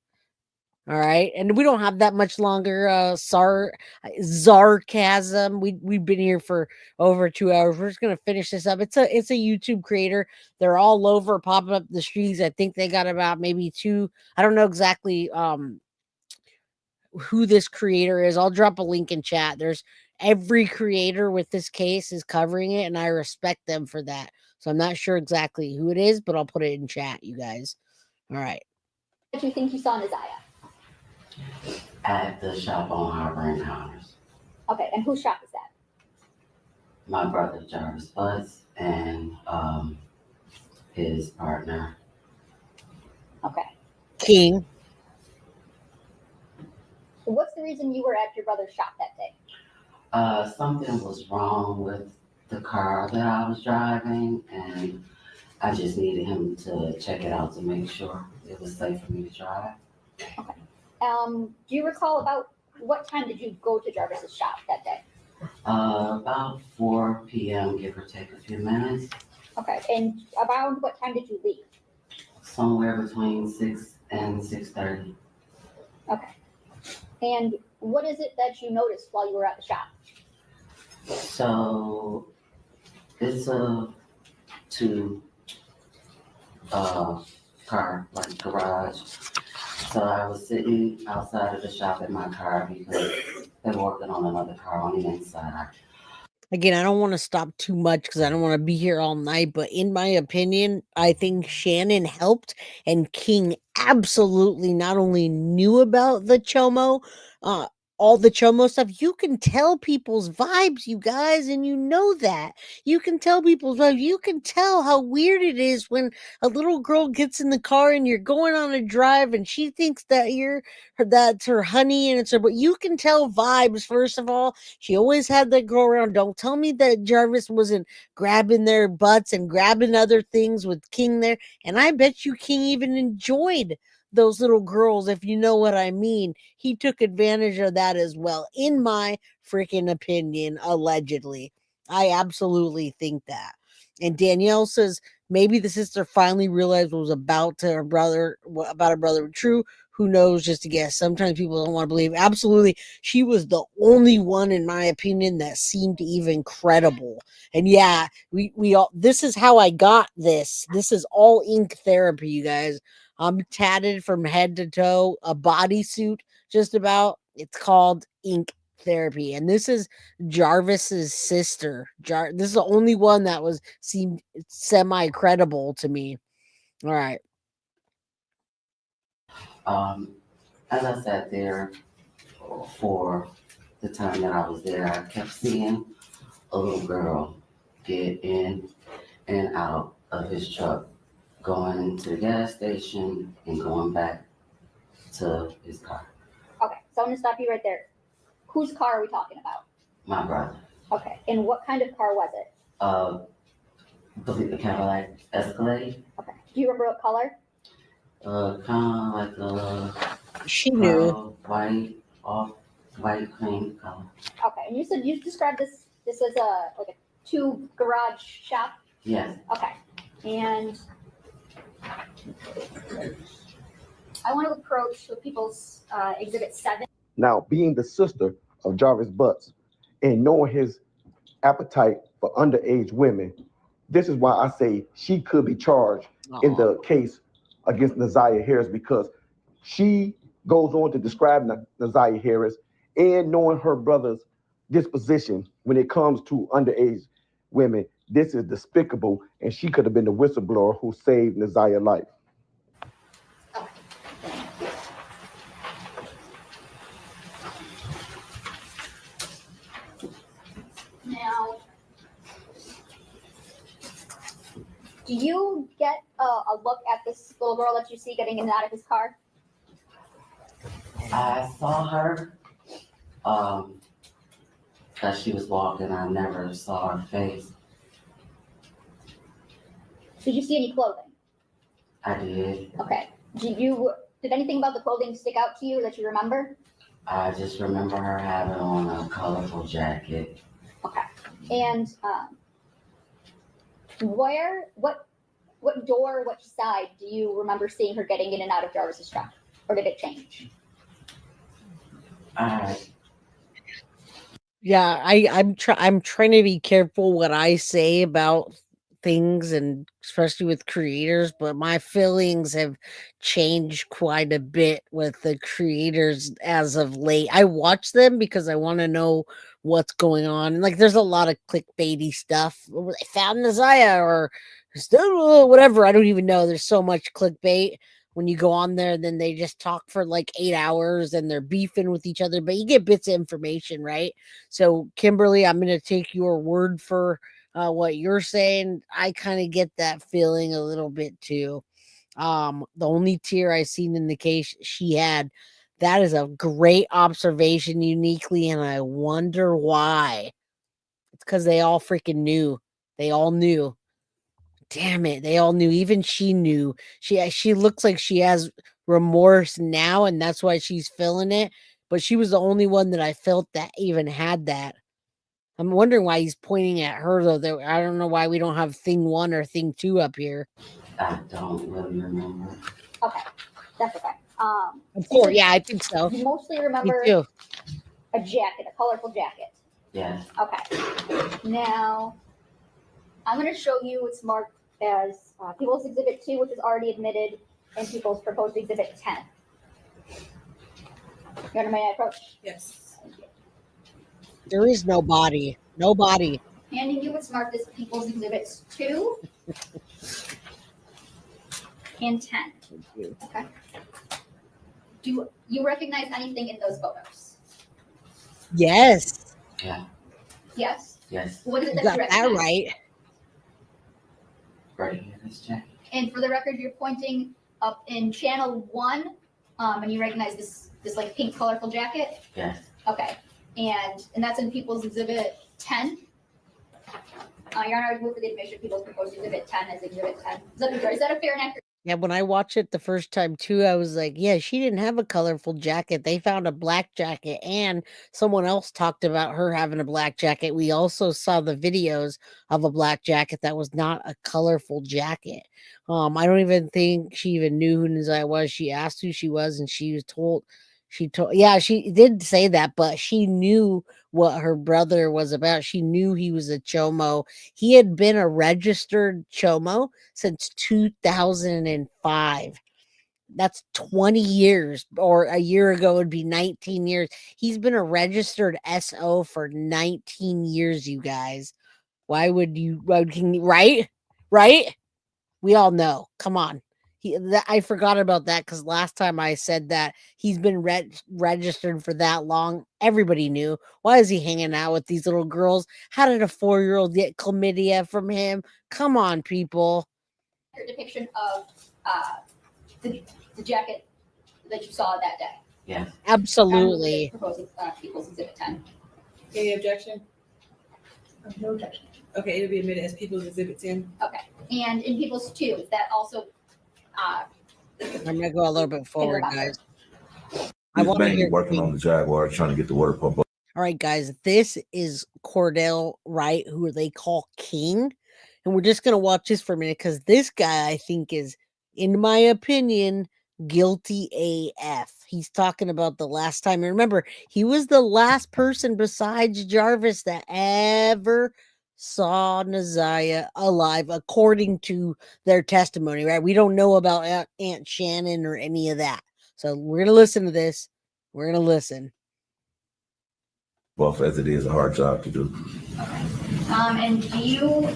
All right, and we don't have that much longer. Zarcasm. We've been here for over 2 hours. We're just gonna finish this up. It's a YouTube creator. They're all over, popping up the streets. I think they got about maybe 2. I don't know exactly who this creator is. I'll drop a link in chat. There's every creator with this case is covering it, and I respect them for that. So I'm not sure exactly who it is, but I'll put it in chat, you guys. All right. you think you saw Naziah? At the shop on Harbor and Commerce. Okay, and whose shop is that? My brother Jarvis Butts and his partner. Okay. King. What's the reason you were at your brother's shop that day? Something was wrong with the car that I was driving, and I just needed him to check it out to make sure it was safe for me to drive. Do you recall about what time did you go to Jarvis's shop that day? About 4 p.m., give or take a few minutes. Okay, and around what time did you leave? Somewhere between 6 and 6:30. Okay. And what is it that you noticed while you were at the shop? So it's a two car, like garage. So I was sitting outside of the shop in my car because they were working on another car on the inside. Again, I don't want to stop too much because I don't want to be here all night, but in my opinion, I think Shannon helped and King absolutely not only knew about the Chomo, all the Chomo stuff. You can tell people's vibes, you guys, and you know that. You can tell people's vibes. You can tell how weird it is when a little girl gets in the car and you're going on a drive and she thinks that that's her honey and it's her, but you can tell vibes, first of all. She always had that girl around. Don't tell me that Jarvis wasn't grabbing their butts and grabbing other things with King there. And I bet you King even enjoyed those little girls, if you know what I mean. He took advantage of that as well, in my freaking opinion, allegedly. I absolutely think that. And Danielle says maybe the sister finally realized what was about her brother, about her brother. True. Who knows? Just a guess. Sometimes people don't want to believe. Absolutely. She was the only one, in my opinion, that seemed even credible. And yeah, we all, this is how I got this. This is all ink therapy, you guys. I'm tatted from head to toe, a bodysuit, just about. It's called ink therapy. And this is Jarvis's sister. This is the only one that seemed semi-credible to me. All right. As I sat there for the time that I was there, I kept seeing a little girl get in and out of his truck, going to the gas station and going back to his car. Okay, so I'm gonna stop you right there. Whose car are we talking about? My brother. Okay, and what kind of car was it? I believe the Cadillac Escalade. Okay, do you remember what color? Kind of like she knew white cream color. Okay, and you said you described this as a two garage shop. Yes. Okay, and I want to approach the People's Exhibit 7. Now, being the sister of Jarvis Butts and knowing his appetite for underage women, this is why I say she could be charged in the case against Naziah Harris, because she goes on to describe Naziah Harris and knowing her brother's disposition when it comes to underage women. This is despicable, and she could have been the whistleblower who saved Naziah's life. Now, do you get a look at this little girl that you see getting in and out of his car? I saw her as she was walking. I never saw her face. Did you see any clothing? I did. Okay. Did anything about the clothing stick out to you that you remember? I just remember her having on a colorful jacket. Okay. And what door, which side do you remember seeing her getting in and out of Jarvis's truck? Or did it change? Yeah, I'm trying to be careful what I say about things, and especially with creators, but my feelings have changed quite a bit with the creators as of late. I watch them because I want to know what's going on. And like there's a lot of clickbaity stuff. They found Naziah or still whatever. I don't even know. There's so much clickbait. When you go on there, then they just talk for like 8 hours and they're beefing with each other, but you get bits of information, right? So Kimberly, I'm going to take your word for what you're saying. I kind of get that feeling a little bit too. The only tear I seen in the case she had, that is a great observation uniquely, and I wonder why. It's because they all freaking knew. They all knew. damn it, they all knew. Even she knew. She looks like she has remorse now, and that's why she's feeling it. But she was the only one that I felt that even had that. I'm wondering why he's pointing at her though. I don't know why we don't have thing 1 or thing 2 up here. I don't really remember. Okay, that's okay. Of course, yeah, I think so. You mostly Me remember too. a jacket, a colorful jacket. Yeah. Okay. Now, I'm going to show you what's marked as People's Exhibit 2, which is already admitted, and People's Proposed Exhibit 10. You under my approach? Yes. There is no body. No body. Handing you what's marked as People's Exhibits 2 and 10. Okay. Do you recognize anything in those photos? Yes. Yeah. Yes. Yes. What is it You that got you that recognize? right. Right here, this jacket. And for the record, you're pointing up in channel 1, and you recognize this like pink colorful jacket. Yes. Okay. And that's in People's Exhibit 10. Your Honor, I move for the admission of People's Proposed Exhibit 10 as Exhibit 10. Is that a fair and accurate? Yeah, when I watched it the first time too, I was like, yeah, she didn't have a colorful jacket. They found a black jacket, and someone else talked about her having a black jacket. We also saw the videos of a black jacket that was not a colorful jacket. I don't even think she even knew who Nizai was. She asked who she was, and she told, yeah, she did say that, but she knew what her brother was about. She knew he was a chomo. He had been a registered chomo since 2005. That's 20 years, or a year ago would be 19 years. He's been a registered SO for 19 years, you guys. Why would you, right? Right? We all know. Come on. I forgot about that because last time I said that he's been registered for that long. Everybody knew. Why is he hanging out with these little girls? How did a 4-year-old get chlamydia from him? Come on, people. Depiction of the jacket that you saw that day. Yeah. Absolutely. Proposed People's Exhibit 10. Any objection? No objection. Okay, it'll be admitted as People's Exhibit 10. Okay. And in People's 2, is that also? I'm gonna go a little bit forward, guys. I He's want to mainly hear working on the Jaguar, trying to get the water pump up. All right, guys, this is Cordell Wright, who they call King. And we're just going to watch this for a minute because this guy, I think, is, in my opinion, guilty AF. He's talking about the last time. And remember, he was the last person besides Jarvis that ever saw Naziah alive, according to their testimony, right? We don't know about Aunt Shannon or any of that. So we're going to listen to this. We're going to listen. Well, as it is a hard job to do. And do you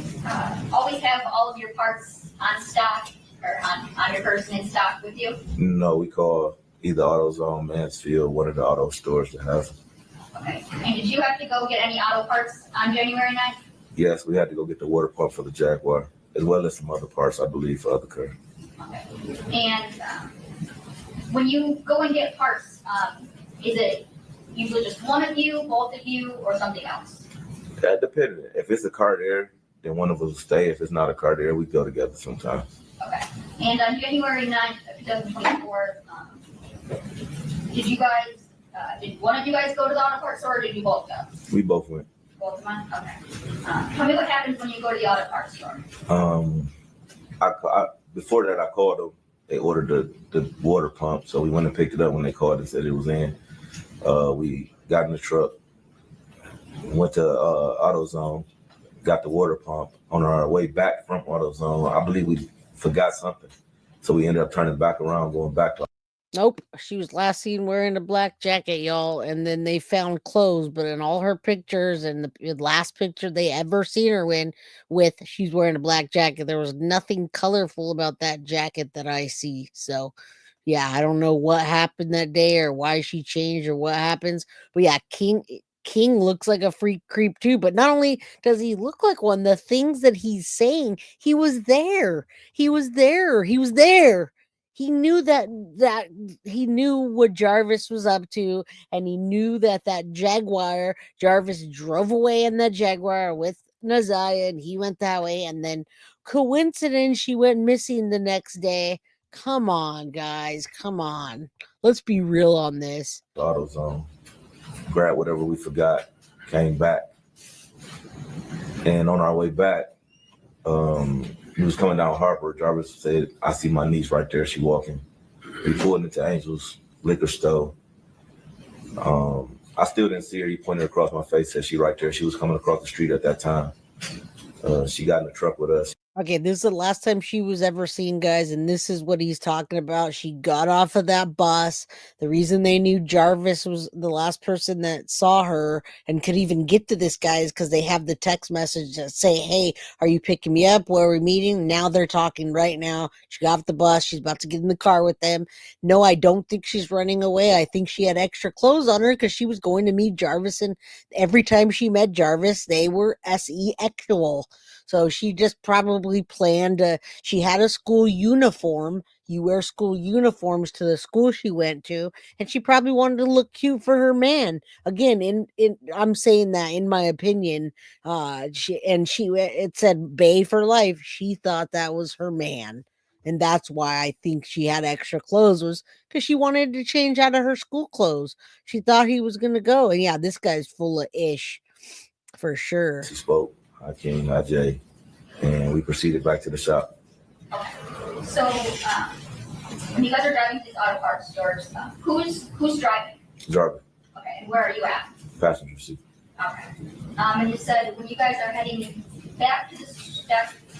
always have all of your parts on stock or on your person in stock with you? No, we call either AutoZone, Mansfield, one of the auto stores that have them. Okay. And did you have to go get any auto parts on January 9th? Yes, we had to go get the water pump for the Jaguar, as well as some other parts, I believe, for other cars. Okay. And when you go and get parts, is it usually just one of you, both of you, or something else? That depended. If it's a car there, then one of us will stay. If it's not a car there, we go together sometimes. Okay. And on January 9th, 2024, did you guys, did one of you guys go to the auto parts store, or did you both go? We both went. Both of them? Okay. Tell me what happens when you go to the auto parts store. Before that, I called them. They ordered the water pump, so we went and picked it up when they called and said it was in. We got in the truck, went to AutoZone, got the water pump. On our way back from AutoZone, I believe we forgot something, so we ended up turning back around, going back to. Nope, she was last seen wearing a black jacket, y'all, and then they found clothes, but in all her pictures and the last picture they ever seen her with, she's wearing a black jacket. There was nothing colorful about that jacket that I see. So, yeah, I don't know what happened that day or why she changed or what happens, but yeah, King looks like a freak creep too, but not only does he look like one, the things that he's saying, he was there. He was there. He was there. He knew that he knew what Jarvis was up to, and he knew that Jaguar, Jarvis drove away in the Jaguar with Naziah and he went that way. And then coincidence, she went missing the next day. Come on, guys. Come on. Let's be real on this. AutoZone, grabbed whatever we forgot, came back. And on our way back, we was coming down Harper. Jarvis said, I see my niece right there. She walking. We pulled into Angel's liquor store. I still didn't see her. He pointed across my face, said she right there. She was coming across the street at that time. She got in the truck with us. Okay, this is the last time she was ever seen, guys, and this is what he's talking about. She got off of that bus. The reason they knew Jarvis was the last person that saw her and could even get to this guy is because they have the text message that say, hey, are you picking me up? Where are we meeting? Now they're talking right now. She got off the bus. She's about to get in the car with them. No, I don't think she's running away. I think she had extra clothes on her because she was going to meet Jarvis, and every time she met Jarvis, they were sexual. So she just probably planned she had a school uniform. You wear school uniforms to the school she went to, and she probably wanted to look cute for her man. Again, I'm saying that in my opinion. It said Bay for life. She thought that was her man. And that's why I think she had extra clothes, was because she wanted to change out of her school clothes. She thought he was going to go. And yeah, this guy's full of ish for sure. She spoke. Hakeem, Ajay, and we proceeded back to the shop. Okay. So, when you guys are driving to these auto parts stores, who's driving? Jarvis. Okay, and where are you at? Passenger seat. Okay. And you said when you guys are heading back to the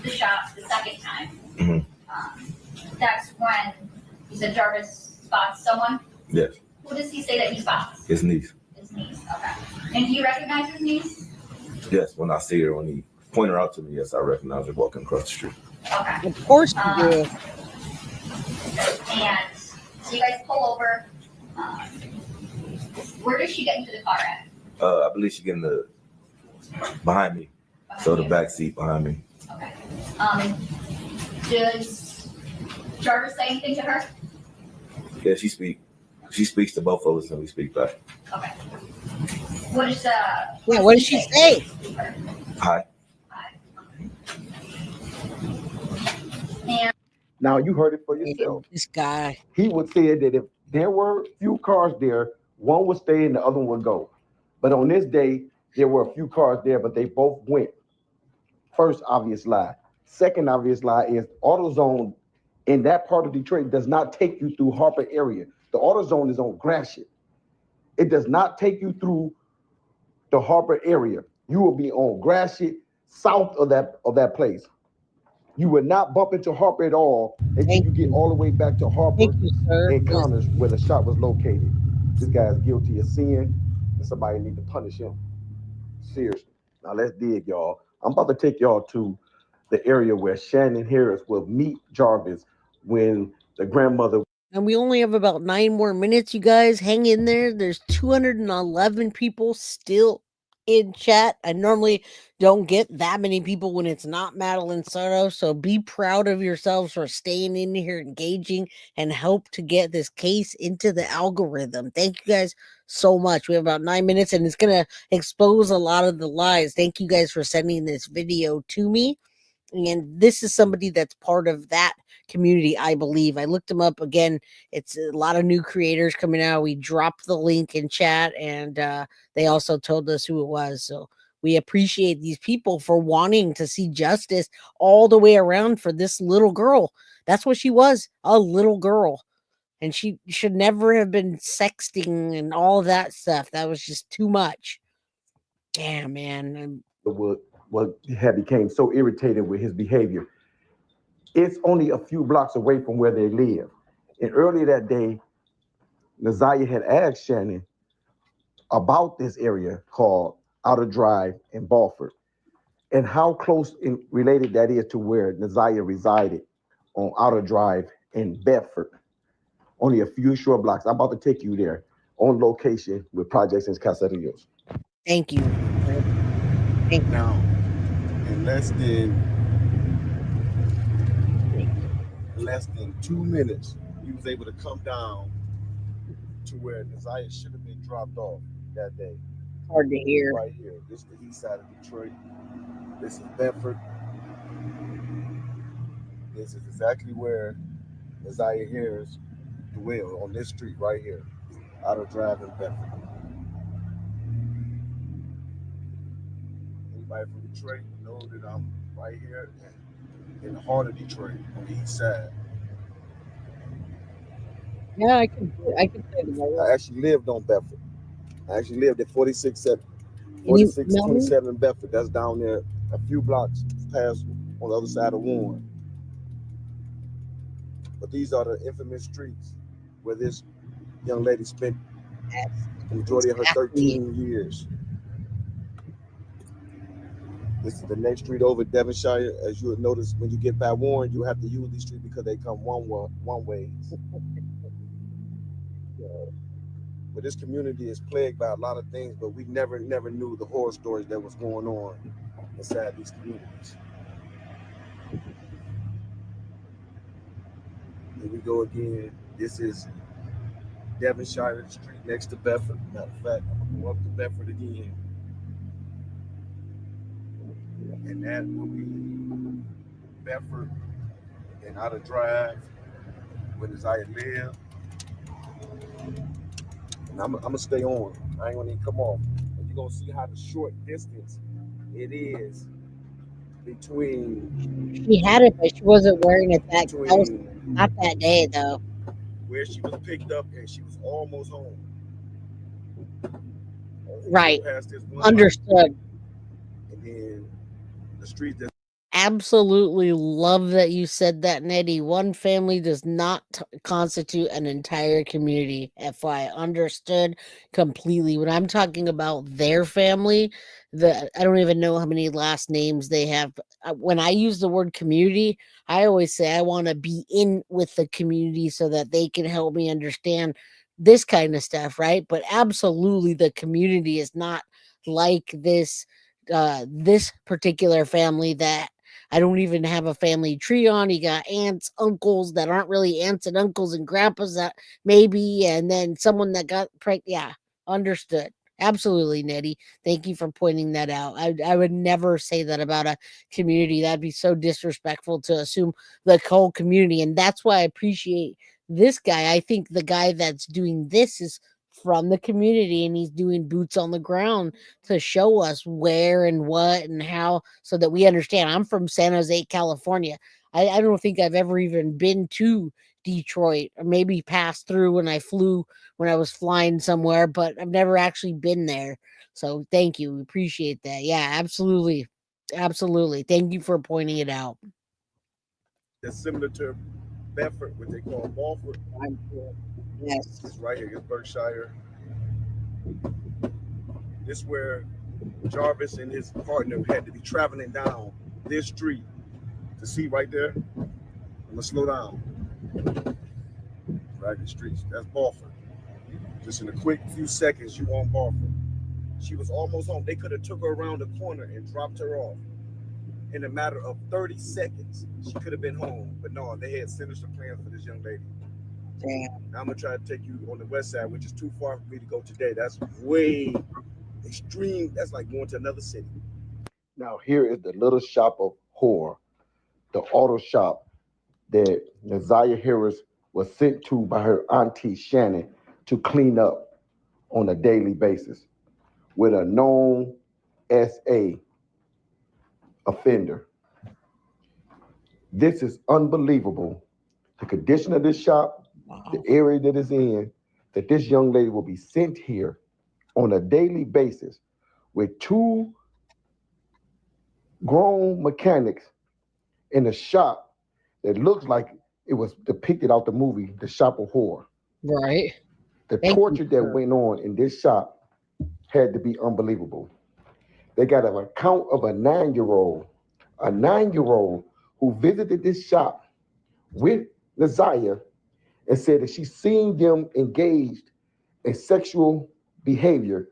shop the second time, that's when you said Jarvis spots someone? Yes. Who does he say that he spots? His niece. His niece, okay. And do you recognize his niece? Yes, when I see her, when he pointed her out to me, yes, I recognize her walking across the street. Okay. Of course you do. And so you guys pull over. Where does she get into the car at? I believe she getting behind me. So the back seat behind me. Okay. Does Jarvis say anything to her? Yeah, she speaks to both of us and we speak back. Okay. What is what does she say? Hi. And now you heard it for yourself. This guy. He would say that if there were few cars there, one would stay and the other one would go. But on this day, there were a few cars there, but they both went. First obvious lie. Second obvious lie is AutoZone in that part of Detroit does not take you through Harper area. The AutoZone is on Gratiot. It does not take you through the Harper area. You will be on Gratiot, south of that place. You would not bump into Harper at all until you get all the way back to Harper and Connors, where the shop was located. This guy is guilty of sin, and somebody need to punish him. Seriously. Now let's dig, y'all. I'm about to take y'all to the area where Shannon Harris will meet Jarvis when the grandmother. And we only have about 9 more minutes, you guys. Hang in there. There's 211 people still in chat. I normally don't get that many people when it's not Madeline Soto. So be proud of yourselves for staying in here, engaging, and help to get this case into the algorithm. Thank you guys so much. We have about 9 minutes and it's going to expose a lot of the lies. Thank you guys for sending this video to me. And this is somebody that's part of that community, I believe. I looked him up again. It's a lot of new creators coming out. We dropped the link in chat, and they also told us who it was. So we appreciate these people for wanting to see justice all the way around for this little girl. That's what she was, a little girl. And she should never have been sexting and all of that stuff. That was just too much. Damn, man. What had became so irritated with his behavior. It's only a few blocks away from where they live. And earlier that day, Naziah had asked Shannon about this area called Outer Drive in Balford and how close related that is to where Naziah resided on Outer Drive in Bedford. Only a few short blocks. I'm about to take you there on location with Projects in Caserillos. Thank you. Thank you. Now, in less than 2 minutes, he was able to come down to where Naziah should have been dropped off that day. Hard to hear. Right here. This is the east side of Detroit. This is Bedford. This is exactly where Isaiah Harris dwelled, on this street right here, Auto Drive in Bedford. Anybody from Detroit know that I'm right here in the heart of Detroit, on the east side. Yeah, I can say that. I actually lived on Bedford. I actually lived at 4627 Bedford. That's down there a few blocks past on the other side of Warren. But these are the infamous streets where this young lady spent the majority of her 13 years. This is the next street over, Devonshire. As you would notice, when you get by Warren, you have to use these streets because they come one way. But this community is plagued by a lot of things, but we never knew the horror stories that was going on inside these communities. Here we go again. This is Devonshire Street next to Bedford. Matter of fact, I'm gonna go up to Bedford again. And that will be Bedford and Outer Drive, where Isaiah lived. And I'm gonna stay on. I ain't gonna even come off. And you're gonna see how the short distance it is between. She had it, but she wasn't wearing it that close. Not that day, though. Where she was picked up and she was almost home. Right. Understood. And then the street that. Absolutely love that you said that, Nettie. One family does not constitute an entire community. FY, understood completely. When I'm talking about their family, I don't even know how many last names they have. When I use the word community, I always say I want to be in with the community so that they can help me understand this kind of stuff, right? But absolutely, the community is not like this particular family that I don't even have a family tree on. You got aunts, uncles that aren't really aunts and uncles and grandpas that maybe, and then someone that got pregnant. Yeah, understood. Absolutely, Nettie. Thank you for pointing that out. I would never say that about a community. That'd be so disrespectful to assume the whole community. And that's why I appreciate this guy. I think the guy that's doing this is from the community, and he's doing boots on the ground to show us where and what and how, so that we understand. I'm from San Jose, California. I don't think I've ever even been to Detroit, or maybe passed through when I was flying somewhere, but I've never actually been there. So thank you. We appreciate that. Yeah, absolutely. Absolutely. Thank you for pointing it out. That's similar to Bedford, what they call Balford. Yes. This is right here, it's Berkshire. This is where Jarvis and his partner had to be traveling down this street to see right there. I'm gonna slow down. Right, the streets. That's Balford. Just in a quick few seconds, you on Balford. She was almost home. They could have took her around the corner and dropped her off. In a matter of 30 seconds, she could have been home. But no, they had sinister plans for this young lady. Damn. Now I'm gonna try to take you on the west side, which is too far for me to go today. That's way extreme. That's like going to another city. Now here is the little shop of horror, the auto shop that Isaiah Harris was sent to by her auntie Shannon to clean up on a daily basis with a known SA offender. This is unbelievable. The condition of this shop, the area that it's in, that this young lady will be sent here on a daily basis with two grown mechanics in a shop that looks like it was depicted out the movie, The Shop of Horror. Right. The torture that went on in this shop had to be unbelievable. They got an account of a 9-year-old who visited this shop with Isaiah and said that she seen them engaged in sexual behavior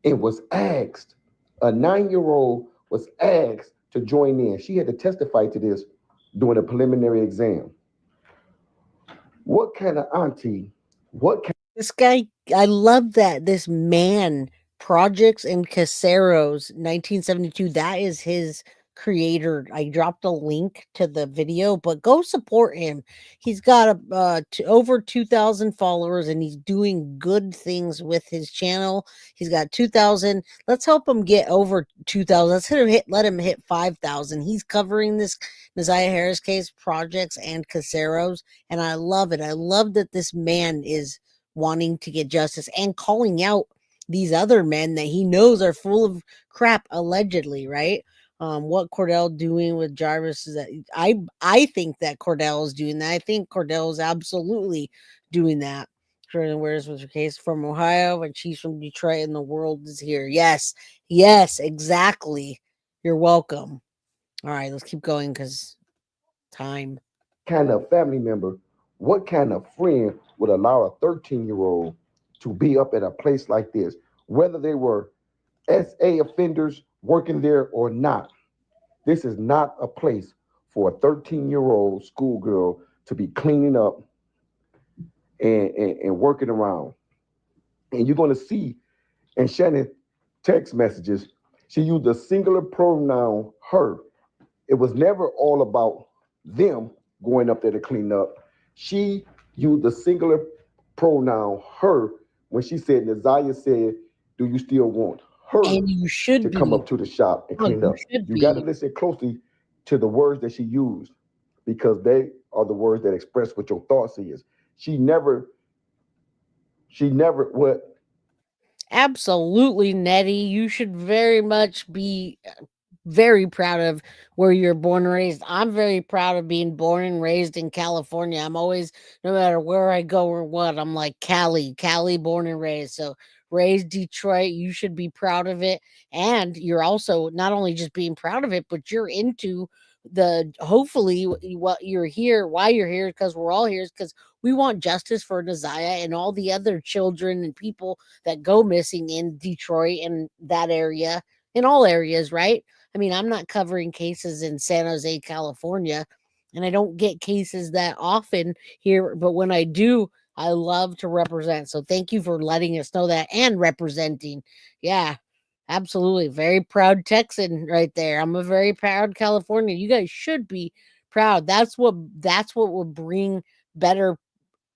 and was asked, a 9-year-old was asked to join in. She had to testify to this during a preliminary exam. What kind of auntie, this guy, I love that. This man, Projects and Caseros, 1972, that is his creator. I dropped a link to the video, but go support him. He's got over 2,000 followers, and he's doing good things with his channel. He's got 2,000. Let's help him get over 2,000. Let him hit 5,000. He's covering this Naziah Harris case, projects, and Caseros, and I love it. I love that this man is wanting to get justice and calling out these other men that he knows are full of crap, allegedly, right? What Cordell doing with Jarvis is that I think that Cordell is doing that. I think Cordell is absolutely doing that. Where's with your case from Ohio and she's from Detroit and the world is here. Yes, exactly. You're welcome. All right, let's keep going because time. Kind of family member, what kind of friend would allow a 13-year-old to be up at a place like this, whether they were SA offenders working there or not? This is not a place for a 13-year-old schoolgirl to be cleaning up and working around. And you're going to see in Shannon's text messages, she used a singular pronoun, her. It was never all about them going up there to clean up. She used the singular pronoun, her, when she said, Naziah said, do you still want her and you should to come up to the shop and clean up? You got to listen closely to the words that she used, because they are the words that express what your thoughts is. She never what? Absolutely, Nettie. You should very much be very proud of where you're born and raised. I'm very proud of being born and raised in California. I'm always, no matter where I go or what, I'm like Cali, born and raised. So raised Detroit, you should be proud of it. And you're also not only just being proud of it, but you're into hopefully what you're here, why you're here, because we're all here, is because we want justice for Naziah and all the other children and people that go missing in Detroit and that area, in all areas, right? I mean, I'm not covering cases in San Jose, California, and I don't get cases that often here, but when I do, I love to represent. So thank you for letting us know that and representing. Yeah, absolutely. Very proud Texan right there. I'm a very proud Californian. You guys should be proud. That's what will bring better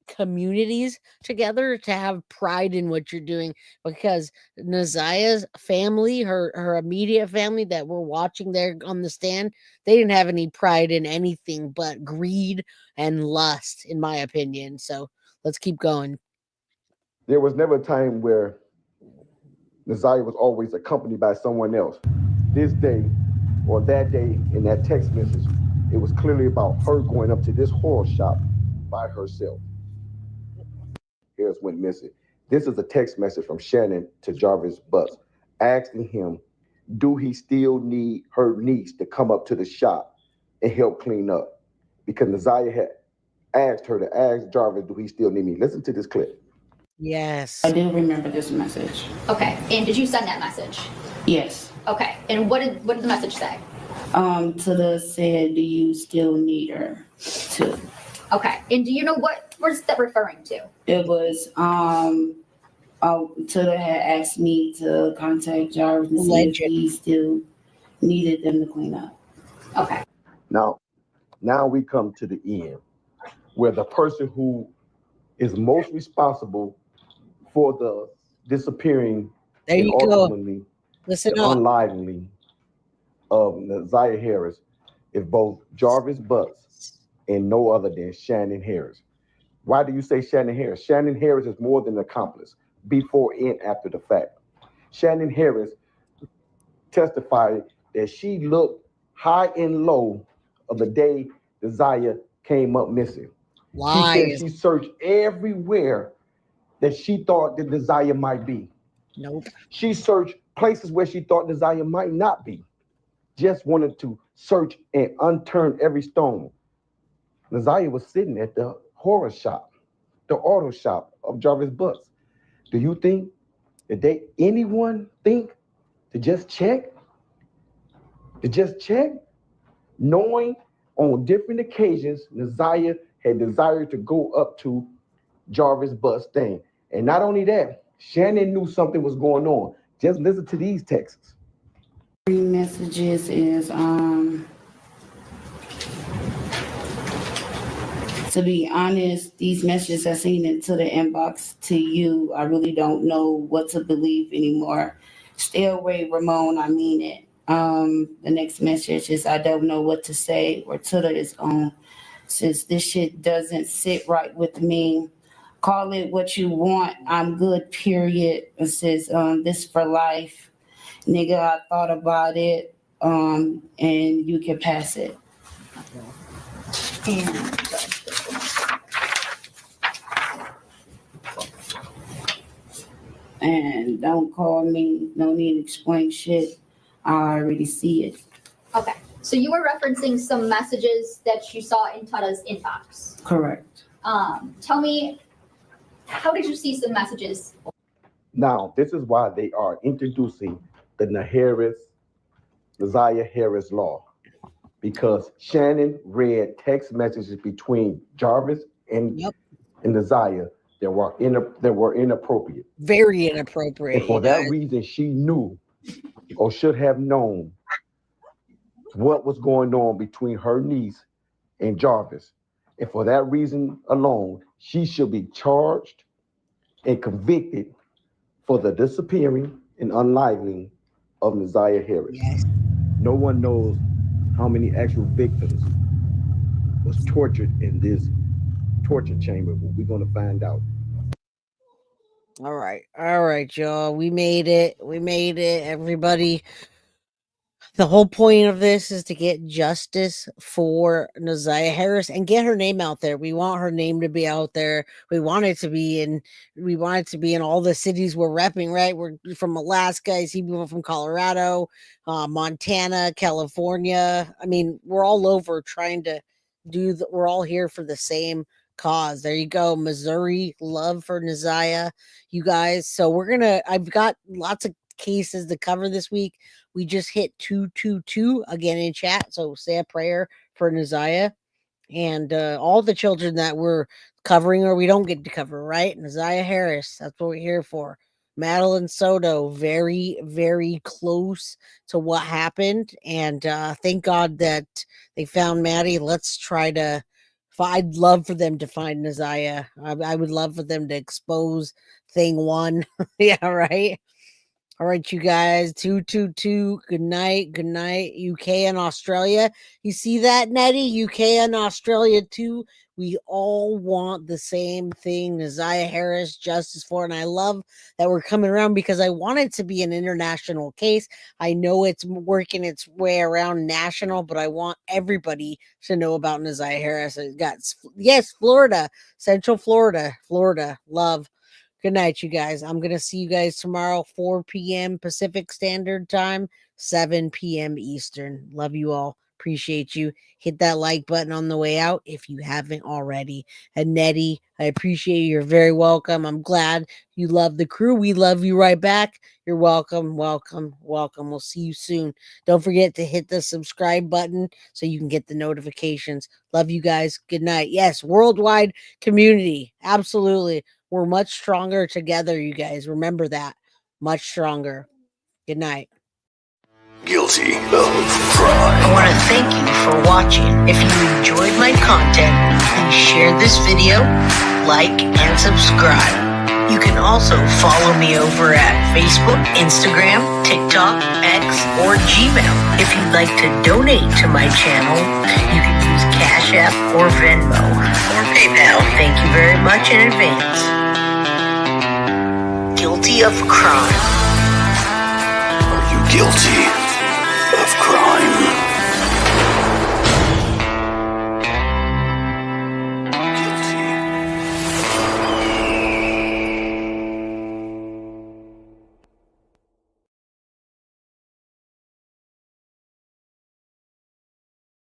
communities together, to have pride in what you're doing, because Naziah's family, her immediate family that we're watching there on the stand, they didn't have any pride in anything but greed and lust, in my opinion. So let's keep going. There was never a time where Naziah was always accompanied by someone else. This day or that day in that text message, it was clearly about her going up to this horror shop by herself. Harris went missing. This is a text message from Shannon to Jarvis Butts, asking him, do he still need her niece to come up to the shop and help clean up? Because Naziah had asked her to ask Jarvis, do he still need me? Listen to this clip. Yes. I do remember this message. Okay, and did you send that message? Yes. Okay, and what did the message say? Tada said, do you still need her to? Okay, and do you know what is that referring to? It was, Tada had asked me to contact Jarvis and see if he still needed them to clean up. Okay. Now we come to the end, where the person who is most responsible for the disappearing there and you ultimately go. Listen the up. unlivening of Naziah Harris is both Jarvis Butts and no other than Shannon Harris. Why do you say Shannon Harris? Shannon Harris is more than an accomplice before and after the fact. Shannon Harris testified that she looked high and low of the day Naziah came up missing. Lies. She said she searched everywhere that she thought that Naziah might be. Nope. She searched places where she thought Naziah might not be. Just wanted to search and unturn every stone. Naziah was sitting at the horror shop, the auto shop of Jarvis Butts. Do you think that anyone think to just check? To just check? Knowing on different occasions, Naziah had desired to go up to Jarvis Butts' thing. And not only that, Shannon knew something was going on. Just listen to these texts. Messages is to be honest, these messages I seen into the inbox to you, I really don't know what to believe anymore. Stay away, Ramon, I mean it. The next message is I don't know what to say, or Twitter is on. Since this shit doesn't sit right with me, call it what you want. I'm good, period. It says this for life. Nigga, I thought about it, and you can pass it. And don't call me, no need to explain shit. I already see it. Okay, so you were referencing some messages that you saw in Tada's inbox. Correct. Tell me, how did you see some messages? Now, this is why they are introducing the Naziah Harris law, because Shannon read text messages between Jarvis and Naziah that were inappropriate. Very inappropriate. And for that reason, she knew or should have known what was going on between her niece and Jarvis. And for that reason alone, she should be charged and convicted for the disappearing and unlivening of Naziah Harris. Yes. No one knows how many actual victims was tortured in this torture chamber, but we're going to find out. All right, y'all. We made it. Everybody. The whole point of this is to get justice for Naziah Harris and get her name out there. We want her name to be out there. We want it to be in all the cities we're repping, right? We're from Alaska. I see people from Colorado, Montana, California. I mean, we're all over trying to we're all here for the same cause. There you go. Missouri, love for Naziah, you guys. So I've got lots of cases to cover this week. We just hit 222 again in chat, so say a prayer for Naziah and all the children that we're covering or we don't get to cover, right? Naziah Harris, that's what we're here for. Madeline Soto, very, very close to what happened, and thank God that they found Maddie. Let's try to I'd love for them to find Naziah. I would love for them to expose thing one. Yeah, right. All right, you guys, 222. Good night. Good night. UK and Australia. You see that, Nettie? UK and Australia, too. We all want the same thing. Naziah Harris, justice for. And I love that we're coming around because I want it to be an international case. I know it's working its way around national, but I want everybody to know about Naziah Harris. Yes, Florida, Central Florida, love. Good night, you guys. I'm going to see you guys tomorrow, 4 p.m. Pacific Standard Time, 7 p.m. Eastern. Love you all. Appreciate you. Hit that like button on the way out if you haven't already. And Nettie, I appreciate you. You're very welcome. I'm glad you love the crew. We love you right back. You're welcome. We'll see you soon. Don't forget to hit the subscribe button so you can get the notifications. Love you guys. Good night. Yes, worldwide community. Absolutely. We're much stronger together, you guys. Remember that. Much stronger. Good night. Guilty of crime. I want to thank you for watching. If you enjoyed my content, please share this video, like, and subscribe. You can also follow me over at Facebook, Instagram, TikTok, X, or Gmail. If you'd like to donate to my channel, you can use Cash App or Venmo or PayPal. Thank you very much in advance. Guilty of crime. Are you guilty of crime?